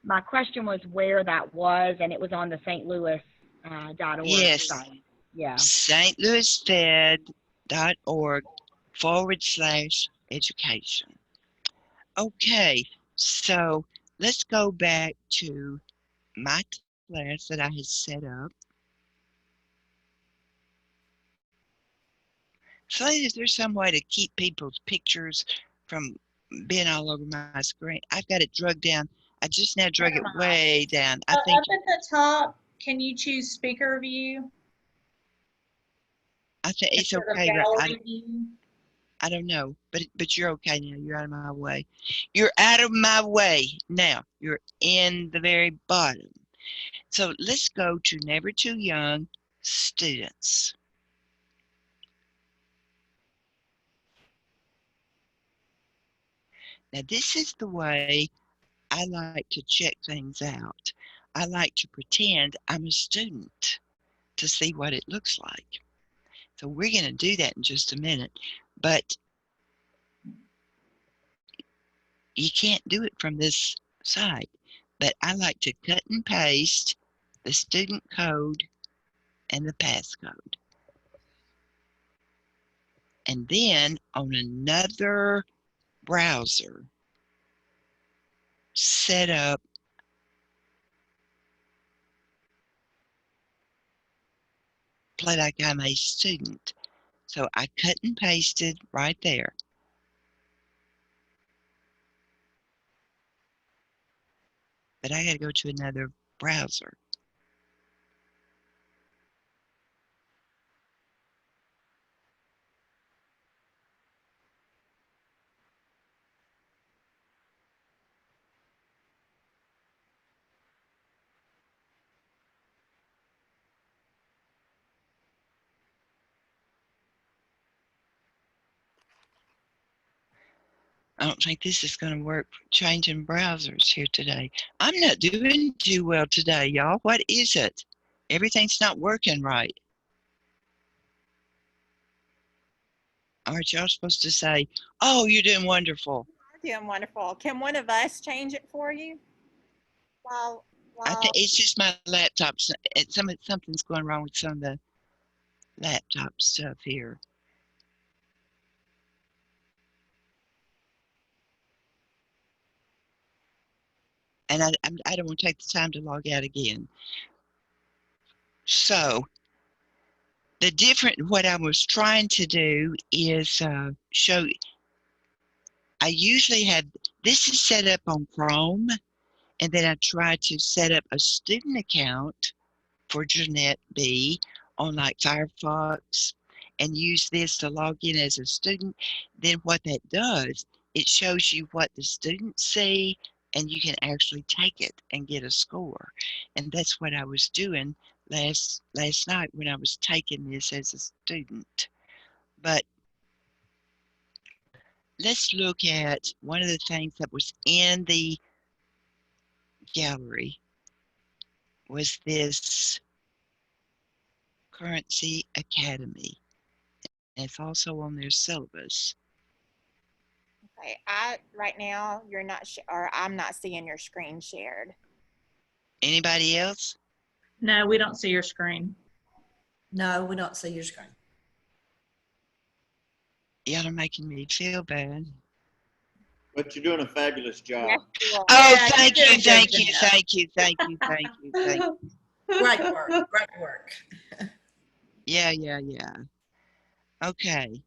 My question was where that was, and it was on the St. Louis .org Yes. site. Yeah. stlouisfed.org/education. Okay, so let's go back to my class that I had set up. So is there some way to keep people's pictures from being all over my screen? I've got it drugged down. I just now drug it way down. I think Up at the top, can you choose speaker view? it's Instead of okay. gallery view? I don't know, but you're okay now. You're out of my way. You're out of my way now. You're in the very bottom. So let's go to Never Too Young students. Now this is the way I like to check things out. I like to pretend I'm a student to see what it looks like. So we're going to do that in just a minute, but you can't do it from this side. But I like to cut and paste the student code and the passcode. And then on another browser, set up play like I'm a student. So I cut and pasted right there. But I got to go to another browser. I don't think this is going to work changing browsers here today. I'm not doing too well today, y'all. What is it? Everything's not working right. Aren't y'all supposed to say, oh, you're doing wonderful? You're doing wonderful. Can one of us change it for you? I think it's just my laptop. Something's going wrong with some of the laptop stuff here. And I don't want to take the time to log out again. So what I was trying to do is show, I usually have, this is set up on Chrome, and then I try to set up a student account for Jeanette B on like Firefox and use this to log in as a student. Then what that does, it shows you what the students see, and you can actually take it and get a score. And that's what I was doing last night when I was taking this as a student. But let's look at one of the things that was in the gallery was this Currency Academy. And it's also on their syllabus. Okay, right now you're not or I'm not seeing your screen shared. Anybody else? No, we don't see your screen. No, we don't see your screen. Y'all are making me feel bad. But you're doing a fabulous job. Yes, you are. Oh, Yeah, thank you're you, doing thank good, you, Jeanette. thank you, thank you, thank you, thank you. Great work, great work. Yeah. Okay.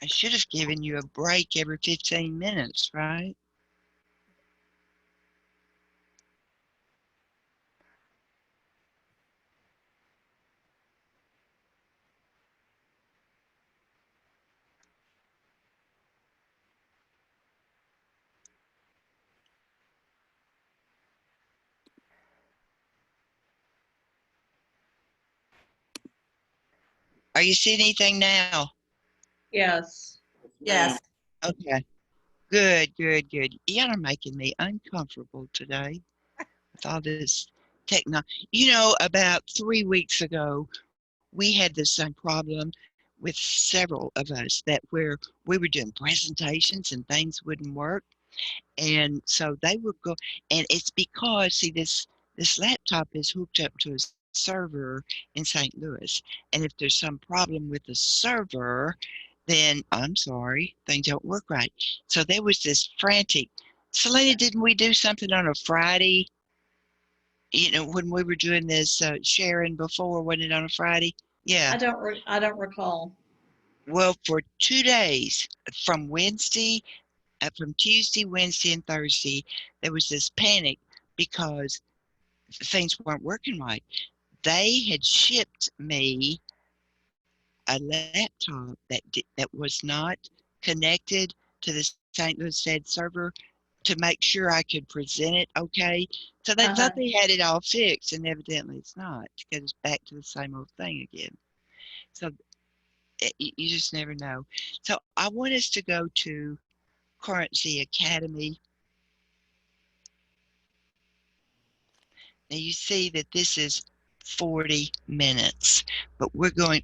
I should have given you a break every 15 minutes, right? Are you seeing anything now? Yes. Yes. Okay. Good, good, good. Y'all are making me uncomfortable today with all this technology. You know, about 3 weeks ago, we had the same problem with several of us that where we were doing presentations and things wouldn't work. And so they would go, and it's because, see, this laptop is hooked up to a server in St. Louis. And if there's some problem with the server, then I'm sorry, things don't work right. So there was this frantic. Selena, didn't we do something on a Friday? You know, when we were doing this sharing before, wasn't it on a Friday? Yeah. I don't recall. Well, for 2 days, from from Tuesday, Wednesday, and Thursday, there was this panic because things weren't working right. They had shipped me a laptop that was not connected to the St. Louis Fed server to make sure I could present it okay. So they thought they had it all fixed, and evidently it's not. It goes back to the same old thing again. So you just never know. So I want us to go to Currency Academy. Now you see that this is 40 minutes, but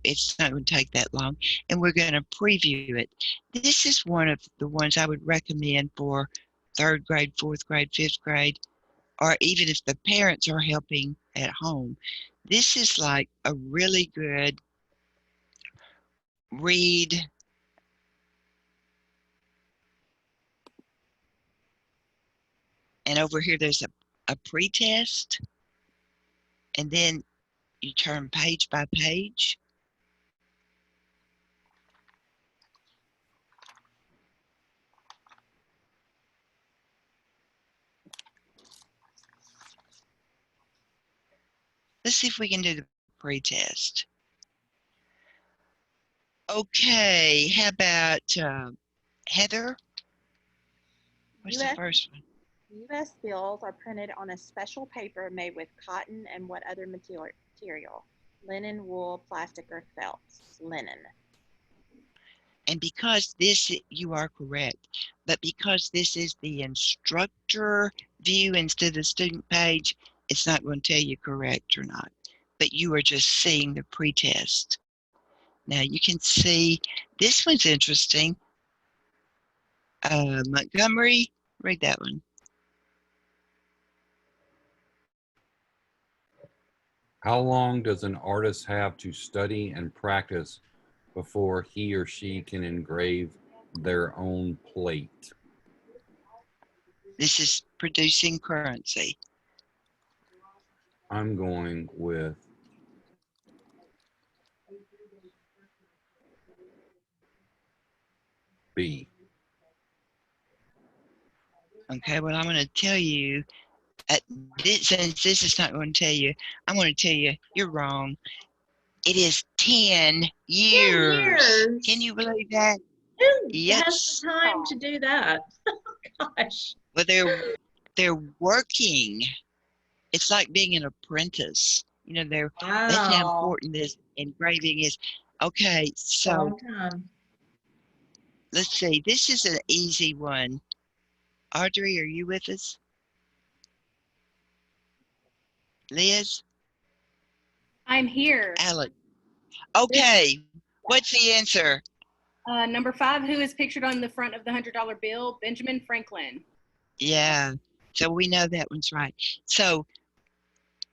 it's not going to take that long, and we're going to preview it. This is one of the ones I would recommend for 3rd grade, 4th grade, 5th grade, or even if the parents are helping at home. This is like a really good read. And over here, there's a pretest, and then you turn page by page. Let's see if we can do the pretest. Okay, how about Heather? What's the first one? U.S. bills are printed on a special paper made with cotton and what other material? Linen, wool, plastic, or felt? Linen. And because you are correct, but because this is the instructor view instead of the student page, it's not going to tell you correct or not. But you are just seeing the pretest. Now you can see, this one's interesting. Montgomery, read that one. How long does an artist have to study and practice before he or she can engrave their own plate? This is producing currency. I'm going with B. Okay, well, I'm going to tell you, since this is not going to tell you, I'm going to tell you, you're wrong. It is 10 years. 10 years. Can you believe that? Who Yes. has the time to do that? Gosh. Well, they're working. It's like being an apprentice. You know, that's how Wow. important this engraving is. Okay, so Long time. let's see. This is an easy one. Audrey, are you with us? Liz? I'm here. Alec. Okay, what's the answer? Number 5, who is pictured on the front of the $100 bill? Benjamin Franklin. Yeah, so we know that one's right. So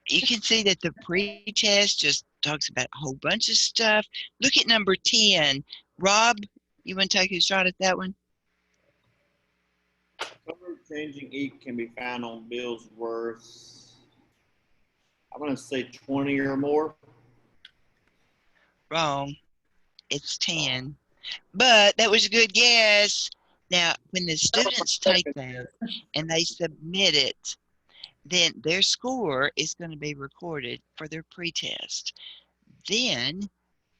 you can see that the pretest just talks about a whole bunch of stuff. Look at number 10. Rob, you want to take a shot at that one? Color changing ink can be found on bills worth, I'm going to say 20 or more. Wrong. It's 10. But that was a good guess. Now, when the students take that and they submit it, then their score is going to be recorded for their pretest. Then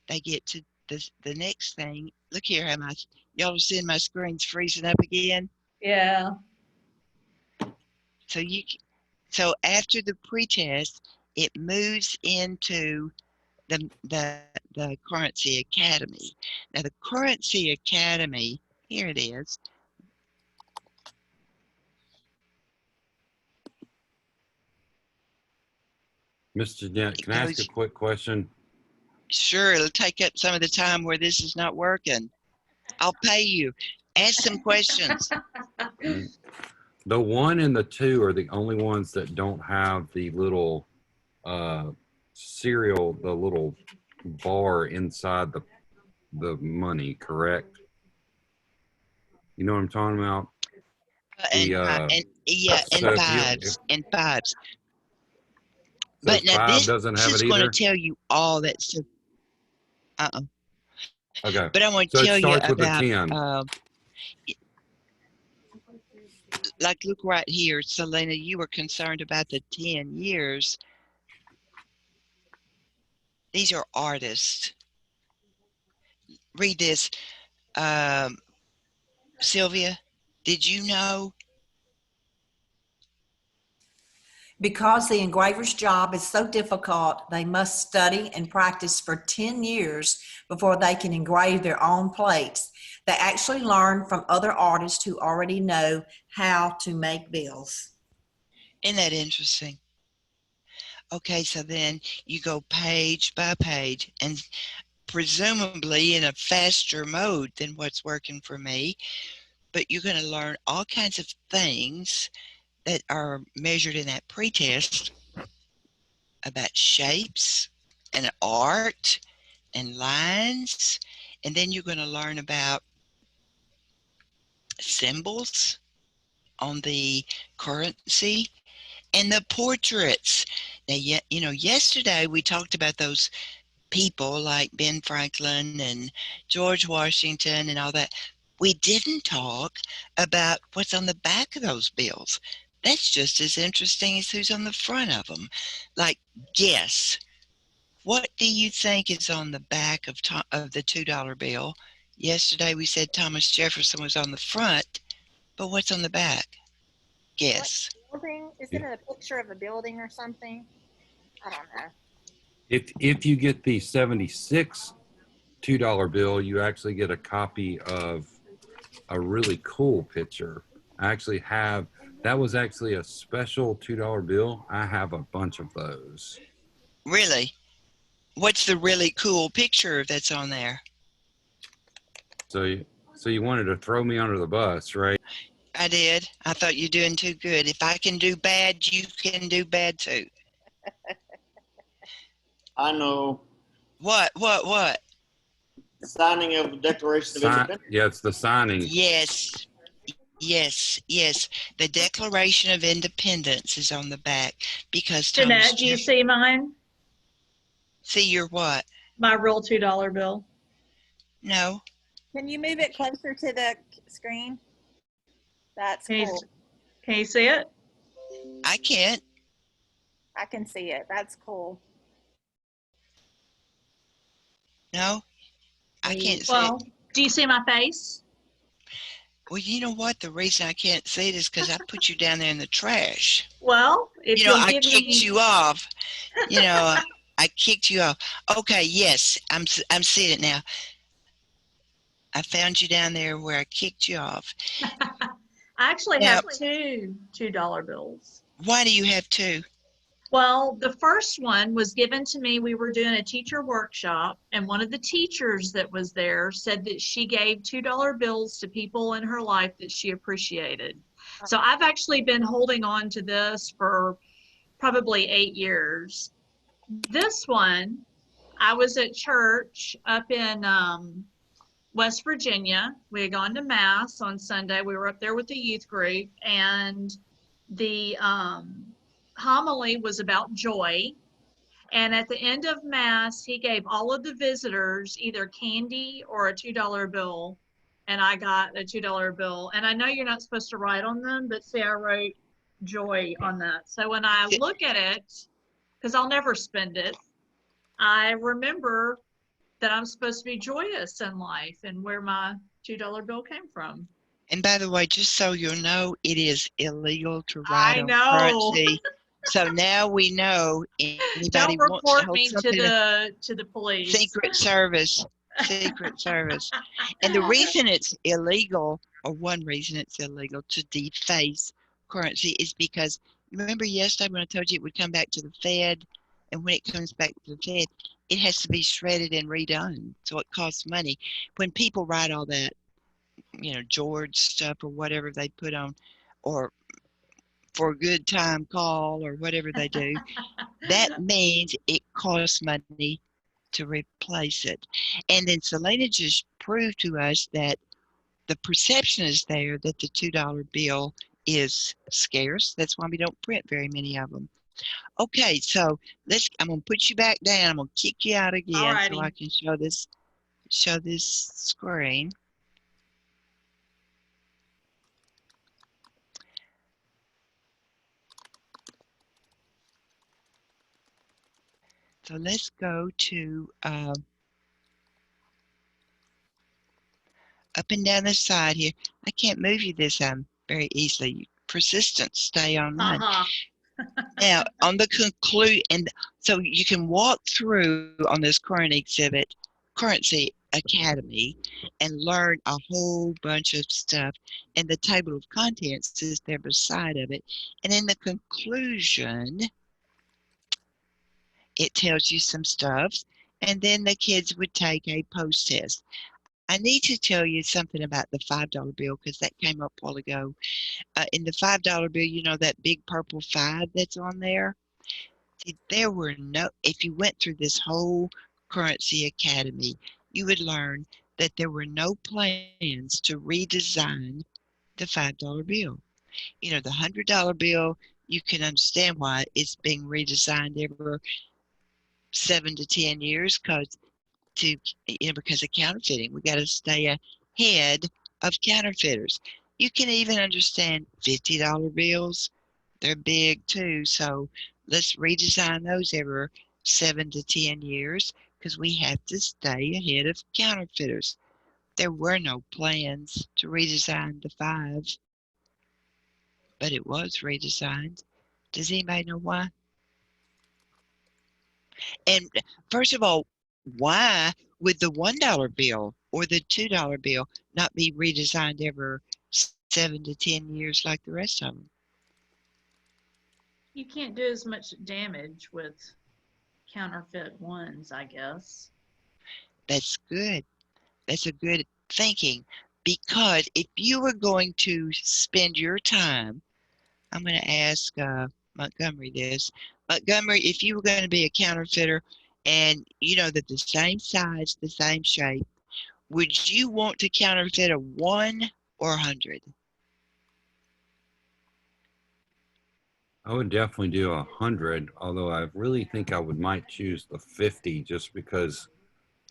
they get to the next thing. Look here, how much y'all are seeing my screen's freezing up again. Yeah. So after the pretest, it moves into the Currency Academy. Now the Currency Academy, here it is. Mr. Dent, can I ask a quick question? Sure, it'll take up some of the time where this is not working. I'll pay you. Ask some questions. The 1 and the 2 are the only ones that don't have the little serial, the little bar inside the money, correct? You know what I'm talking about? And fives. But So now 5 this doesn't have is it going either? to tell you all that stuff. Okay. But I want to So it tell you starts with the about 10. like look right here, Selena, you were concerned about the 10 years. These are artists. Read this. Sylvia, did you know? Because the engraver's job is so difficult, they must study and practice for 10 years before they can engrave their own plates. They actually learn from other artists who already know how to make bills. Isn't that interesting? Okay, so then you go page by page and presumably in a faster mode than what's working for me, but you're going to learn all kinds of things that are measured in that pretest about shapes and art and lines, and then you're going to learn about symbols on the currency and the portraits. Now, you know, yesterday we talked about those people like Ben Franklin and George Washington and all that. We didn't talk about what's on the back of those bills. That's just as interesting as who's on the front of them. Like, guess, what do you think is on the back of the $2 bill? Yesterday we said Thomas Jefferson was on the front, but what's on the back? Guess. Building? Is it a picture of a building or something? I don't know. If you get the 76 $2 bill, you actually get a copy of a really cool picture. I actually have, that was actually a special $2 bill. I have a bunch of those. Really? What's the really cool picture that's on there? So you wanted to throw me under the bus, right? I did. I thought you're doing too good. If I can do bad, you can do bad too. I know. What? The signing of the Declaration of Independence. Yeah, it's the signing. Yes. The Declaration of Independence is on the back because Jeanette, do you see mine? See your what? My real $2 bill. No. Can you move it closer to the screen? That's cool. Can you see it? I can't. I can see it. That's cool. No, I can't see Well, it. do you see my face? Well, you know what? The reason I can't see it is because I put you down there in the trash. Well, if you know, you'll I give kicked me... you off. You know, I kicked you off. Okay, yes, I'm seeing it now. I found you down there where I kicked you off. I actually have two $2 bills. Why do you have two? Well, the first one was given to me. We were doing a teacher workshop, and one of the teachers that was there said that she gave $2 bills to people in her life that she appreciated. So I've actually been holding on to this for probably 8 years. This one, I was at church up in West Virginia. We had gone to Mass on Sunday. We were up there with the youth group, and the homily was about joy. And at the end of Mass, he gave all of the visitors either candy or a $2 bill. And I got a $2 bill. And I know you're not supposed to write on them, but see, I wrote joy on that. So when I look at it, because I'll never spend it, I remember that I'm supposed to be joyous in life and where my $2 bill came from. And by the way, just so you'll know, it is illegal to write I on know. currency. So now we know anybody Don't wants to report hold me something to the police. Secret Service. Secret Service. And the reason it's illegal, or one reason it's illegal to deface currency, is because remember yesterday when I told you it would come back to the Fed, and when it comes back to the Fed, it has to be shredded and redone. So it costs money. When people write all that, George stuff or whatever they put on, or for a good time call or whatever they do, that means it costs money to replace it. And then Selena just proved to us that the perception is there that the $2 bill is scarce. That's why we don't print very many of them. Okay, so I'm gonna put you back down. I'm gonna kick you out again so I can show this screen. So let's go to up and down the side here. I can't move you this very easily. Persistent, stay online. Now, on the conclude, and so you can walk through on this current exhibit, Currency Academy, and learn a whole bunch of stuff. And the table of contents is there beside of it. And in the conclusion, it tells you some stuff, and then the kids would take a post test. I need to tell you something about the $5 bill because that came up a while ago. In the $5 bill, that big purple 5 that's on there, there were if you went through this whole Currency Academy, you would learn that there were no plans to redesign the $5 bill. The $100 bill, you can understand why it's being redesigned every 7 to 10 years because of counterfeiting. We got to stay ahead of counterfeiters. You can even understand $50 bills. They're big too. So let's redesign those every 7 to 10 years because we have to stay ahead of counterfeiters. There were no plans to redesign the 5, but it was redesigned. Does anybody know why? And first of all, why would the $1 bill or the $2 bill not be redesigned every 7 to 10 years like the rest of them? You can't do as much damage with counterfeit ones, I guess. That's good. That's a good thinking. Because if you were going to spend your time, I'm going to ask Montgomery this. Montgomery, if you were going to be a counterfeiter and that the same size, the same shape, would you want to counterfeit a 1 or 100? I would definitely do 100, although I really think I might choose the 50 just because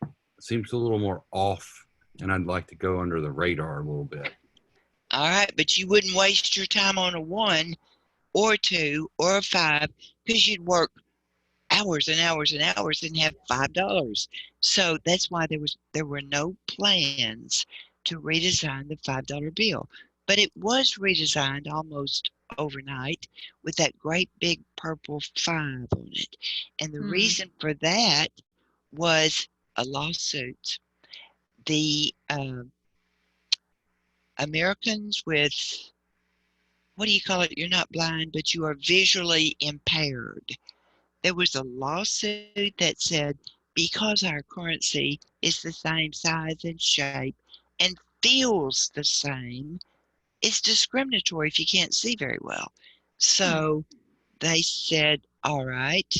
it seems a little more off and I'd like to go under the radar a little bit. All right, but you wouldn't waste your time on a 1 or 2 or a 5 because you'd work hours and hours and hours and have $5. So that's why there were no plans to redesign the $5 bill. But it was redesigned almost overnight with that great big purple 5 on it. And the reason for that was a lawsuit. The Americans with, what do you call it? You're not blind, but you are visually impaired. There was a lawsuit that said because our currency is the same size and shape and feels the same, it's discriminatory if you can't see very well. So they said, all right,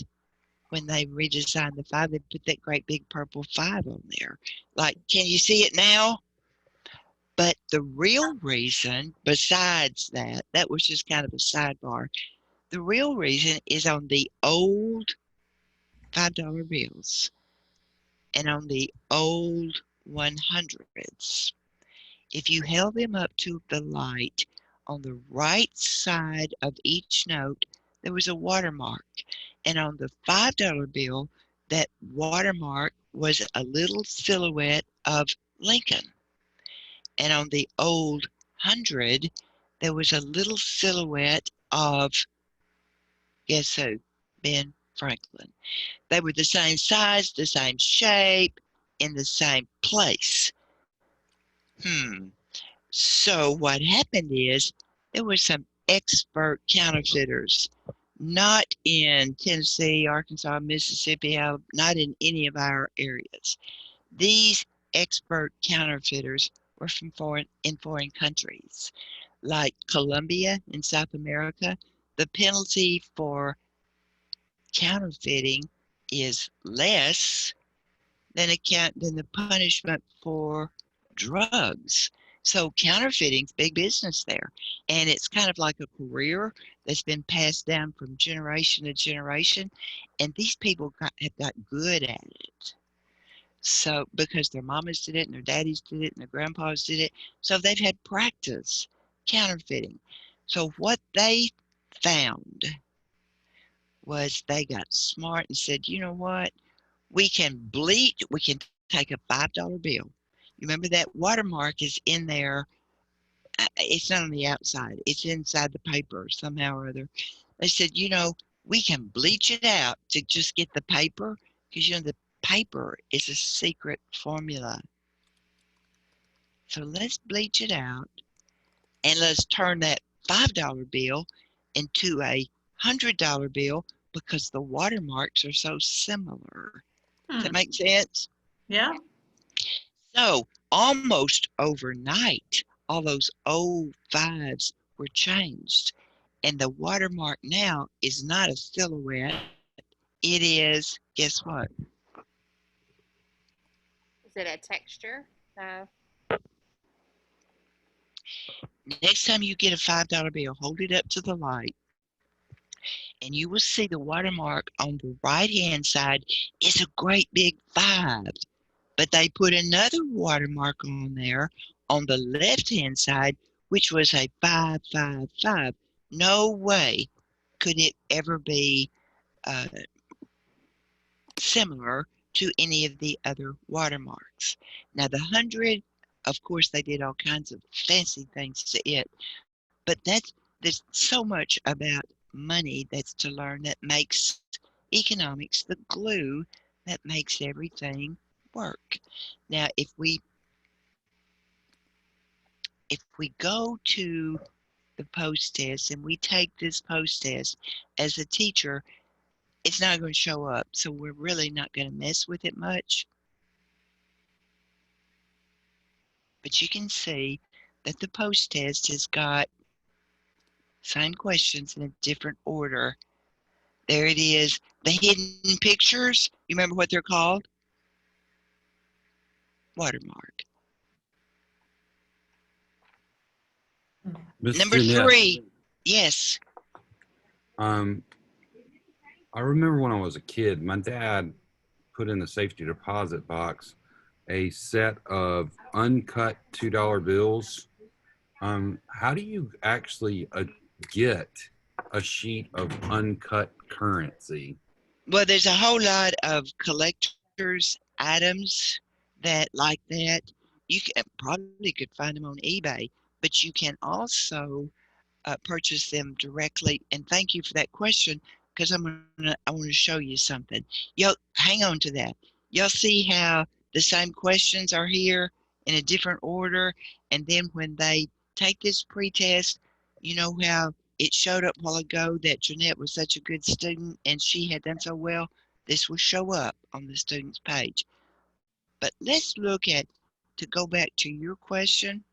when they redesigned the 5, they put that great big purple 5 on there. Like, can you see it now? But the real reason, besides that was just kind of a sidebar. The real reason is on the old $5 bills. And on the old 100s, if you held them up to the light, on the right side of each note, there was a watermark. And on the $5 bill, that watermark was a little silhouette of Lincoln. And on the old 100, there was a little silhouette of, guess who? Ben Franklin. They were the same size, the same shape, in the same place. So what happened is there were some expert counterfeiters, not in Tennessee, Arkansas, Mississippi, not in any of our areas. These expert counterfeiters were from foreign countries, like Colombia in South America. The penalty for counterfeiting is less than the punishment for drugs. So counterfeiting's big business there, and it's kind of like a career that's been passed down from generation to generation, and these people have got good at it. So because their mamas did it and their daddies did it and their grandpas did it, so they've had practice counterfeiting. So what they found was they got smart and said, you know what? We can bleach, we can take a $5 bill. You remember that watermark is in there. It's not on the outside. It's inside the paper somehow or other. They said, you know, we can bleach it out to just get the paper, because, you know, the paper is a secret formula. So let's bleach it out, and let's turn that $5 bill into a $100 bill, because the watermarks are so similar. Does that make sense? Yeah. So almost overnight, all those old 5s were changed. And the watermark now is not a silhouette. It is, guess what? Is it a texture? No. Next time you get a $5 bill, hold it up to the light, and you will see the watermark on the right-hand side is a great big 5. But they put another watermark on there on the left-hand side, which was a 555. No way could it ever be similar to any of the other watermarks. Now the 100, of course, they did all kinds of fancy things to it, but there's so much about money that's to learn that makes economics the glue that makes everything work. Now, if we go to the post test and we take this post test as a teacher, it's not going to show up. So we're really not going to mess with it much. But you can see that the post test has got same questions in a different order. There it is. The hidden pictures, you remember what they're called? Watermark. Miss Number Jeanette, 3, yes. I remember when I was a kid, my dad put in the safety deposit box a set of uncut $2 bills. How do you actually get a sheet of uncut currency? Well, there's a whole lot of collector's items that like that. You probably could find them on eBay, but you can also purchase them directly. And thank you for that question, because I want to show you something. Y'all hang on to that. Y'all see how the same questions are here in a different order, and then when they take this pretest, you know how it showed up a while ago that Jeanette was such a good student and she had done so well? This will show up on the student's page. But let's look at, to go back to your question,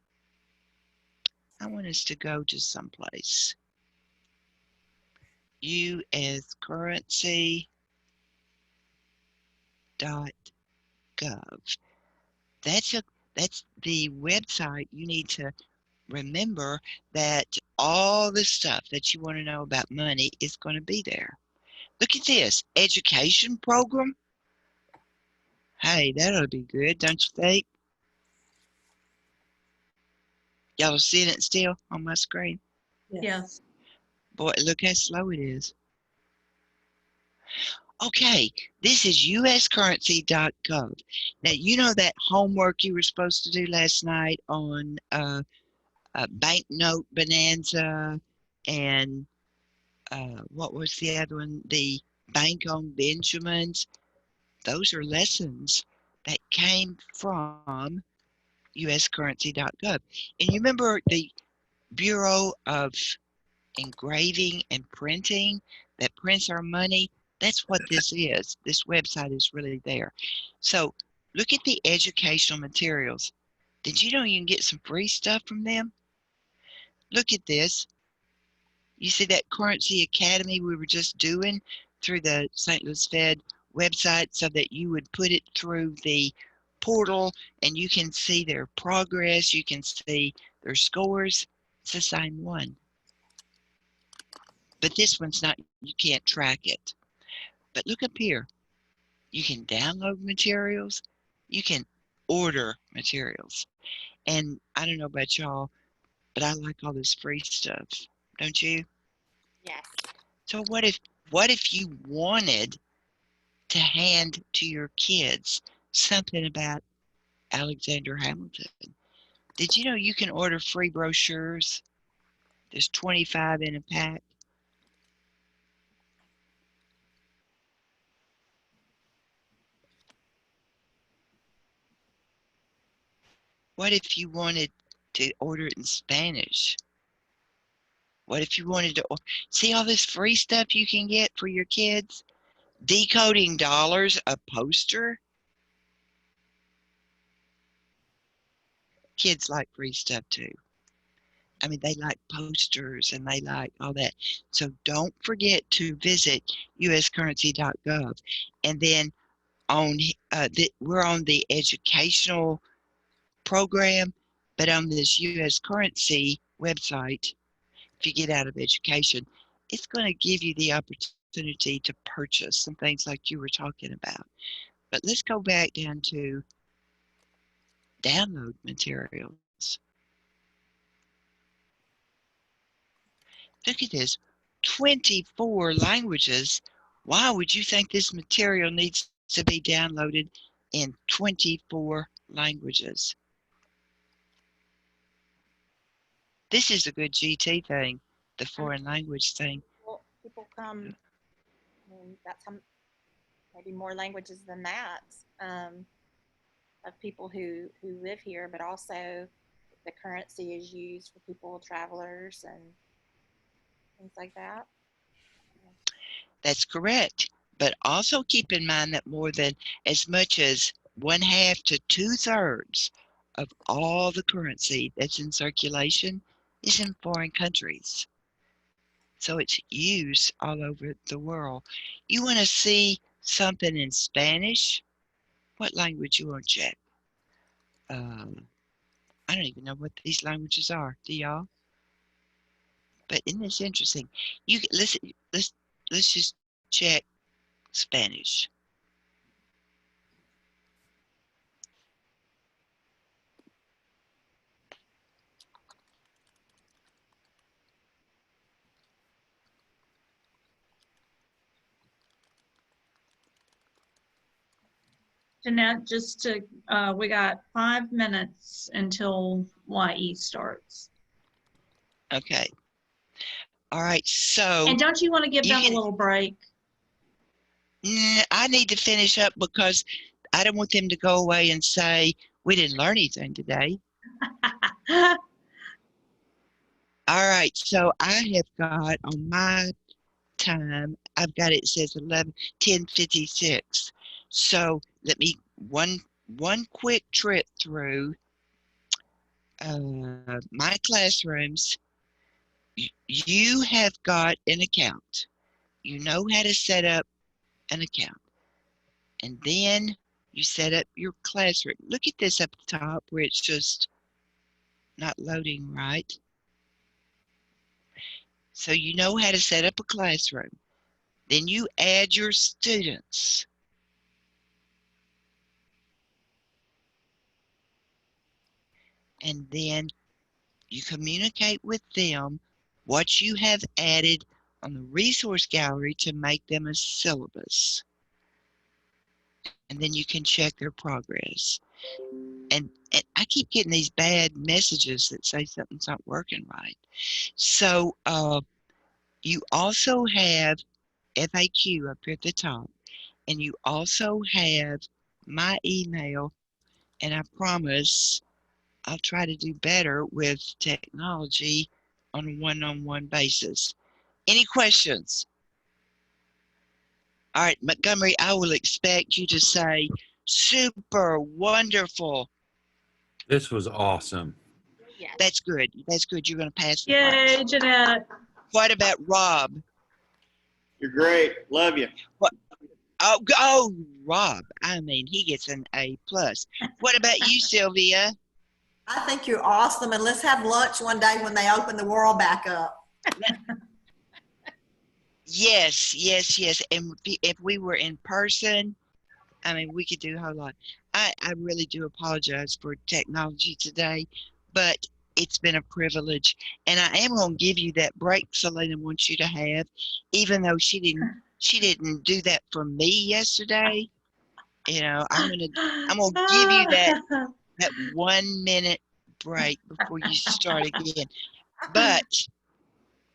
I want us to go to someplace. uscurrency.gov. That's the website. You need to remember that all the stuff that you want to know about money is going to be there. Look at this education program. Hey, that ought to be good, don't you think? Y'all are seeing it still on my screen? Yes. Boy, look how slow it is. Okay, this is uscurrency.gov. Now, you know that homework you were supposed to do last night on banknote bonanza and what was the other one? The bank on Benjamins. Those are lessons that came from uscurrency.gov. And you remember the Bureau of Engraving and Printing that prints our money? That's what this is. This website is really there. So look at the educational materials. Did you know you can get some free stuff from them? Look at this. You see that Currency Academy we were just doing through the St. Louis Fed website, so that you would put it through the portal and you can see their progress, you can see their scores. It's the same one. But this one's not, you can't track it. But look up here. You can download materials. You can order materials. And I don't know about y'all, but I like all this free stuff. Don't you? Yes. So what if you wanted to hand to your kids something about Alexander Hamilton? Did you know you can order free brochures? There's 25 in a pack. What if you wanted to order it in Spanish? What if you wanted to see all this free stuff you can get for your kids? Decoding Dollars, a poster. Kids like free stuff too. I mean, they like posters and they like all that. So don't forget to visit uscurrency.gov. And then on we're on the educational program, but on this US Currency website, if you get out of education, it's going to give you the opportunity to purchase some things like you were talking about. But let's go back down to download materials. Look at this, 24 languages. Why would you think this material needs to be downloaded in 24 languages? This is a good GT thing, the foreign language thing. Well, people come, I mean, that's how, maybe more languages than that, of people who live here, but also the currency is used for people, travelers, and things like that. That's correct. But also keep in mind that more than as much as 1/2 to 2/3 of all the currency that's in circulation is in foreign countries. So it's used all over the world. You want to see something in Spanish? What language you want to check? I don't even know what these languages are. Do y'all? But isn't this interesting? You listen. Let's just check Spanish. Jeanette, just to, we got 5 minutes until YE starts. Okay. All right. So. And don't you want to give them a little break? I need to finish up because I don't want them to go away and say, we didn't learn anything today. All right, so I have got on my time, I've got it says 10:56. So let me one quick trip through my classrooms. You have got an account. You know how to set up an account. And then you set up your classroom. Look at this up top where it's just not loading right. So you know how to set up a classroom. Then you add your students. And then you communicate with them what you have added on the resource gallery to make them a syllabus. And then you can check their progress. And I keep getting these bad messages that say something's not working right. So you also have FAQ up here at the top, and you also have my email, and I promise I'll try to do better with technology on a one-on-one basis. Any questions? All right, Montgomery, I will expect you to say, super, wonderful. This was awesome. Yes. That's good. That's good. You're going to pass the Yay, class. Jeanette. What about Rob? You're great. Love you. What? Oh, Rob. I mean, he gets an A+. What about you, Sylvia? I think you're awesome, and let's have lunch one day when they open the world back up. Yes, yes, yes. And if we were in person, I mean, we could do a whole lot. I really do apologize for technology today, but it's been a privilege. And I am going to give you that break Selena wants you to have, even though she didn't do that for me yesterday. You know, I'm gonna give you that 1 minute break before you start again. But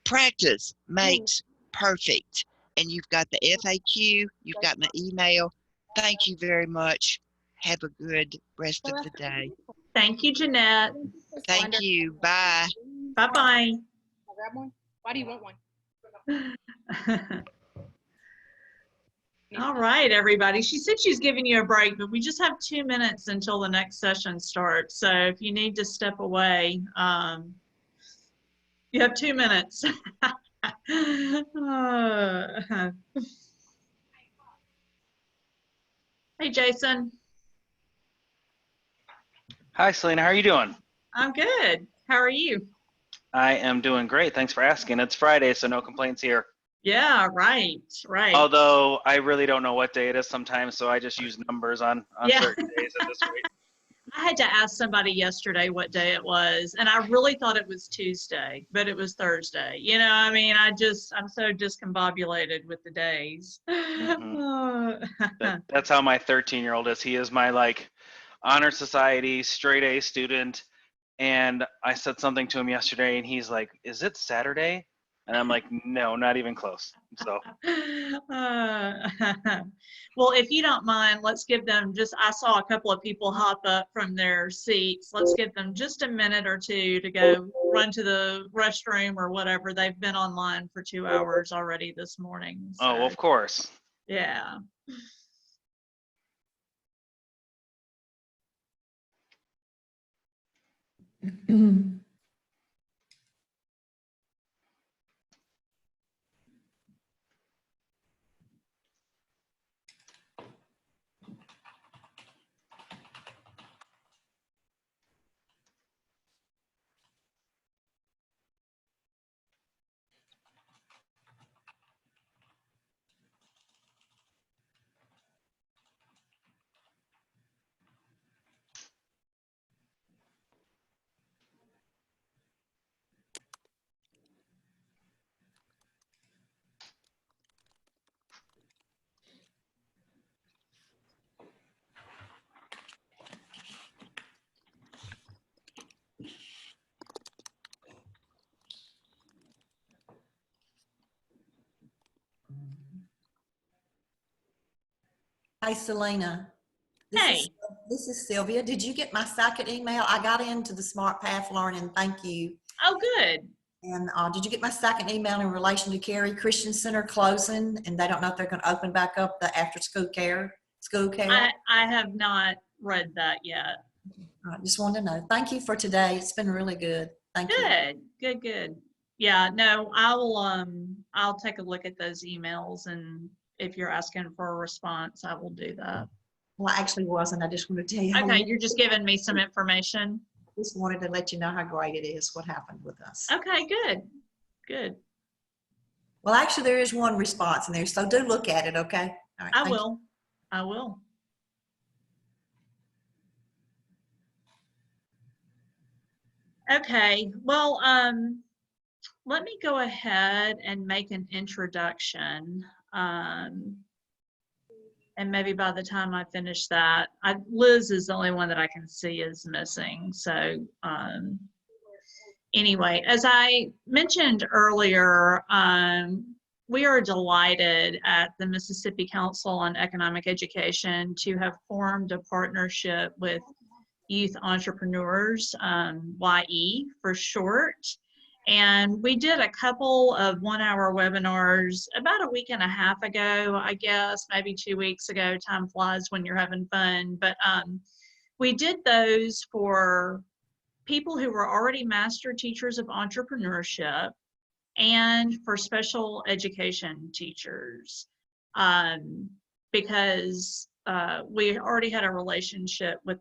practice makes perfect. And you've got the FAQ, you've got my email. Thank you very much. Have a good rest of the day. Thank you, Jeanette. Thank you. Bye. Bye-bye. I'll grab one. Why do you want one? All right, everybody. She said she's giving you a break, but we just have 2 minutes until the next session starts. So if you need to step away, you have 2 minutes. Hey, Jason. Hi, Selena. How are you doing? I'm good. How are you? I am doing great. Thanks for asking. It's Friday, so no complaints here. Yeah, right. Although I really don't know what day it is sometimes, so I just use numbers on certain days at this rate. I had to ask somebody yesterday what day it was, and I really thought it was Tuesday, but it was Thursday. You know, I mean, I'm so discombobulated with the days. That's how my 13-year-old is. He is my honor society straight A student, and I said something to him yesterday, and he's like, "Is it Saturday?" And I'm like, "No, not even close." So. Well, if you don't mind, let's give them I saw a couple of people hop up from their seats. Let's give them just a minute or two to go run to the restroom or whatever. They've been online for 2 hours already this morning. So, Oh, of course. Yeah. Hey, Selena. Hey. This is Sylvia. Did you get my second email? I got into the Smart Path Learning. Thank you. Oh, good. And did you get my second email in relation to Cary Christian Center closing, and they don't know if they're going to open back up the after school care? I have not read that yet. I just wanted to know. Thank you for today. It's been really good. Thank you. Good. Yeah, no, I'll take a look at those emails, and if you're asking for a response, I will do that. Well, I actually wasn't. I just wanted to tell you. Okay, you're just giving me some information. Just wanted to let you know how great it is, what happened with us. Okay, good. Well, actually, there is one response in there, so do look at it, okay? All right, I thank you. will. I will. Okay, well, let me go ahead and make an introduction. And maybe by the time I finish that, Liz is the only one that I can see is missing. So anyway, as I mentioned earlier, we are delighted at the Mississippi Council on Economic Education to have formed a partnership with Youth Entrepreneurs, YE for short. And we did a couple of 1-hour webinars about a week and a half ago, I guess, maybe 2 weeks ago. Time flies when you're having fun. But we did those for people who were already master teachers of entrepreneurship and for special education teachers, because we already had a relationship with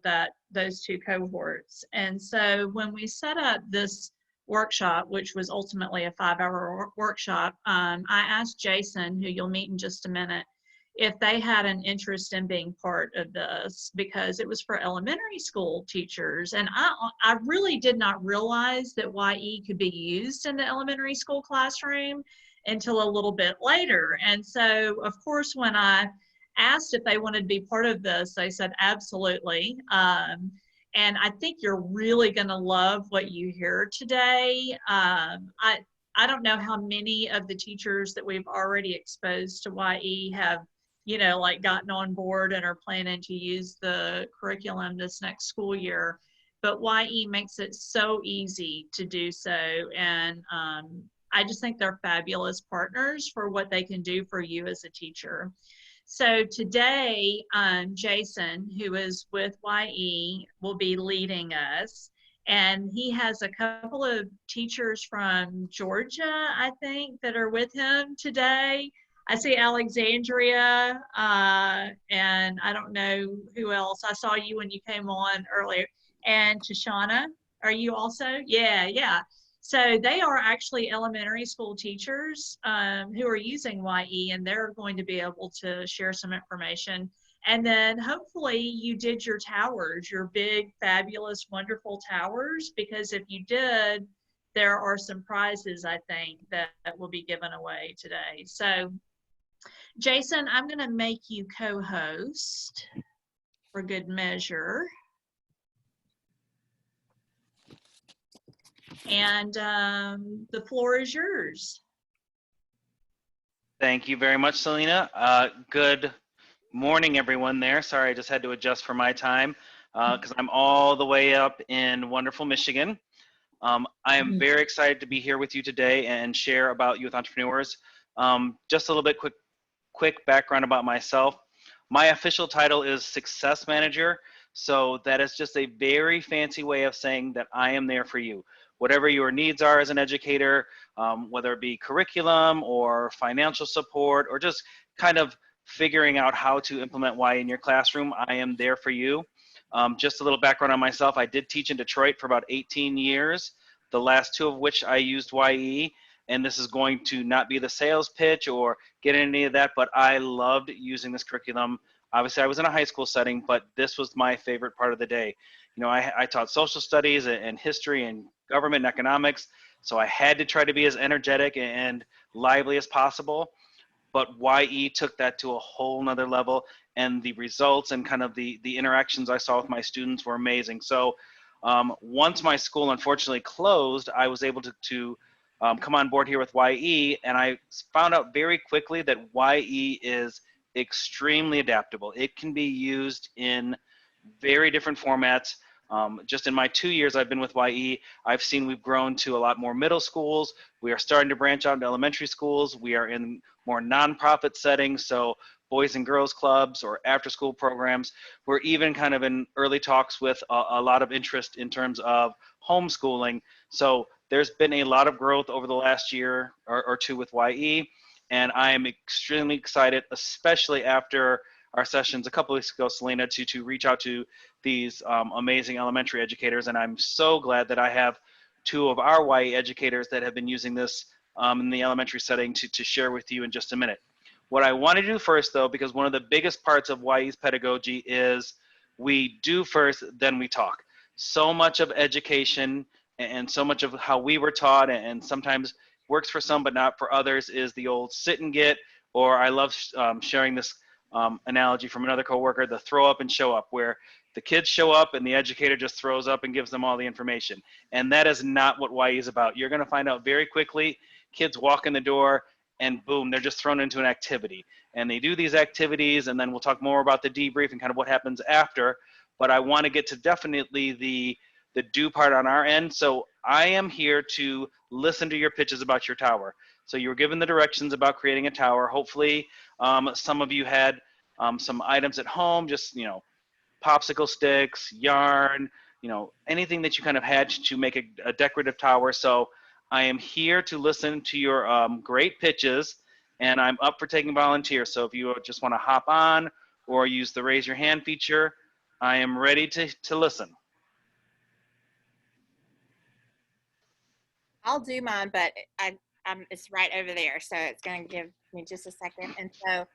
those two cohorts. And so when we set up this workshop, which was ultimately a 5-hour workshop, I asked Jason, who you'll meet in just a minute, if they had an interest in being part of this, because it was for elementary school teachers. And I really did not realize that YE could be used in the elementary school classroom until a little bit later. And so, of course, when I asked if they wanted to be part of this, they said absolutely. And I think you're really going to love what you hear today. I don't know how many of the teachers that we've already exposed to YE have, like gotten on board and are planning to use the curriculum this next school year. But YE makes it so easy to do so. And I just think they're fabulous partners for what they can do for you as a teacher. So today, Jason, who is with YE, will be leading us. And he has a couple of teachers from Georgia, I think, that are with him today. I see Alexandria, and I don't know who else. I saw you when you came on earlier. And Tashana, are you also? Yeah. So they are actually elementary school teachers who are using YE, and they're going to be able to share some information. And then hopefully you did your towers, your big, fabulous, wonderful towers, because if you did, there are some prizes, I think, that will be given away today. So Jason, I'm going to make you co-host for good measure. And the floor is yours. Thank you very much, Selena. Good morning, everyone there. Sorry, I just had to adjust for my time because I'm all the way up in wonderful Michigan. I am very excited to be here with you today and share about Youth Entrepreneurs. Just a little bit quick background about myself. My official title is Success Manager. So that is just a very fancy way of saying that I am there for you. Whatever your needs are as an educator, whether it be curriculum or financial support or just kind of figuring out how to implement YE in your classroom, I am there for you. Just a little background on myself. I did teach in Detroit for about 18 years, the last 2 of which I used YE. And this is going to not be the sales pitch or get any of that, but I loved using this curriculum. Obviously, I was in a high school setting, but this was my favorite part of the day. I taught social studies and history and government and economics, so I had to try to be as energetic and lively as possible. But YE took that to a whole nother level, and the results and kind of the interactions I saw with my students were amazing. So once my school unfortunately closed, I was able to come on board here with YE, and I found out very quickly that YE is extremely adaptable. It can be used in very different formats. Just in my 2 years I've been with YE, I've seen we've grown to a lot more middle schools. We are starting to branch out into elementary schools. We are in more nonprofit settings, so boys and girls clubs or after school programs. We're even kind of in early talks with a lot of interest in terms of homeschooling. So there's been a lot of growth over the last year or 2 with YE, and I am extremely excited, especially after our sessions a couple weeks ago, Selena, to reach out to these amazing elementary educators. And I'm so glad that I have 2 of our YE educators that have been using this in the elementary setting to share with you in just a minute. What I want to do first, though, because one of the biggest parts of YE's pedagogy is we do first, then we talk. So much of education and so much of how we were taught, and sometimes works for some but not for others, is the old sit and get, or I love sharing this analogy from another coworker, the throw up and show up, where the kids show up and the educator just throws up and gives them all the information. And that is not what YE is about. You're going to find out very quickly, kids walk in the door and boom, they're just thrown into an activity. And they do these activities, and then we'll talk more about the debrief and kind of what happens after. But I want to get to definitely the do part on our end. So I am here to listen to your pitches about your tower. So you were given the directions about creating a tower. Hopefully some of you had some items at home, just, popsicle sticks, yarn, anything that you kind of had to make a decorative tower. So I am here to listen to your great pitches, and I'm up for taking volunteers. So if you just want to hop on or use the raise your hand feature, I am ready to listen. I'll do mine, but it's right over there, so it's going to give me just a second. And so,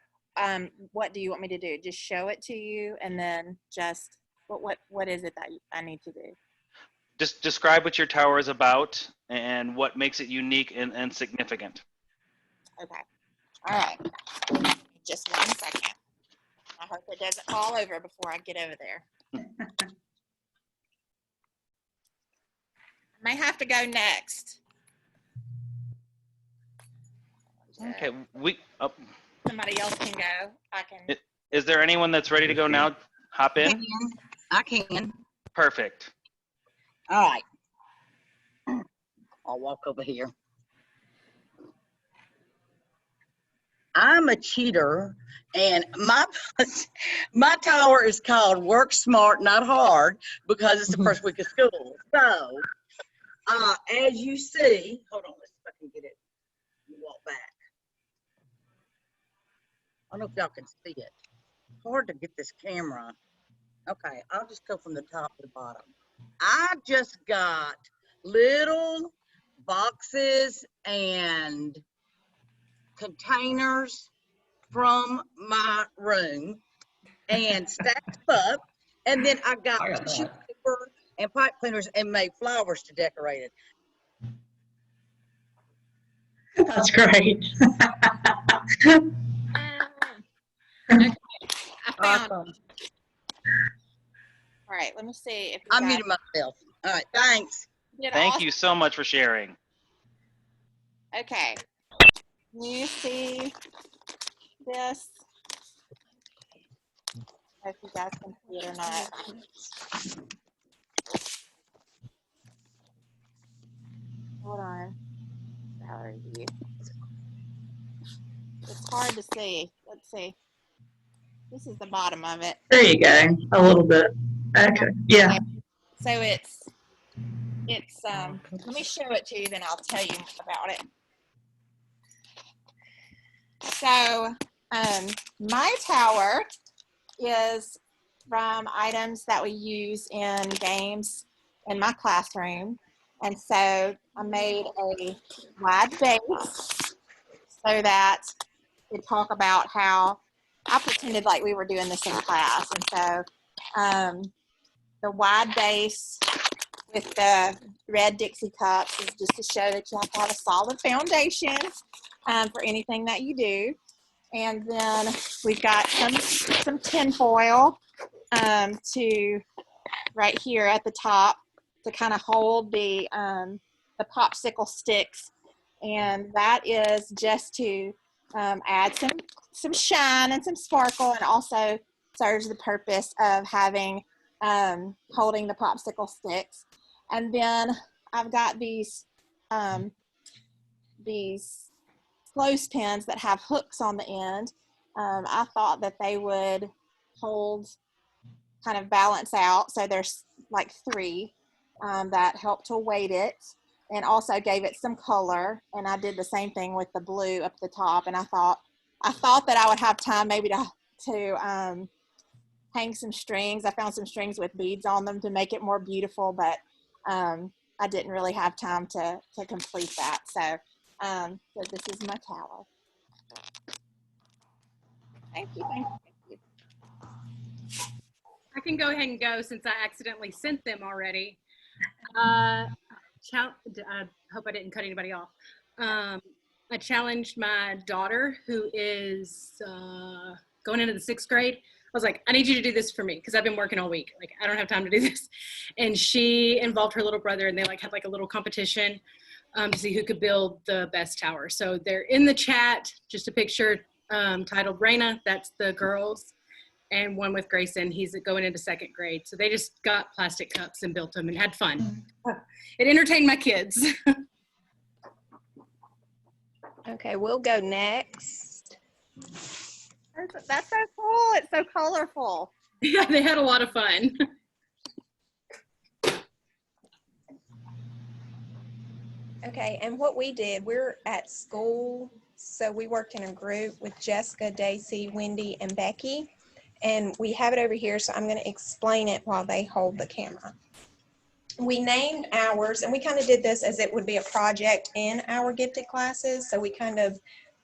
what do you want me to do? Just show it to you, and then just what is it that I need to do? Just describe what your tower is about and what makes it unique and significant. Okay. All right. Just 1 second. I hope it doesn't fall over before I get over there. I may have to go next. Okay, Somebody else can go. I can. Is there anyone that's ready to go now? Hop in. I can. Perfect. All right. I'll walk over here. I'm a cheater, and my tower is called Work Smart, Not Hard, because it's the first week of school. So, as you see, hold on, let's see if I can get it. Walk back. I don't know if y'all can see it. Hard to get this camera. Okay, I'll just go from the top to the bottom. I just got little boxes and containers from my room and stacked up, and then I got tissue paper and pipe cleaners and made flowers to decorate it. That's great. Okay, I found it. All right, let me see if I muted myself. All right, thanks. Thank you so much for sharing. Okay. Can you see this? I don't know if you guys can see it or not. Hold on. Gallery view. It's hard to see. Let's see. This is the bottom of it. There you go. A little bit. Okay. Yeah. So it's let me show it to you, then I'll tell you about it. So my tower is from items that we use in games in my classroom. And so I made a wide base so that we talk about how I pretended like we were doing this in class. And so the wide base with the red Dixie cups is just to show that you have to have a solid foundation for anything that you do. And then we've got some tin foil to right here at the top to kind of hold the popsicle sticks. And that is just to add some shine and some sparkle, and also serves the purpose of having holding the popsicle sticks. And then I've got these clothespins that have hooks on the end. I thought that they would hold, kind of balance out. So there's like 3 that help to weight it, and also gave it some color. And I did the same thing with the blue up the top. And I thought that I would have time maybe to hang some strings. I found some strings with beads on them to make it more beautiful, but I didn't really have time to complete that. So So this is my tower. Thank you, thank you, thank you. I can go ahead and go since I accidentally sent them already. I hope I didn't cut anybody off. I challenged my daughter, who is going into the 6th grade. I was like, I need you to do this for me because I've been working all week. Like, I don't have time to do this. And she involved her little brother, and they like had like a little competition to see who could build the best tower. So they're in the chat, just a picture titled Raina, that's the girls, and one with Grayson, he's going into 2nd grade. So they just got plastic cups and built them and had fun. It entertained my kids. Okay, we'll go next. That's so cool. It's so colorful. Yeah, they had a lot of fun. Okay, and what we did, we're at school, so we worked in a group with Jessica, Daisy, Wendy, and Becky, and we have it over here, so I'm going to explain it while they hold the camera. We named ours, and we kind of did this as it would be a project in our gifted classes, so we kind of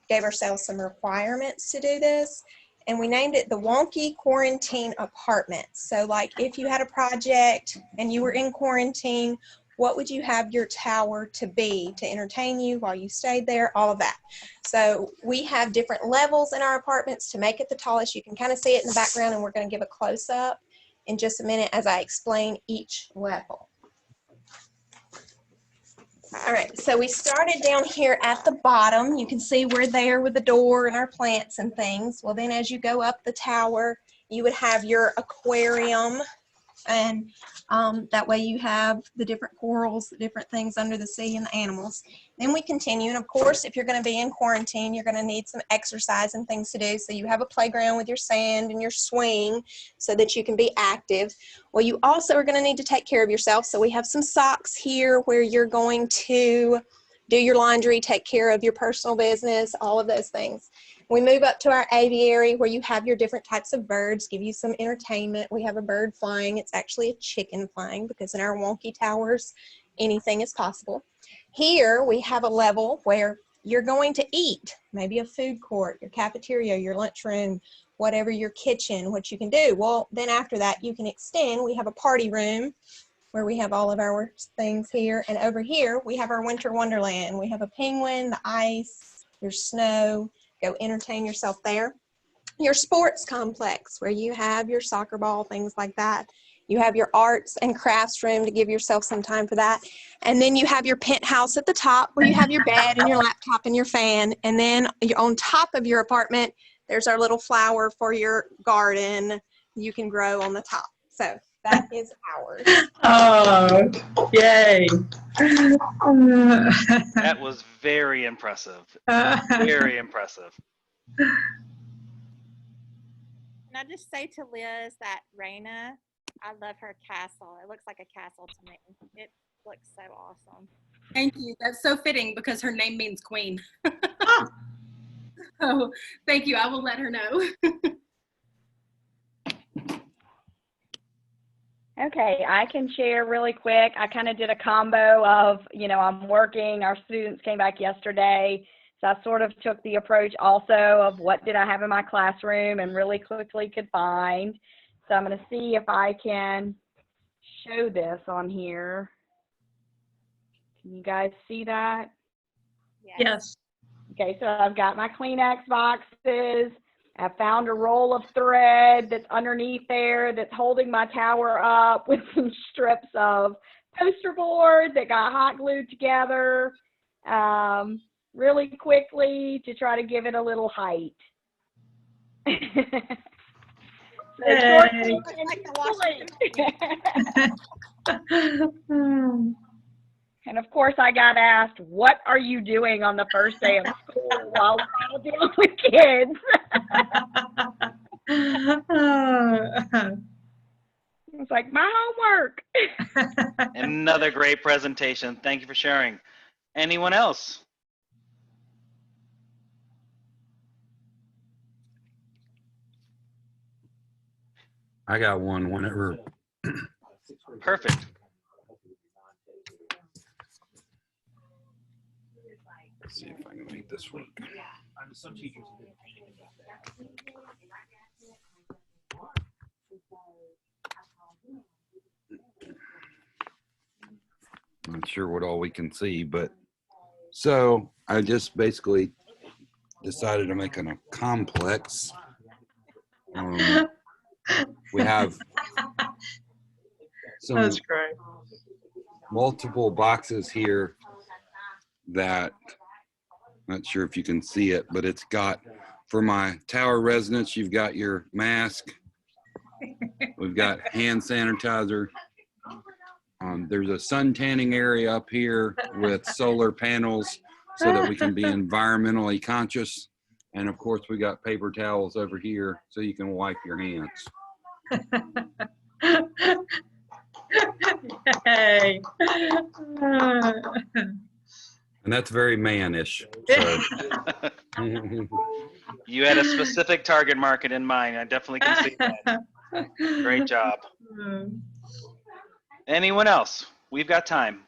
gave ourselves some requirements to do this, and we named it the Wonky Quarantine Apartment. So like if you had a project and you were in quarantine, what would you have your tower to be to entertain you while you stayed there, all of that. So we have different levels in our apartments to make it the tallest. You can kind of see it in the background, and we're going to give a close-up in just a minute as I explain each level. All right, so we started down here at the bottom. You can see we're there with the door and our plants and things. Well, then as you go up the tower, you would have your aquarium, and that way you have the different corals, the different things under the sea, and the animals. Then we continue, and of course, if you're going to be in quarantine, you're going to need some exercise and things to do. So you have a playground with your sand and your swing so that you can be active. Well, you also are going to need to take care of yourself. So we have some socks here where you're going to do your laundry, take care of your personal business, all of those things. We move up to our aviary where you have your different types of birds, give you some entertainment. We have a bird flying. It's actually a chicken flying because in our wonky towers, anything is possible. Here we have a level where you're going to eat, maybe a food court, your cafeteria, your lunchroom, whatever your kitchen, what you can do. Well, then after that, you can extend. We have a party room where we have all of our things here. And over here, we have our winter wonderland. We have a penguin, the ice, there's snow. Go entertain yourself there. Your sports complex where you have your soccer ball, things like that. You have your arts and crafts room to give yourself some time for that. And then you have your penthouse at the top where you have your bed and your laptop and your fan. And then on top of your apartment, there's our little flower for your garden you can grow on the top. So that is ours. Oh, yay. That was very impressive. Very impressive. Can I just say to Liz that Raina, I love her castle. It looks like a castle to me. It looks so awesome. Thank you. That's so fitting because her name means queen. So thank you. I will let her know. Okay, I can share really quick. I kind of did a combo of, I'm working, our students came back yesterday. So I sort of took the approach also of what did I have in my classroom and really quickly could find. So I'm going to see if I can show this on here. Can you guys see that? Yes. Okay, so I've got my Kleenex boxes. I found a roll of thread that's underneath there that's holding my tower up with some strips of poster board that got hot glued together really quickly to try to give it a little height. And of course, I got asked, what are you doing on the first day of school while we're all dealing with kids? It's like my homework. Another great presentation. Thank you for sharing. Anyone else? I got one whenever. Perfect. Let's see if I can make this work. Some teachers have been complaining about that. Not sure what all we can see, but so I just basically decided to make a complex. We have some That's great. multiple boxes here that, not sure if you can see it, but it's got, for my tower residents, you've got your mask. We've got hand sanitizer. There's a sun tanning area up here with solar panels so that we can be environmentally conscious. And of course, we got paper towels over here so you can wipe your hands. Hey. And that's very mannish. So. You had a specific target market in mind. I definitely can see that. Great job. Anyone else? We've got time.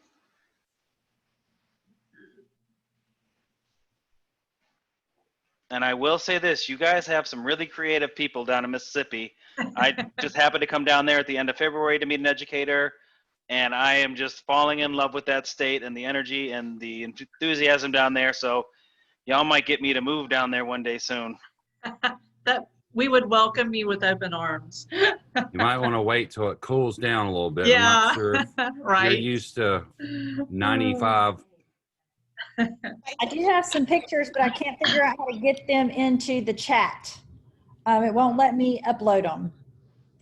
And I will say this, you guys have some really creative people down in Mississippi. I just happened to come down there at the end of February to meet an educator, and I am just falling in love with that state and the energy and the enthusiasm down there. So y'all might get me to move down there one day soon. That we would welcome you with open arms. You might want to wait till it cools down a little bit. Yeah, I'm not sure if right. you're used to 95. I do have some pictures, but I can't figure out how to get them into the chat. It won't let me upload them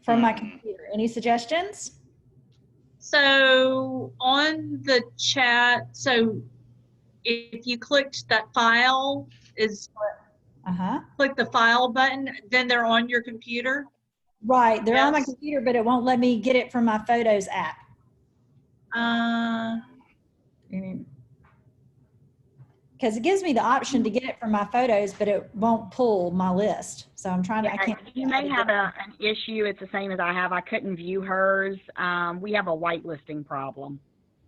from my computer. Any suggestions? So on the chat, so if you clicked that file, click the file button, then they're on your computer? Right, they're on my computer, but it won't let me get it from my Photos app. Because it gives me the option to get it from my Photos, but it won't pull my list. So I'm trying to, I can't. You may have an issue. It's the same as I have. I couldn't view hers. We have a whitelisting problem.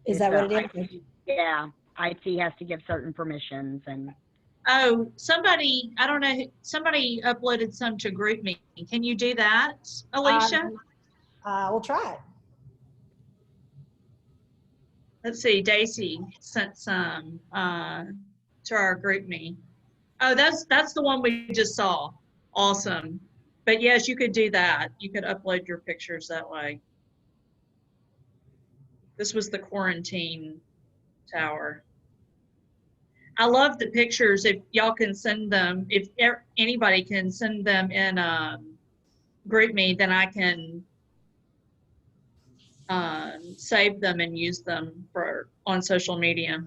Is that what it is? Yeah, IT has to give certain permissions and. Oh, somebody, I don't know, somebody uploaded some to GroupMe. Can you do that, Alicia? We'll try it. Let's see, Daisy sent some to our GroupMe. Oh, that's the one we just saw. Awesome. But yes, you could do that. You could upload your pictures that way. This was the quarantine tower. I love the pictures. If y'all can send them, if anybody can send them in GroupMe, then I can save them and use them on social media.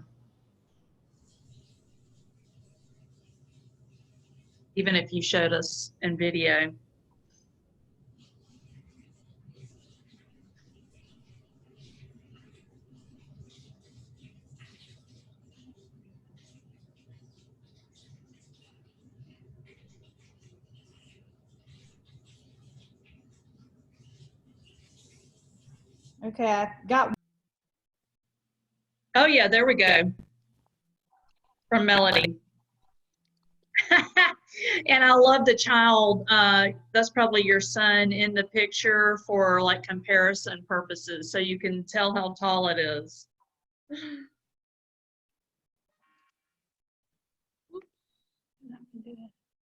Even if you showed us in video. Okay, I got. Oh yeah, there we go. From Melody. And I love the child. That's probably your son in the picture for like comparison purposes, so you can tell how tall it is.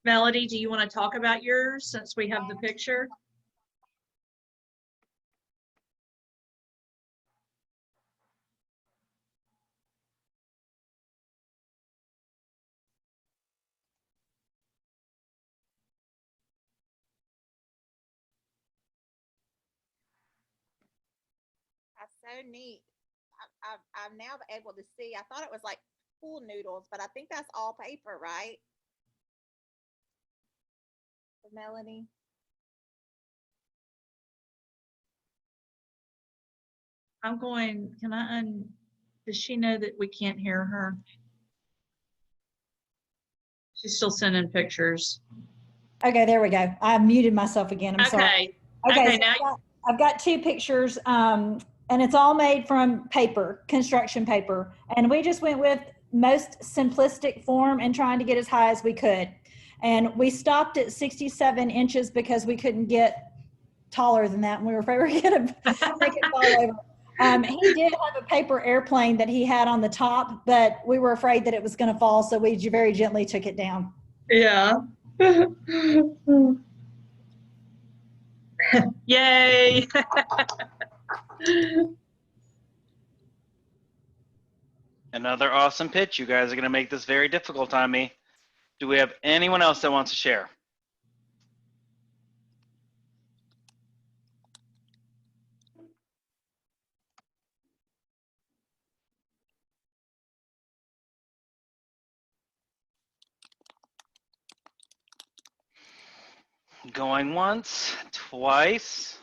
Melody, do you want to talk about yours since we have the picture? That's so neat. I'm now able to see. I thought it was like pool noodles, but I think that's all paper, right? Melanie. I'm going, can I does she know that we can't hear her? She's still sending pictures. Okay, there we go. I muted myself again. I'm sorry. Okay, so now I've got two pictures, and it's all made from paper, construction paper. And we just went with most simplistic form and trying to get as high as we could. And we stopped at 67 inches because we couldn't get taller than that, and we were afraid we were going to make it fall over. He did have a paper airplane that he had on the top, but we were afraid that it was going to fall, so we very gently took it down. Yeah. Yay. Another awesome pitch. You guys are going to make this very difficult on me. Do we have anyone else that wants to share? Going once, twice.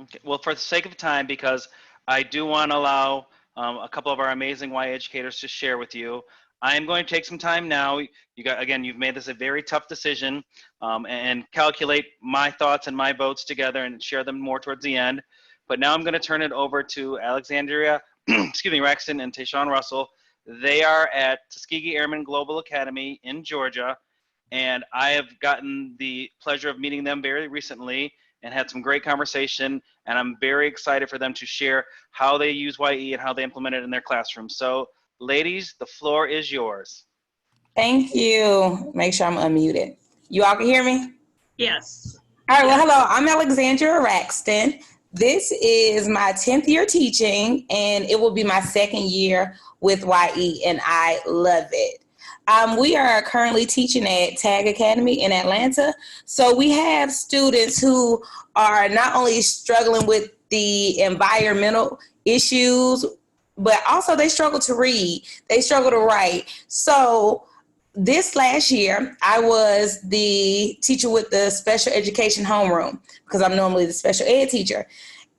Okay. Well, for the sake of time, because I do want to allow a couple of our amazing Y educators to share with you, I am going to take some time now. You've made this a very tough decision, and calculate my thoughts and my votes together and share them more towards the end. But now I'm going to turn it over to Alexandria, Rexton and Tayshawn Russell. They are at Tuskegee Airmen Global Academy in Georgia. And I have gotten the pleasure of meeting them very recently and had some great conversation. And I'm very excited for them to share how they use YE and how they implement it in their classroom. So ladies, the floor is yours. Thank you. Make sure I'm unmuted. You all can hear me? Yes. All right, well, hello, I'm Alexandria Raxton. This is my 10th year teaching, and it will be my 2nd year with YE, and I love it. We are currently teaching at TAG Academy in Atlanta. So we have students who are not only struggling with the environmental issues, but also they struggle to read, they struggle to write. So this last year, I was the teacher with the special education homeroom because I'm normally the special ed teacher.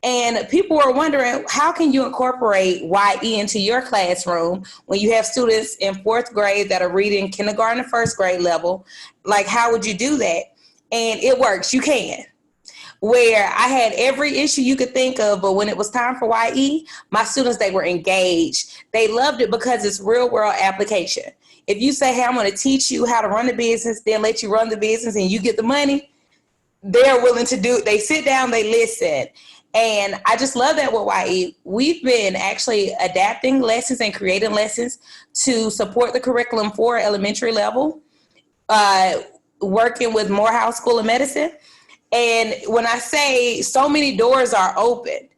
And people were wondering, how can you incorporate YE into your classroom when you have students in 4th grade that are reading kindergarten and 1st grade level? Like, how would you do that? And it works. You can. Where I had every issue you could think of, but when it was time for YE, my students, they were engaged. They loved it because it's real world application. If you say, hey, I'm going to teach you how to run the business, then let you run the business and you get the money, they're willing to do it. They sit down, they listen. And I just love that with YE. We've been actually adapting lessons and creating lessons to support the curriculum for elementary level, working with Morehouse School of Medicine. And when I say so many doors are open,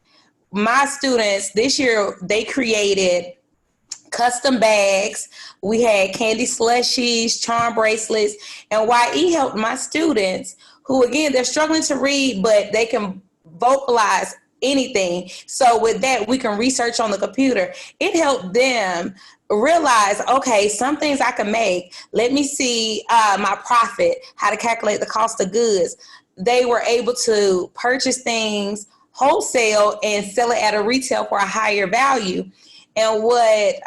my students this year, they created custom bags. We had candy slushies, charm bracelets, and YE helped my students who, again, they're struggling to read, but they can vocalize anything. So with that, we can research on the computer. It helped them realize, okay, some things I can make. Let me see my profit, how to calculate the cost of goods. They were able to purchase things wholesale and sell it at a retail for a higher value. And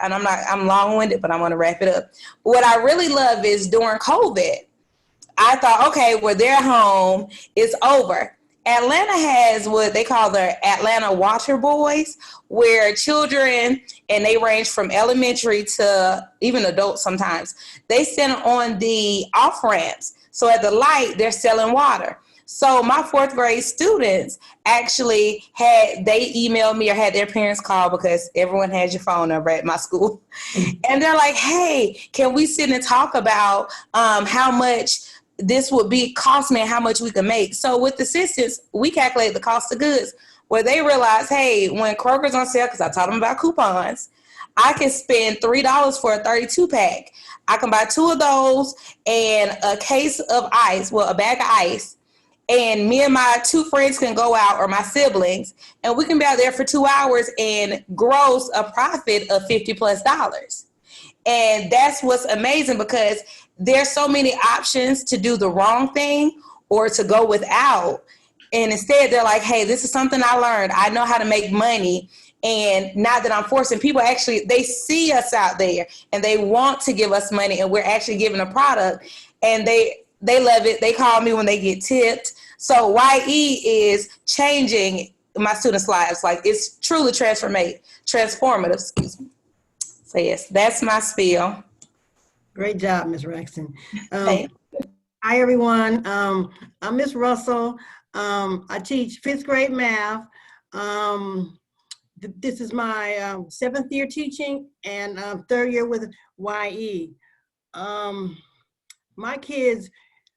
I'm long-winded, but I'm going to wrap it up. What I really love is during COVID, I thought, okay, well, their home is over. Atlanta has what they call the Atlanta Water Boys, where children, and they range from elementary to even adults sometimes, they stand on the off-ramps. So at the light, they're selling water. So my 4th grade students actually they emailed me or had their parents call, because everyone has your phone number at my school. And they're like, hey, can we sit and talk about how much this would cost me and how much we can make? So with assistance, we calculate the cost of goods, where they realize, hey, when Kroger's on sale, because I taught them about coupons, I can spend $3 for a 32 pack. I can buy 2 of those and a case of ice, well, a bag of ice. And me and my 2 friends can go out, or my siblings, and we can be out there for 2 hours and gross a profit of $50+. And that's what's amazing, because there's so many options to do the wrong thing or to go without. And instead they're like, hey, this is something I learned. I know how to make money. And now that I'm forcing people, actually, they see us out there and they want to give us money, and we're actually giving a product, and they love it. They call me when they get tipped. So YE is changing my students' lives. Like, it's truly transformative, excuse me. So yes, that's my spiel. Great job, Ms. Rexon. Thank Hi, everyone. I'm Ms. Russell. I teach 5th grade math. This is my 7th year teaching and 3rd year with YE. My kids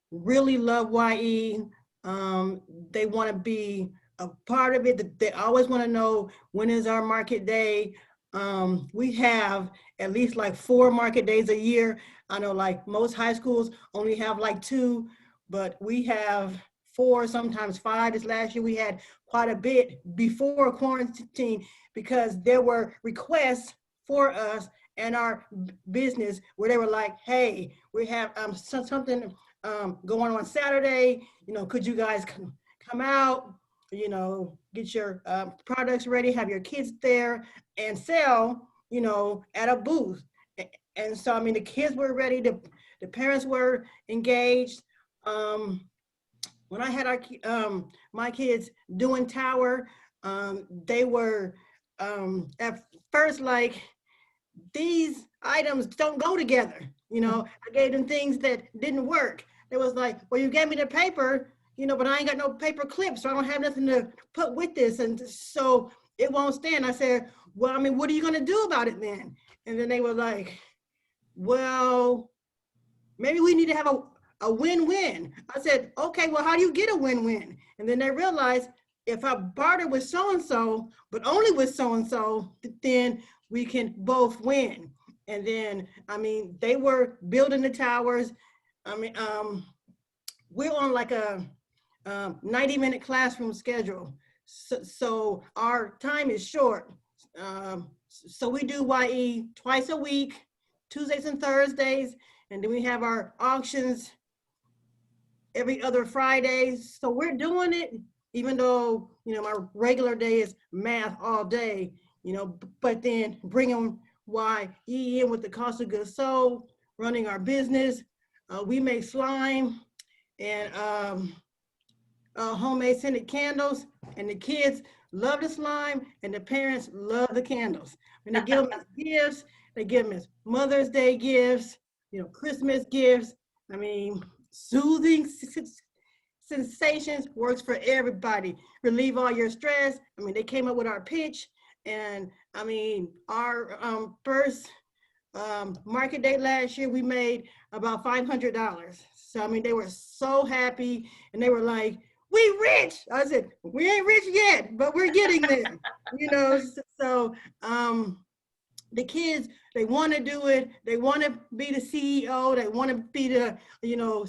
really love YE. They want to be a part of it. They always want to know, when is our market day? We have at least like 4 market days a year. I know like most high schools only have like 2, but we have 4, sometimes 5. This last year we had quite a bit before quarantine because there were requests for us and our business where they were like, hey, we have something going on Saturday, you know, could you guys come out, you know, get your products ready, have your kids there and sell, you know, at a booth. And so, I mean, the kids were ready, the parents were engaged. When I had my kids doing Tower, they were at first like, these items don't go together. You know, I gave them things that didn't work. It was like, well, you gave me the paper, you know, but I ain't got no paper clips, so I don't have nothing to put with this. And so it won't stand. I said, well, I mean, what are you gonna do about it then? And then they were like, well, maybe we need to have a win-win. I said, okay, well, how do you get a win-win? And then they realized, if I barter with so-and-so, but only with so-and-so, then we can both win. And then, I mean, they were building the towers. I mean, we're on like a 90-minute classroom schedule. So our time is short. So we do YE twice a week, Tuesdays and Thursdays. And then we have our auctions every other Friday. So we're doing it, even though, you know, my regular day is math all day, you know, but then bringing YE in with the cost of goods sold, running our business. We make slime and homemade scented candles, and the kids love the slime and the parents love the candles. And they give them as gifts, they give them as Mother's Day gifts, you know, Christmas gifts. I mean, soothing sensations works for everybody. Relieve all your stress. I mean, they came up with our pitch, and I mean, our first market day last year, we made about $500. So I mean, they were so happy, and they were like, "We rich." I said, "We ain't rich yet, but we're getting there." You know, so the kids, they want to do it. They want to be the CEO. They want to be the, you know,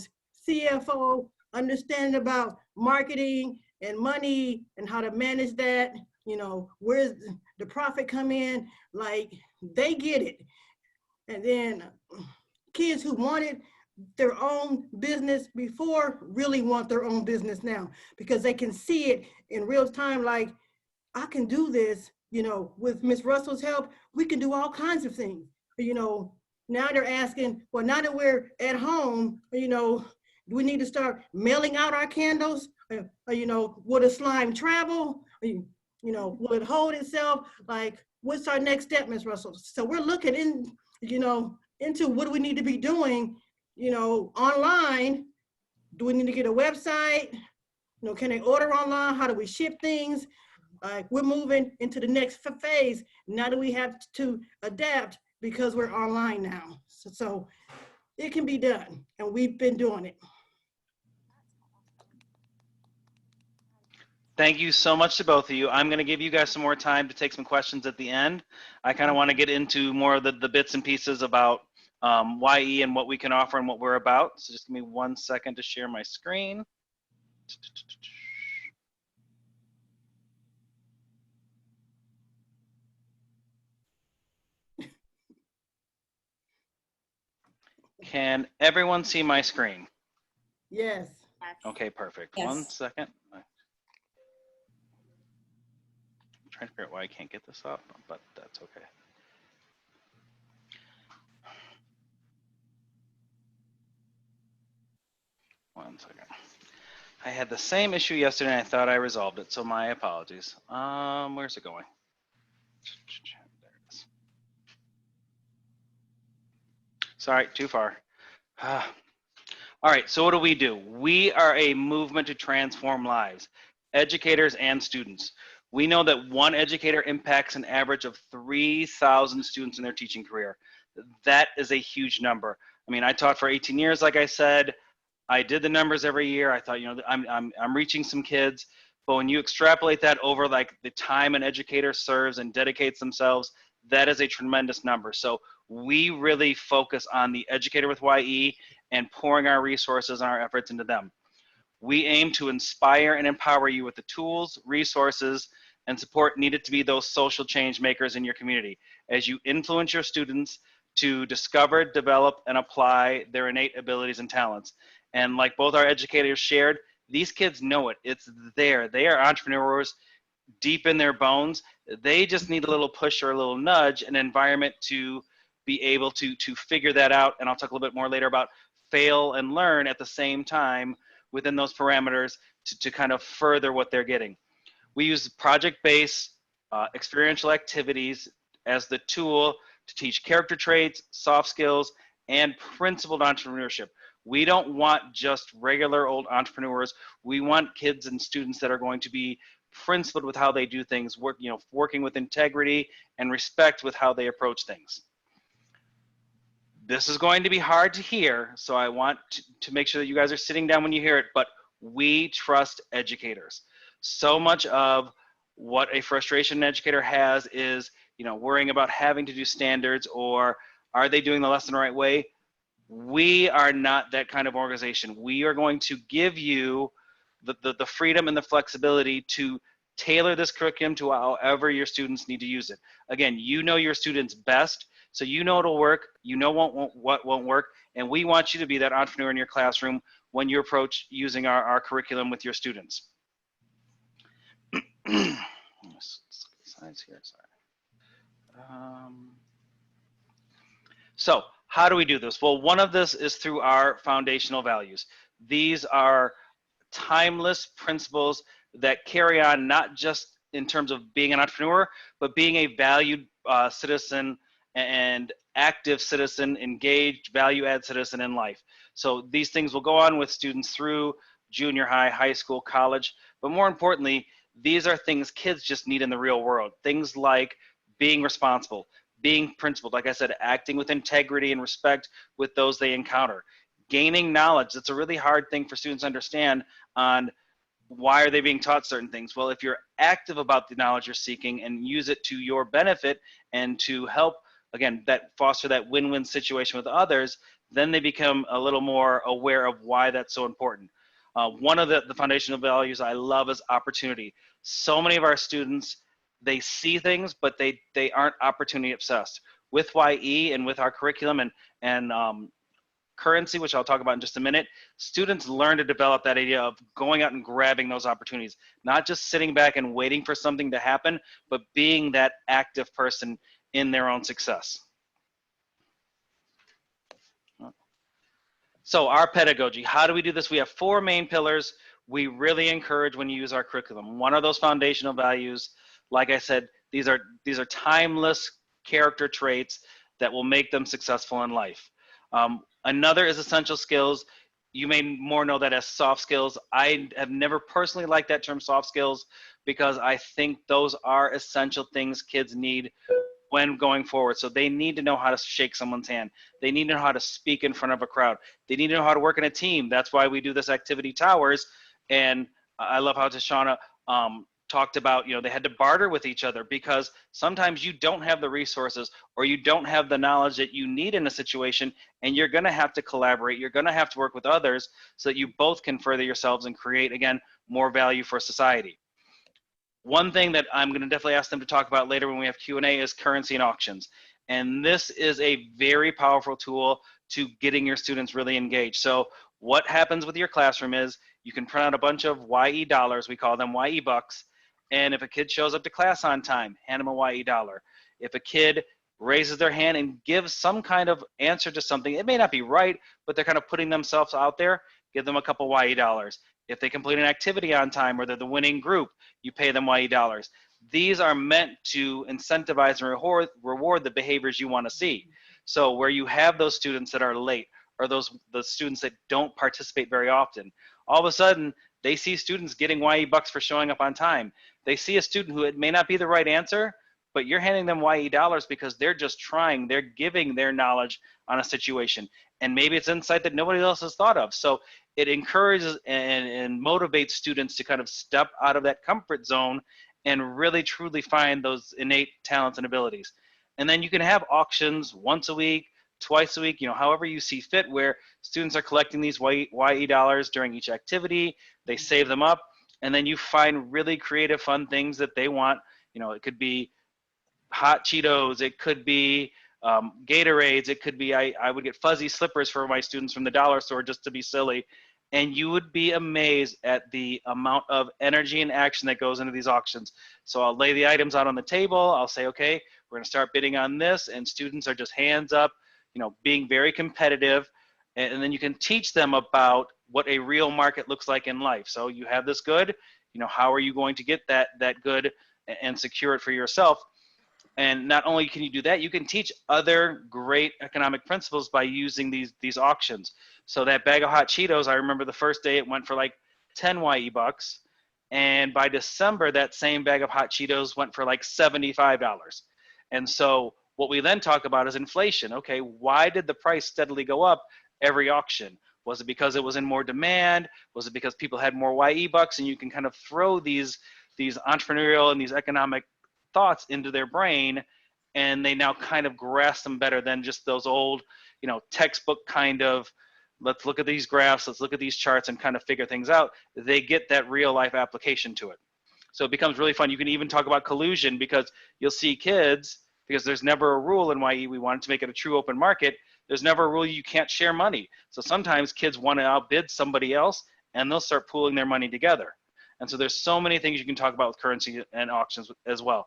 CFO, understanding about marketing and money and how to manage that. You know, where's the profit come in? Like, they get it. And then kids who wanted their own business before really want their own business now, because they can see it in real time. Like, I can do this, you know, with Ms. Russell's help, we can do all kinds of things. You know, now they're asking, well, now that we're at home, you know, do we need to start mailing out our candles? You know, will the slime travel? You know, will it hold itself? Like, what's our next step, Ms. Russell? So we're looking in, you know, into what do we need to be doing, you know, online. Do we need to get a website? You know, can they order online? How do we ship things? We're moving into the next phase. Now that we have to adapt because we're online now. So it can be done, and we've been doing it. Thank you so much to both of you. I'm going to give you guys some more time to take some questions at the end. I kind of want to get into more of the bits and pieces about YE and what we can offer and what we're about. So just give me 1 second to share my screen. Can everyone see my screen? Yes. Okay, perfect. Yes. 1 second. I'm trying to figure out why I can't get this up, but that's okay. One second. I had the same issue yesterday and I thought I resolved it, so my apologies. Where's it going? There it is. Sorry, too far. All right, so what do? We are a movement to transform lives, educators and students. We know that one educator impacts an average of 3,000 students in their teaching career. That is a huge number. I mean, I taught for 18 years, like I said. I did the numbers every year. I thought, you know, I'm reaching some kids. But when you extrapolate that over like the time an educator serves and dedicates themselves, that is a tremendous number. So we really focus on the educator with YE and pouring our resources and our efforts into them. We aim to inspire and empower you with the tools, resources, and support needed to be those social change makers in your community as you influence your students to discover, develop, and apply their innate abilities and talents. And like both our educators shared, these kids know it. It's there. They are entrepreneurs deep in their bones. They just need a little push or a little nudge, an environment to be able to figure that out. And I'll talk a little bit more later about fail and learn at the same time within those parameters to kind of further what they're getting. We use project-based experiential activities as the tool to teach character traits, soft skills, and principled entrepreneurship. We don't want just regular old entrepreneurs. We want kids and students that are going to be principled with how they do things, working with integrity and respect with how they approach things. This is going to be hard to hear, so I want to make sure that you guys are sitting down when you hear it, but we trust educators. So much of what a frustration an educator has is, worrying about having to do standards or are they doing the lesson the right way? We are not that kind of organization. We are going to give you the freedom and the flexibility to tailor this curriculum to however your students need to use it. Again, you know your students best, so you know it'll work, you know what won't work, and we want you to be that entrepreneur in your classroom when you approach using our curriculum with your students. Slides here, sorry. So how do we do this? Well, one of this is through our foundational values. These are timeless principles that carry on not just in terms of being an entrepreneur, but being a valued citizen and active citizen, engaged, value-add citizen in life. So these things will go on with students through junior high, high school, college, but more importantly, these are things kids just need in the real world. Things like being responsible, being principled, like I said, acting with integrity and respect with those they encounter. Gaining knowledge, that's a really hard thing for students to understand on why are they being taught certain things. Well, if you're active about the knowledge you're seeking and use it to your benefit and to help, again, that foster that win-win situation with others, then they become a little more aware of why that's so important. One of the foundational values I love is opportunity. So many of our students, they see things, but they aren't opportunity obsessed. With YE and with our curriculum and currency, which I'll talk about in just a minute, students learn to develop that idea of going out and grabbing those opportunities, not just sitting back and waiting for something to happen, but being that active person in their own success. So our pedagogy, how do we do this? We have 4 main pillars we really encourage when you use our curriculum. One of those foundational values, like I said, these are timeless character traits that will make them successful in life. Another is essential skills. You may more know that as soft skills. I have never personally liked that term soft skills because I think those are essential things kids need when going forward. So they need to know how to shake someone's hand. They need to know how to speak in front of a crowd. They need to know how to work in a team. That's why we do this activity towers. And I love how Tashana talked about, they had to barter with each other because sometimes you don't have the resources or you don't have the knowledge that you need in a situation, and you're going to have to collaborate. You're going to have to work with others so that you both can further yourselves and create, again, more value for society. One thing that I'm going to definitely ask them to talk about later when we have Q&A is currency and auctions. And this is a very powerful tool to getting your students really engaged. So what happens with your classroom is you can print out a bunch of YE dollars, we call them YE bucks, and if a kid shows up to class on time, hand them a YE dollar. If a kid raises their hand and gives some kind of answer to something, it may not be right, but they're kind of putting themselves out there, give them a couple YE dollars. If they complete an activity on time or they're the winning group, you pay them YE dollars. These are meant to incentivize and reward the behaviors you want to see. So where you have those students that are late, or the students that don't participate very often, all of a sudden they see students getting YE bucks for showing up on time. They see a student who it may not be the right answer, but you're handing them YE dollars because they're just trying, they're giving their knowledge on a situation. And maybe it's insight that nobody else has thought of. So it encourages and motivates students to kind of step out of that comfort zone and really truly find those innate talents and abilities. And then you can have auctions once a week, twice a week, you know, however you see fit, where students are collecting these YE dollars during each activity, they save them up, and then you find really creative, fun things that they want. You know, it could be hot Cheetos, it could be Gatorades, it could be, I would get fuzzy slippers for my students from the dollar store just to be silly. And you would be amazed at the amount of energy and action that goes into these auctions. So I'll lay the items out on the table. I'll say, okay, we're gonna start bidding on this, and students are just hands up, you know, being very competitive. And then you can teach them about what a real market looks like in life. So you have this good, you know, how are you going to get that good and secure it for yourself? And not only can you do that, you can teach other great economic principles by using these auctions. So that bag of hot Cheetos, I remember the first day it went for like 10 YE bucks. And by December, that same bag of hot Cheetos went for like $75. And so what we then talk about is inflation. Okay, why did the price steadily go up every auction? Was it because it was in more demand? Was it because people had more YE bucks? And you can kind of throw these entrepreneurial and these economic thoughts into their brain, and they now kind of grasp them better than just those old, you know, textbook kind of, let's look at these graphs, let's look at these charts and kind of figure things out. They get that real life application to it. So it becomes really fun. You can even talk about collusion, because you'll see kids, because there's never a rule in YE, we wanted to make it a true open market, there's never a rule you can't share money. So sometimes kids want to outbid somebody else, and they'll start pooling their money together. And so there's so many things you can talk about with currency and auctions as well.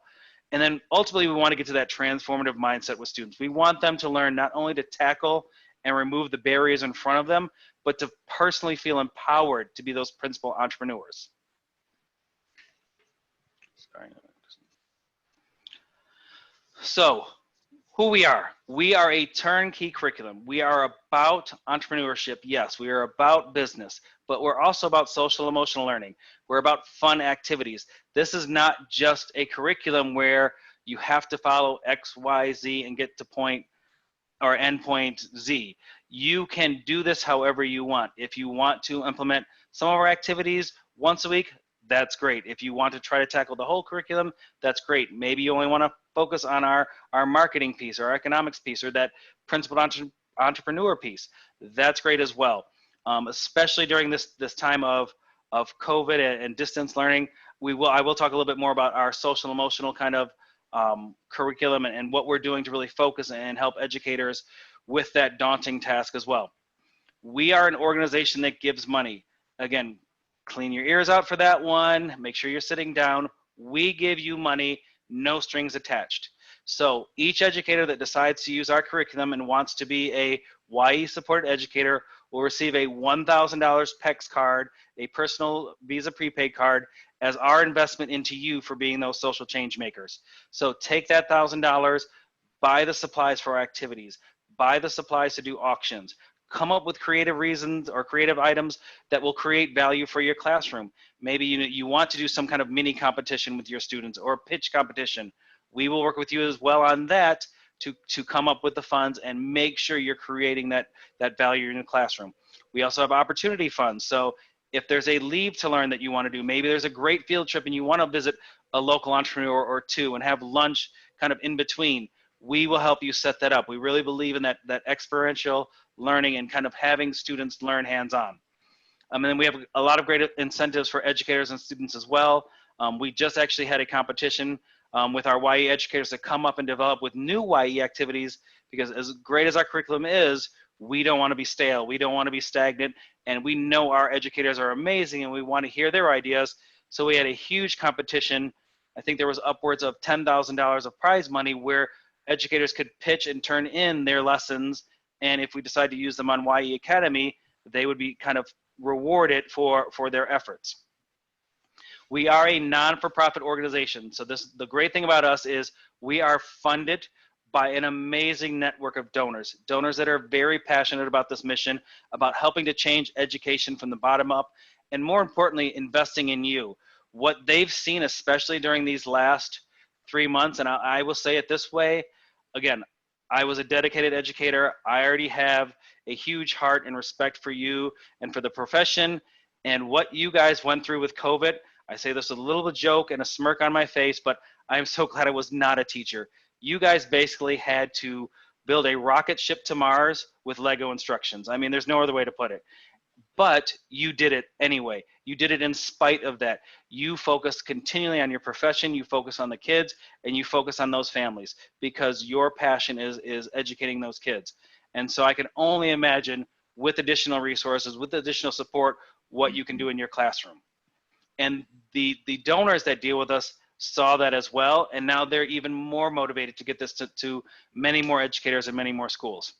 And then ultimately, we want to get to that transformative mindset with students. We want them to learn not only to tackle and remove the barriers in front of them, but to personally feel empowered to be those principal entrepreneurs. Sorry. So who we are a turnkey curriculum. We are about entrepreneurship. Yes, we are about business, but we're also about social emotional learning. We're about fun activities. This is not just a curriculum where you have to follow X, Y, Z and get to point or endpoint Z. You can do this however you want. If you want to implement some of our activities once a week, that's great. If you want to try to tackle the whole curriculum, that's great. Maybe you only want to focus on our marketing piece, or our economics piece, or that principal entrepreneur piece. That's great as well. Especially during this time of COVID and distance learning, I will talk a little bit more about our social emotional kind of curriculum and what we're doing to really focus and help educators with that daunting task as well. We are an organization that gives money. Again, clean your ears out for that one. Make sure you're sitting down. We give you money, no strings attached. So each educator that decides to use our curriculum and wants to be a YE supported educator will receive a $1,000 PEX card, a personal Visa prepaid card, as our investment into you for being those social change makers. So take that $1,000, buy the supplies for our activities, buy the supplies to do auctions, come up with creative reasons or creative items that will create value for your classroom. Maybe you want to do some kind of mini competition with your students or pitch competition. We will work with you as well on that to come up with the funds and make sure you're creating that value in your classroom. We also have opportunity funds. So if there's a leave to learn that you want to do, maybe there's a great field trip and you want to visit a local entrepreneur or two and have lunch kind of in between, we will help you set that up. We really believe in that experiential learning and kind of having students learn hands-on. And then we have a lot of great incentives for educators and students as well. We just actually had a competition with our YE educators to come up and develop with new YE activities, because as great as our curriculum is, we don't want to be stale. We don't want to be stagnant. And we know our educators are amazing and we want to hear their ideas. So we had a huge competition. I think there was upwards of $10,000 of prize money where educators could pitch and turn in their lessons. And if we decide to use them on YE Academy, they would be kind of rewarded for their efforts. We are a non-for-profit organization. So the great thing about us is we are funded by an amazing network of donors that are very passionate about this mission, about helping to change education from the bottom up, and more importantly, investing in you. What they've seen, especially during these last 3 months, and I will say it this way, again, I was a dedicated educator. I already have a huge heart and respect for you and for the profession, and what you guys went through with COVID. I say this with a little joke and a smirk on my face, but I'm so glad I was not a teacher. You guys basically had to build a rocket ship to Mars with Lego instructions. I mean, there's no other way to put it. But you did it anyway. You did it in spite of that. You focused continually on your profession, you focus on the kids, and you focus on those families because your passion is educating those kids. And so I can only imagine with additional resources, with additional support, what you can do in your classroom. And the donors that deal with us saw that as well, and now they're even more motivated to get this to many more educators and many more schools.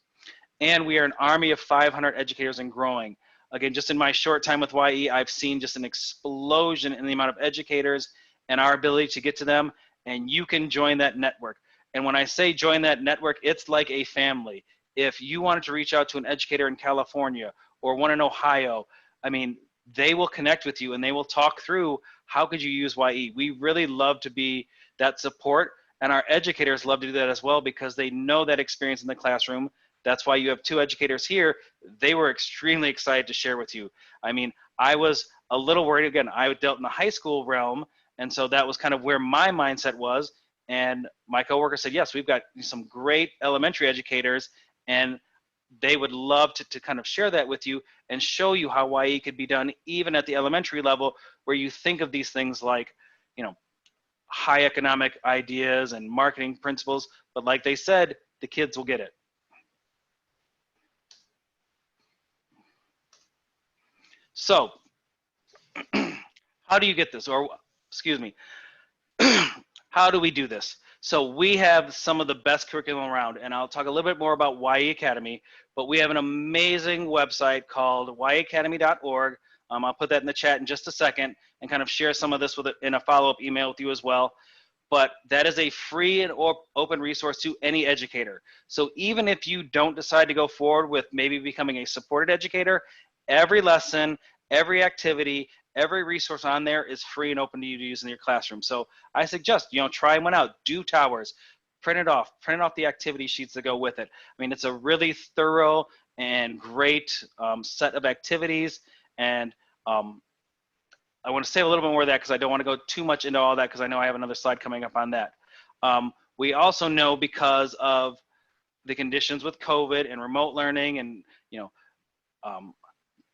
And we are an army of 500 educators and growing. Again, just in my short time with YE, I've seen just an explosion in the amount of educators and our ability to get to them, and you can join that network. And when I say join that network, it's like a family. If you wanted to reach out to an educator in California or one in Ohio, I mean, they will connect with you and they will talk through how could you use YE. We really love to be that support, and our educators love to do that as well because they know that experience in the classroom. That's why you have 2 educators here. They were extremely excited to share with you. I mean, I was a little worried. Again, I dealt in the high school realm, and so that was kind of where my mindset was. And my coworker said, yes, we've got some great elementary educators, and they would love to kind of share that with you and show you how YE could be done even at the elementary level, where you think of these things like, you know, high economic ideas and marketing principles, but like they said, the kids will get it. So how do you get this? Or excuse me, how do we do this? So we have some of the best curriculum around, and I'll talk a little bit more about YE Academy, but we have an amazing website called yeacademy.org. I'll put that in the chat in just a second and kind of share some of this in a follow-up email with you as well. But that is a free and open resource to any educator. So even if you don't decide to go forward with maybe becoming a supported educator, every lesson, every activity, every resource on there is free and open to you to use in your classroom. So I suggest, you know, try one out, do towers, print it off the activity sheets that go with it. I mean, it's a really thorough and great set of activities. And I want to say a little bit more of that because I don't want to go too much into all that because I know I have another slide coming up on that. We also know because of the conditions with COVID and remote learning and, you know,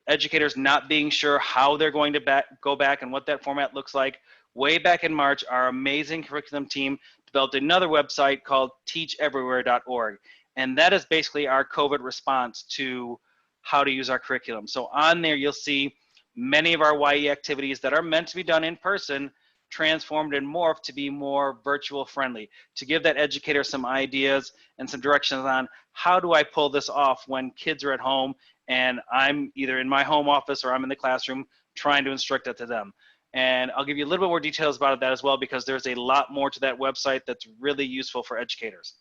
educators not being sure how they're going to go back and what that format looks like. Way back in March, our amazing curriculum team developed another website called teacheverywhere.org. And that is basically our COVID response to how to use our curriculum. So on there, you'll see many of our YE activities that are meant to be done in person, transformed and morphed to be more virtual friendly, to give that educator some ideas and some directions on how do I pull this off when kids are at home and I'm either in my home office or I'm in the classroom trying to instruct it to them. And I'll give you a little bit more details about that as well because there's a lot more to that website that's really useful for educators.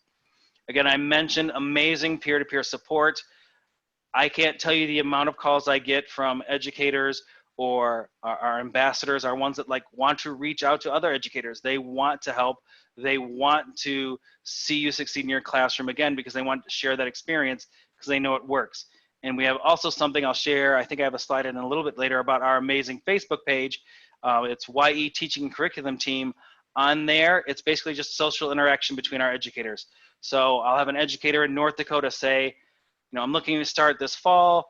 Again, I mentioned amazing peer-to-peer support. I can't tell you the amount of calls I get from educators or our ambassadors, our ones that like want to reach out to other educators. They want to help. They want to see you succeed in your classroom again because they want to share that experience because they know it works. And we have also something I'll share. I think I have a slide in a little bit later about our amazing Facebook page. It's YE Teaching and Curriculum Team. On there, it's basically just social interaction between our educators. So I'll have an educator in North Dakota say, you know, I'm looking to start this fall.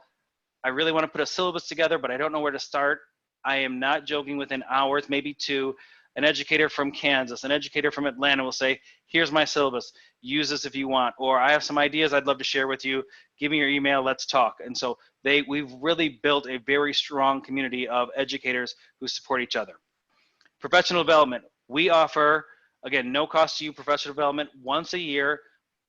I really want to put a syllabus together, but I don't know where to start. I am not joking, within hours, maybe 2, an educator from Kansas, an educator from Atlanta will say, here's my syllabus, use this if you want, or I have some ideas I'd love to share with you, give me your email, let's talk. And so we've really built a very strong community of educators who support each other. Professional development, we offer, again, no cost to you professional development once a year,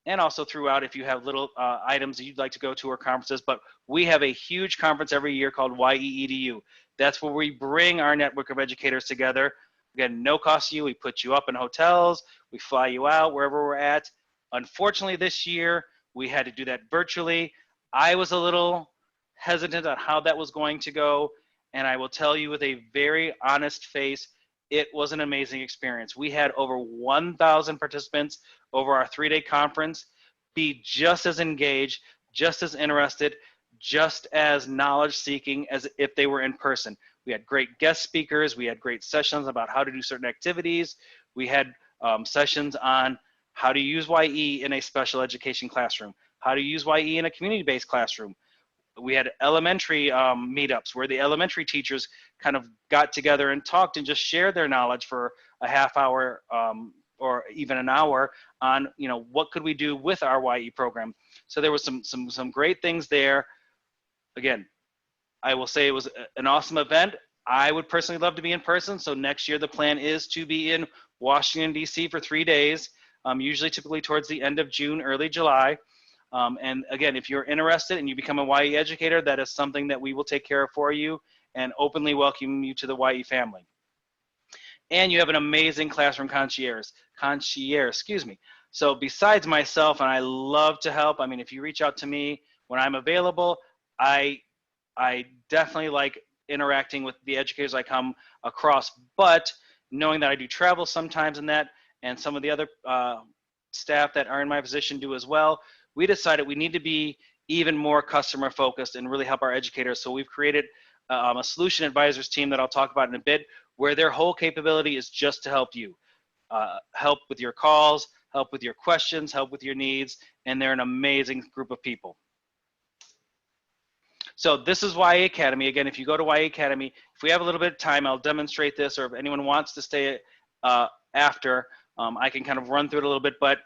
and also throughout if you have little items that you'd like to go to or conferences, but we have a huge conference every year called YE EDU. That's where we bring our network of educators together. Again, no cost to you. We put you up in hotels. We fly you out wherever we're at. Unfortunately, this year, we had to do that virtually. I was a little hesitant on how that was going to go. And I will tell you with a very honest face, it was an amazing experience. We had over 1,000 participants over our 3-day conference be just as engaged, just as interested, just as knowledge seeking as if they were in person. We had great guest speakers. We had great sessions about how to do certain activities. We had sessions on how to use YE in a special education classroom, how to use YE in a community-based classroom. We had elementary meetups where the elementary teachers kind of got together and talked and just shared their knowledge for a half hour or even an hour on, you know, what could we do with our YE program. So there was some great things there. Again, I will say it was an awesome event. I would personally love to be in person. So next year, the plan is to be in Washington, D.C. for 3 days, usually typically towards the end of June, early July. And again, if you're interested and you become a YE educator, that is something that we will take care of for you and openly welcome you to the YE family. And you have an amazing classroom concierge, excuse me. So besides myself, and I love to help, I mean, if you reach out to me when I'm available, I definitely like interacting with the educators I come across, but knowing that I do travel sometimes in that, and some of the other staff that are in my position do as well, we decided we need to be even more customer focused and really help our educators. So we've created a solution advisors team that I'll talk about in a bit, where their whole capability is just to help you, help with your calls, help with your questions, help with your needs, and they're an amazing group of people. So this is YE Academy. Again, if you go to YE Academy, if we have a little bit of time, I'll demonstrate this, or if anyone wants to stay after, I can kind of run through it a little bit, but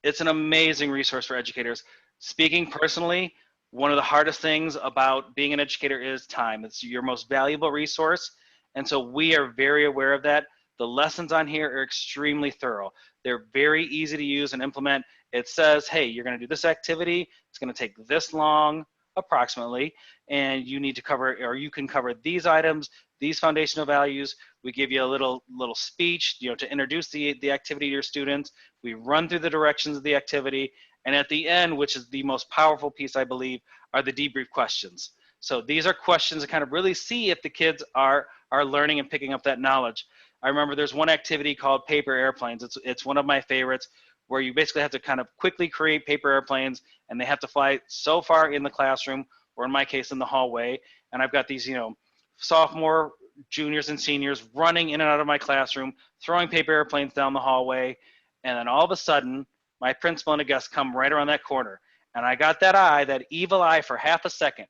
it's an amazing resource for educators. Speaking personally, one of the hardest things about being an educator is time. It's your most valuable resource. And so we are very aware of that. The lessons on here are extremely thorough. They're very easy to use and implement. It says, hey, you're gonna do this activity. It's gonna take this long, approximately, and you need to cover, or you can cover these items, these foundational values. We give you a little speech, you know, to introduce the activity to your students. We run through the directions of the activity, and at the end, which is the most powerful piece, I believe, are the debrief questions. So these are questions to kind of really see if the kids are learning and picking up that knowledge. I remember there's one activity called paper airplanes. It's one of my favorites, where you basically have to kind of quickly create paper airplanes, and they have to fly so far in the classroom, or in my case, in the hallway. And I've got these, you know, sophomore, juniors, and seniors running in and out of my classroom, throwing paper airplanes down the hallway. And then all of a sudden, my principal and a guest come right around that corner. And I got that evil eye for half a second.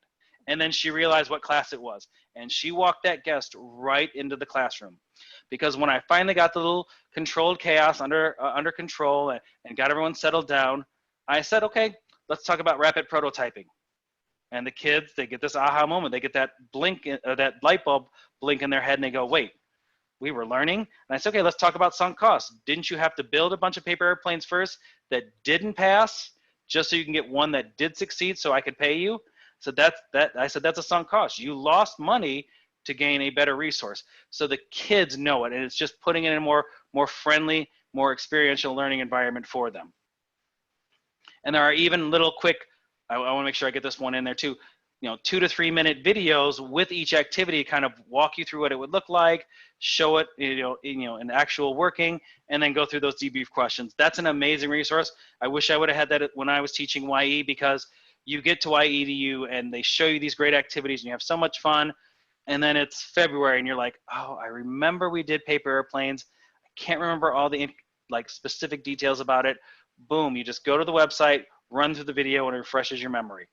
And then she realized what class it was. And she walked that guest right into the classroom. Because when I finally got the little controlled chaos under control and got everyone settled down, I said, okay, let's talk about rapid prototyping. And the kids, they get this aha moment. They get that blink, that light bulb blink in their head, and they go, wait, we were learning? And I said, okay, let's talk about sunk costs. Didn't you have to build a bunch of paper airplanes first that didn't pass, just so you can get one that did succeed so I could pay you? So I said, that's a sunk cost. You lost money to gain a better resource. So the kids know it, and it's just putting it in a more friendly, more experiential learning environment for them. And there are even little quick, I wanna make sure I get this one in there too, you know, 2 to 3 minute videos with each activity, kind of walk you through what it would look like, show it, you know, in actual working, and then go through those debrief questions. That's an amazing resource. I wish I would have had that when I was teaching YE, because you get to YEDU and they show you these great activities and you have so much fun. And then it's February and you're like, oh, I remember we did paper airplanes. I can't remember all the like specific details about it. Boom, you just go to the website, run through the video, and it refreshes your memory.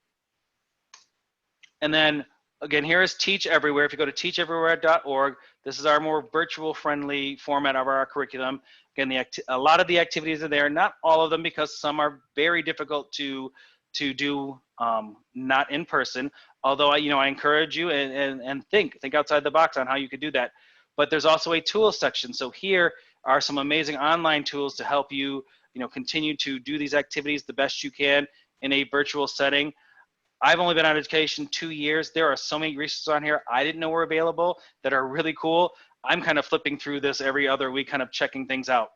And then again, here is Teach Everywhere. If you go to teacheverywhere.org, this is our more virtual friendly format of our curriculum. Again, a lot of the activities are there, not all of them, because some are very difficult to do not in person. Although I encourage you and think outside the box on how you could do that. But there's also a tools section. So here are some amazing online tools to help you, continue to do these activities the best you can in a virtual setting. I've only been out of education 2 years. There are so many resources on here I didn't know were available that are really cool. I'm kind of flipping through this every other week, kind of checking things out.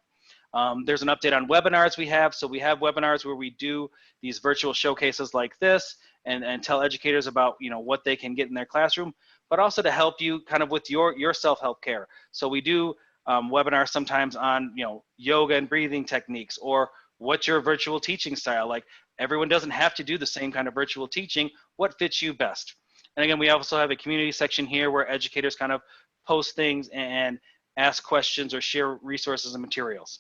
There's an update on webinars we have. So we have webinars where we do these virtual showcases like this and tell educators about, you know, what they can get in their classroom, but also to help you kind of with your self-help care. So we do webinars sometimes on, you know, yoga and breathing techniques, or what's your virtual teaching style? Like, everyone doesn't have to do the same kind of virtual teaching. What fits you best? And again, we also have a community section here where educators kind of post things and ask questions or share resources and materials.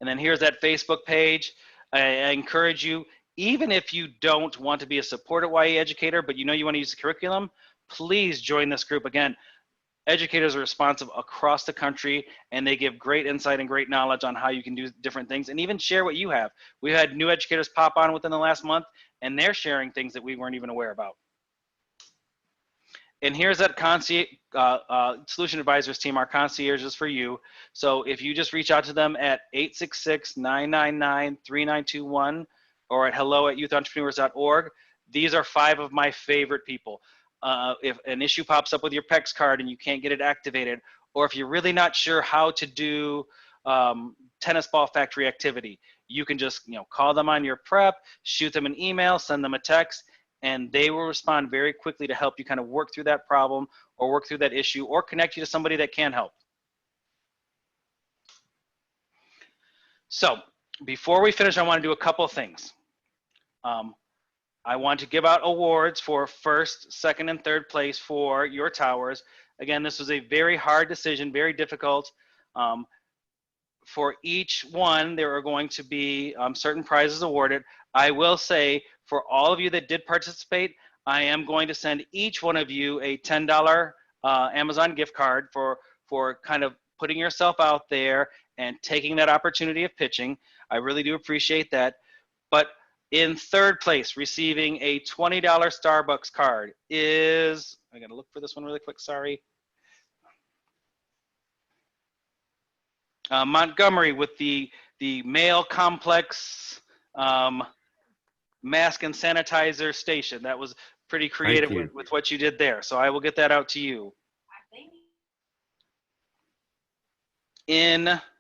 And then here's that Facebook page. I encourage you, even if you don't want to be a supported YE educator, but you know you want to use the curriculum, please join this group. Again, educators are responsive across the country, and they give great insight and great knowledge on how you can do different things, and even share what you have. We had new educators pop on within the last month, and they're sharing things that we weren't even aware about. And here's that Solution Advisors team, our concierges for you. So if you just reach out to them at 866-999-3921 or at hello@youthentrepreneurs.org, these are 5 of my favorite people. If an issue pops up with your PEX card and you can't get it activated, or if you're really not sure how to do tennis ball factory activity, you can just, you know, call them on your prep, shoot them an email, send them a text, and they will respond very quickly to help you kind of work through that problem or work through that issue or connect you to somebody that can help. So before we finish, I want to do a couple of things. I want to give out awards for 1st, 2nd, and 3rd place for your towers. Again, this was a very hard decision, very difficult. For each one, there are going to be certain prizes awarded. I will say, for all of you that did participate, I am going to send each one of you a $10 Amazon gift card for kind of putting yourself out there and taking that opportunity of pitching. I really do appreciate that. But in 3rd place, receiving a $20 Starbucks card is, I gotta look for this one really quick, sorry. Montgomery with the Mail Complex mask and sanitizer station. That was pretty creative with what you did there. So I will get that out to you.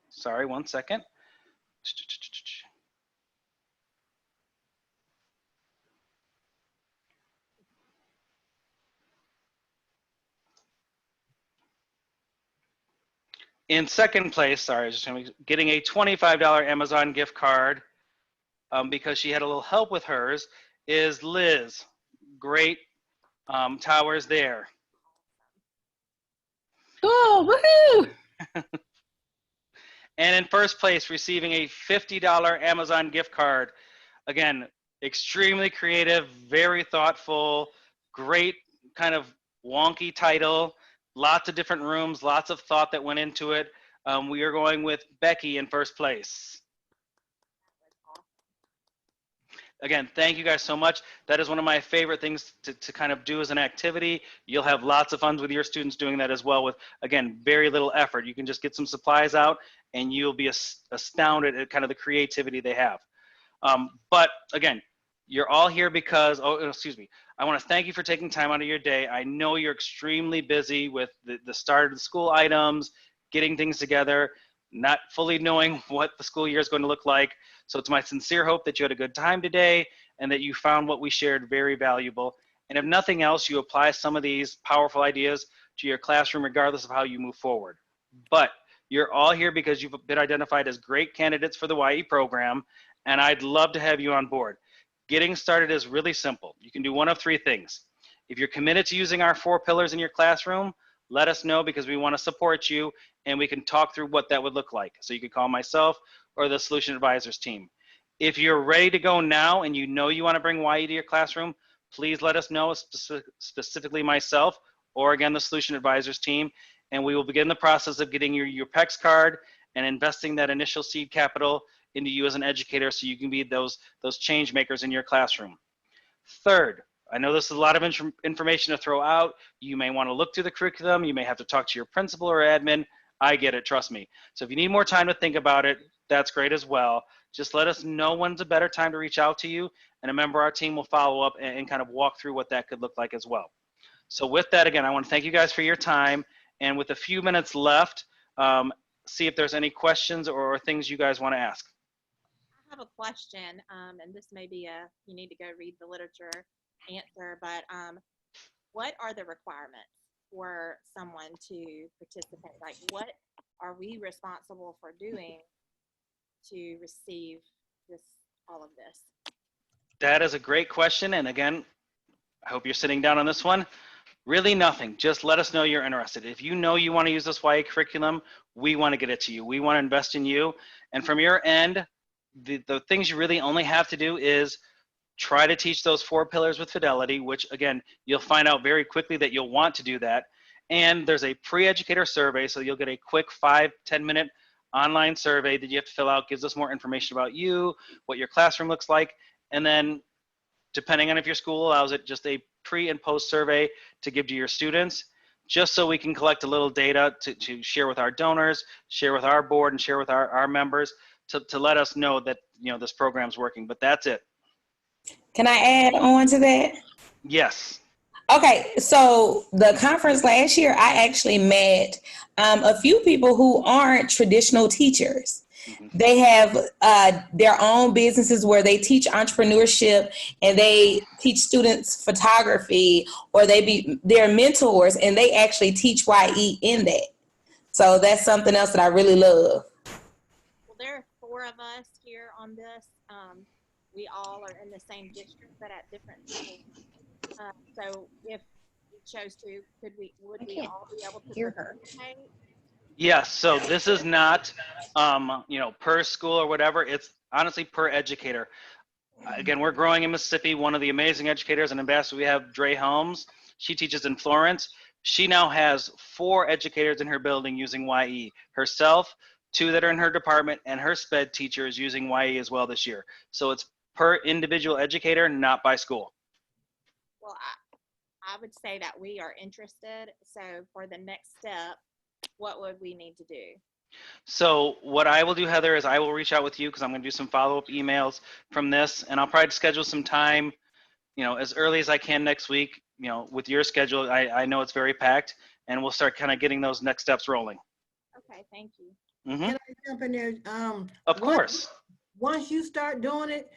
Sorry, one second. In 2nd place, sorry, just getting a $25 Amazon gift card because she had a little help with hers, is Liz. Great towers there. Cool, woohoo! And in 1st place, receiving a $50 Amazon gift card. Again, extremely creative, very thoughtful, great kind of wonky title. Lots of different rooms, lots of thought that went into it. We are going with Becky in 1st place. Again, thank you guys so much. That is one of my favorite things to kind of do as an activity. You'll have lots of fun with your students doing that as well with, again, very little effort. You can just get some supplies out and you'll be astounded at kind of the creativity they have. But again, you're all here because, I want to thank you for taking time out of your day. I know you're extremely busy with the start of the school items, getting things together, not fully knowing what the school year is going to look like. So it's my sincere hope that you had a good time today and that you found what we shared very valuable. And if nothing else, you apply some of these powerful ideas to your classroom regardless of how you move forward. But you're all here because you've been identified as great candidates for the YE program, and I'd love to have you on board. Getting started is really simple. You can do one of 3 things. If you're committed to using our 4 pillars in your classroom, let us know because we want to support you and we can talk through what that would look like. So you can call myself or the Solution Advisors team. If you're ready to go now and you know you want to bring YE to your classroom, please let us know, specifically myself or again the Solution Advisors team, and we will begin the process of getting your PEX card and investing that initial seed capital into you as an educator so you can be those change makers in your classroom. 3rd, I know this is a lot of information to throw out. You may want to look through the curriculum. You may have to talk to your principal or admin. I get it, trust me. So if you need more time to think about it, that's great as well. Just let us know when's a better time to reach out to you, and a member of our team will follow up and kind of walk through what that could look like as well. So with that, again, I want to thank you guys for your time. And with a few minutes left, see if there's any questions or things you guys want to ask. I have a question, and this may be you need to go read the literature answer, but what are the requirements for someone to participate? Like, what are we responsible for doing to receive all of this? That is a great question. And again, I hope you're sitting down on this one. Really nothing. Just let us know you're interested. If you know you want to use this YA curriculum, we want to get it to you. We want to invest in you. And from your end, the things you really only have to do is try to teach those 4 pillars with fidelity, which again, you'll find out very quickly that you'll want to do that. And there's a pre-educator survey, so you'll get a quick 5-10 minute online survey that you have to fill out. Gives us more information about you, what your classroom looks like, and then depending on if your school allows it, just a pre and post survey to give to your students, just so we can collect a little data to share with our donors, share with our board, and share with our members to let us know that, you know, this program's working. But that's it. Can I add on to that? Yes. Okay, so the conference last year, I actually met a few people who aren't traditional teachers. They have their own businesses where they teach entrepreneurship and they teach students photography, or they're mentors and they actually teach YE in that. So that's something else that I really love. Well, there are 4 of us here on this. We all are in the same district, but at different schools. So if we chose to, would we all be able to hear her. participate? Yes, so this is not, you know, per school or whatever. It's honestly per educator. Again, we're growing in Mississippi. One of the amazing educators and ambassadors we have, Dre Holmes. She teaches in Florence. She now has 4 educators in her building using YE. Herself, 2 that are in her department, and her SPED teacher is using YE as well this year. So it's per individual educator, not by school. Well, I would say that we are interested. So for the next step, what would we need to do? So what I will do, Heather, is I will reach out with you because I'm going to do some follow-up emails from this, and I'll probably schedule some time, you know, as early as I can next week. You know, with your schedule, I know it's very packed, and we'll start kind of getting those next steps rolling. Okay, thank you. Mm-hmm. Can I jump in there? Of course. Once you start doing it,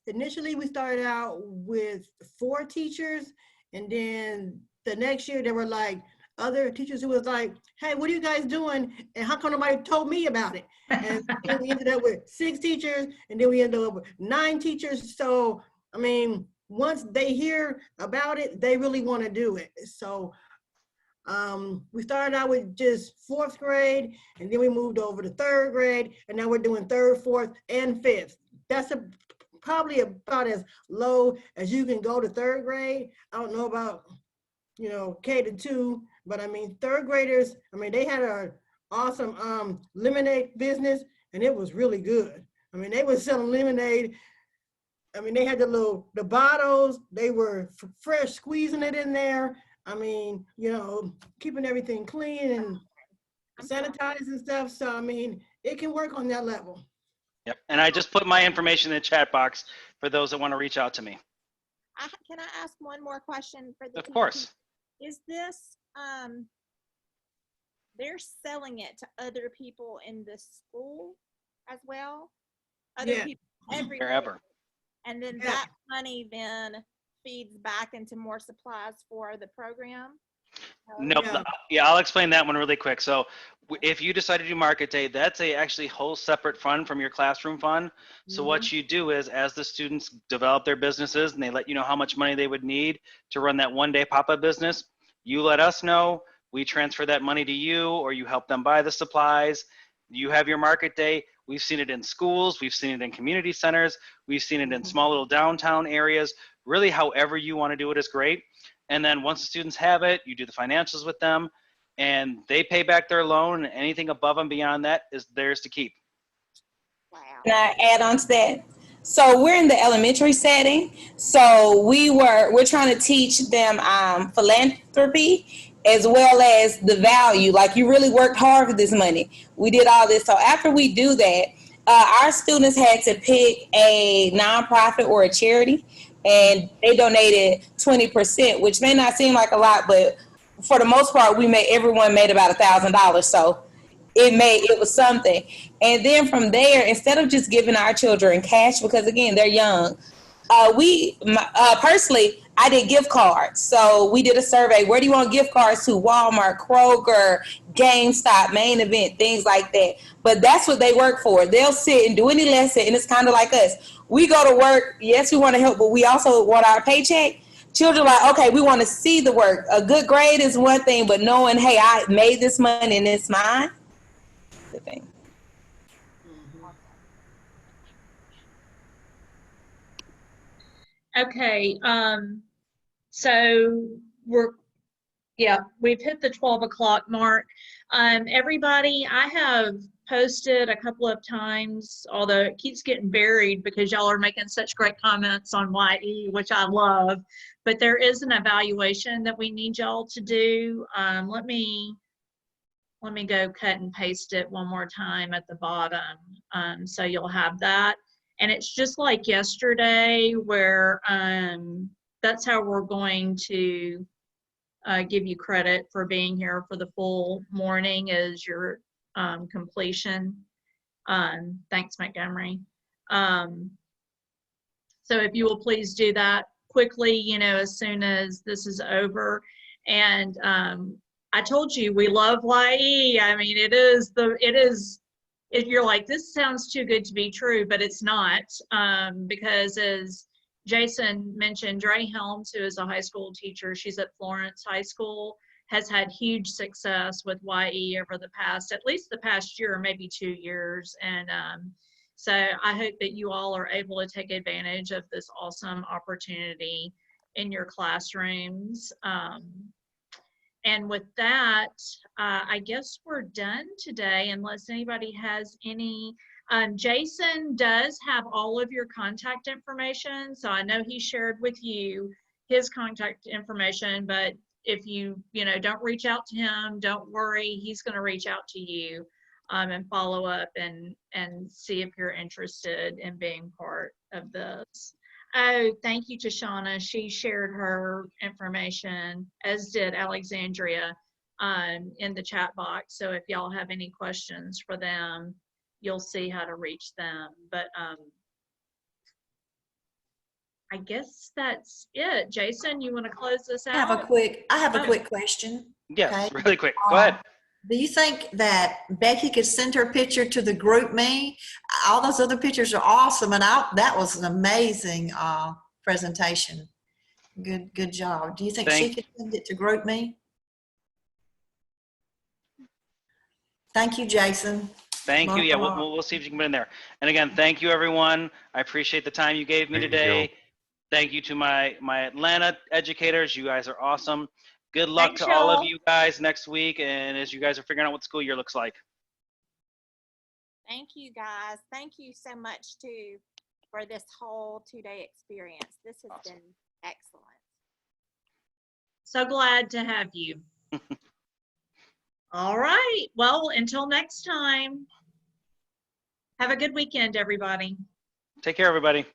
initially we started out with 4 teachers, and then the next year there were like other teachers who was like, hey, what are you guys doing? And how come nobody told me about it? And then we ended up with 6 teachers, and then we ended up with 9 teachers. So, I mean, once they hear about it, they really want to do it. So we started out with just 4th grade, and then we moved over to 3rd grade, and now we're doing 3rd, 4th, and 5th. That's probably about as low as you can go to 3rd grade. I don't know about, you know, K-2, but I mean, 3rd graders, I mean, they had an awesome lemonade business, and it was really good. I mean, they were selling lemonade. I mean, they had the bottles, they were fresh, squeezing it in there. I mean, you know, keeping everything clean and sanitized and stuff. So, I mean, it can work on that level. Yep. And I just put my information in the chat box for those that want to reach out to me. Can I ask one more question for the Of course. Is this, they're selling it to other people in the school as well? Other people everywhere. Wherever. And then that money then feeds back into more supplies for the program? No, yeah, I'll explain that one really quick. So if you decide to do Market Day, that's actually whole separate fund from your classroom fund. So what you do is, as the students develop their businesses and they let you know how much money they would need to run that one-day pop-up business, you let us know, we transfer that money to you, or you help them buy the supplies. You have your Market Day. We've seen it in schools, we've seen it in community centers, we've seen it in small little downtown areas. Really, however you want to do it is great. And then once the students have it, you do the financials with them, and they pay back their loan, and anything above and beyond that is theirs to keep. Can I add on to that? So we're in the elementary setting. So we're trying to teach them philanthropy as well as the value. Like, you really worked hard for this money. We did all this. So after we do that, our students had to pick a nonprofit or a charity, and they donated 20%, which may not seem like a lot, but for the most part, everyone made about $1,000. So it was something. And then from there, instead of just giving our children cash, because again, they're young, personally, I did gift cards. So we did a survey. Where do you want gift cards to? Walmart, Kroger, GameStop, Main Event, things like that. But that's what they work for. They'll sit and do any lesson, and it's kind of like us. We go to work. Yes, we want to help, but we also want our paycheck. Children are like, okay, we want to see the work. A good grade is one thing, but knowing, hey, I made this money and it's mine, the thing. Okay, so we've hit the 12 o'clock mark. Everybody, I have posted a couple of times, although it keeps getting buried because y'all are making such great comments on YE, which I love, but there is an evaluation that we need y'all to do. Let me go cut and paste it one more time at the bottom, so you'll have that. And it's just like yesterday where that's how we're going to give you credit for being here for the full morning as your completion. Thanks, Montgomery. So if you will please do that quickly, as soon as this is over. And I told you, we love YE. I mean, it is, if you're like, this sounds too good to be true, but it's not, because as Jason mentioned, Dre Helms, who is a high school teacher, she's at Florence High School, has had huge success with YE over at least the past year, or maybe 2 years. And so I hope that you all are able to take advantage of this awesome opportunity in your classrooms. And with that, I guess we're done today, unless anybody has any. Jason does have all of your contact information, so I know he shared with you his contact information, but if you don't reach out to him, don't worry, he's going to reach out to you and follow up and see if you're interested in being part of this. Oh, thank you to Shauna. She shared her information, as did Alexandria, in the chat box. So if y'all have any questions for them, you'll see how to reach them. But I guess that's it. Jason, you want to close this out? I have a quick question. Yes, okay? Really quick. Go ahead. Do you think that Becky could send her picture to the group me? All those other pictures are awesome, and that was an amazing presentation. Good job. Do you think she could send it to group me? Thank you, Jason. Thank you. Yeah, we'll see if you can put in there. And again, thank you, everyone. I appreciate the time you gave me today. Thank you to my Atlanta educators. You guys are awesome. Good luck to all of you guys next week, and as you guys are figuring out what school year looks like. Thank you, guys. Thank you so much, too, for this whole 2-day experience. This has been excellent. So glad to have you. All right. Well, until next time, have a good weekend, everybody. Take care, everybody.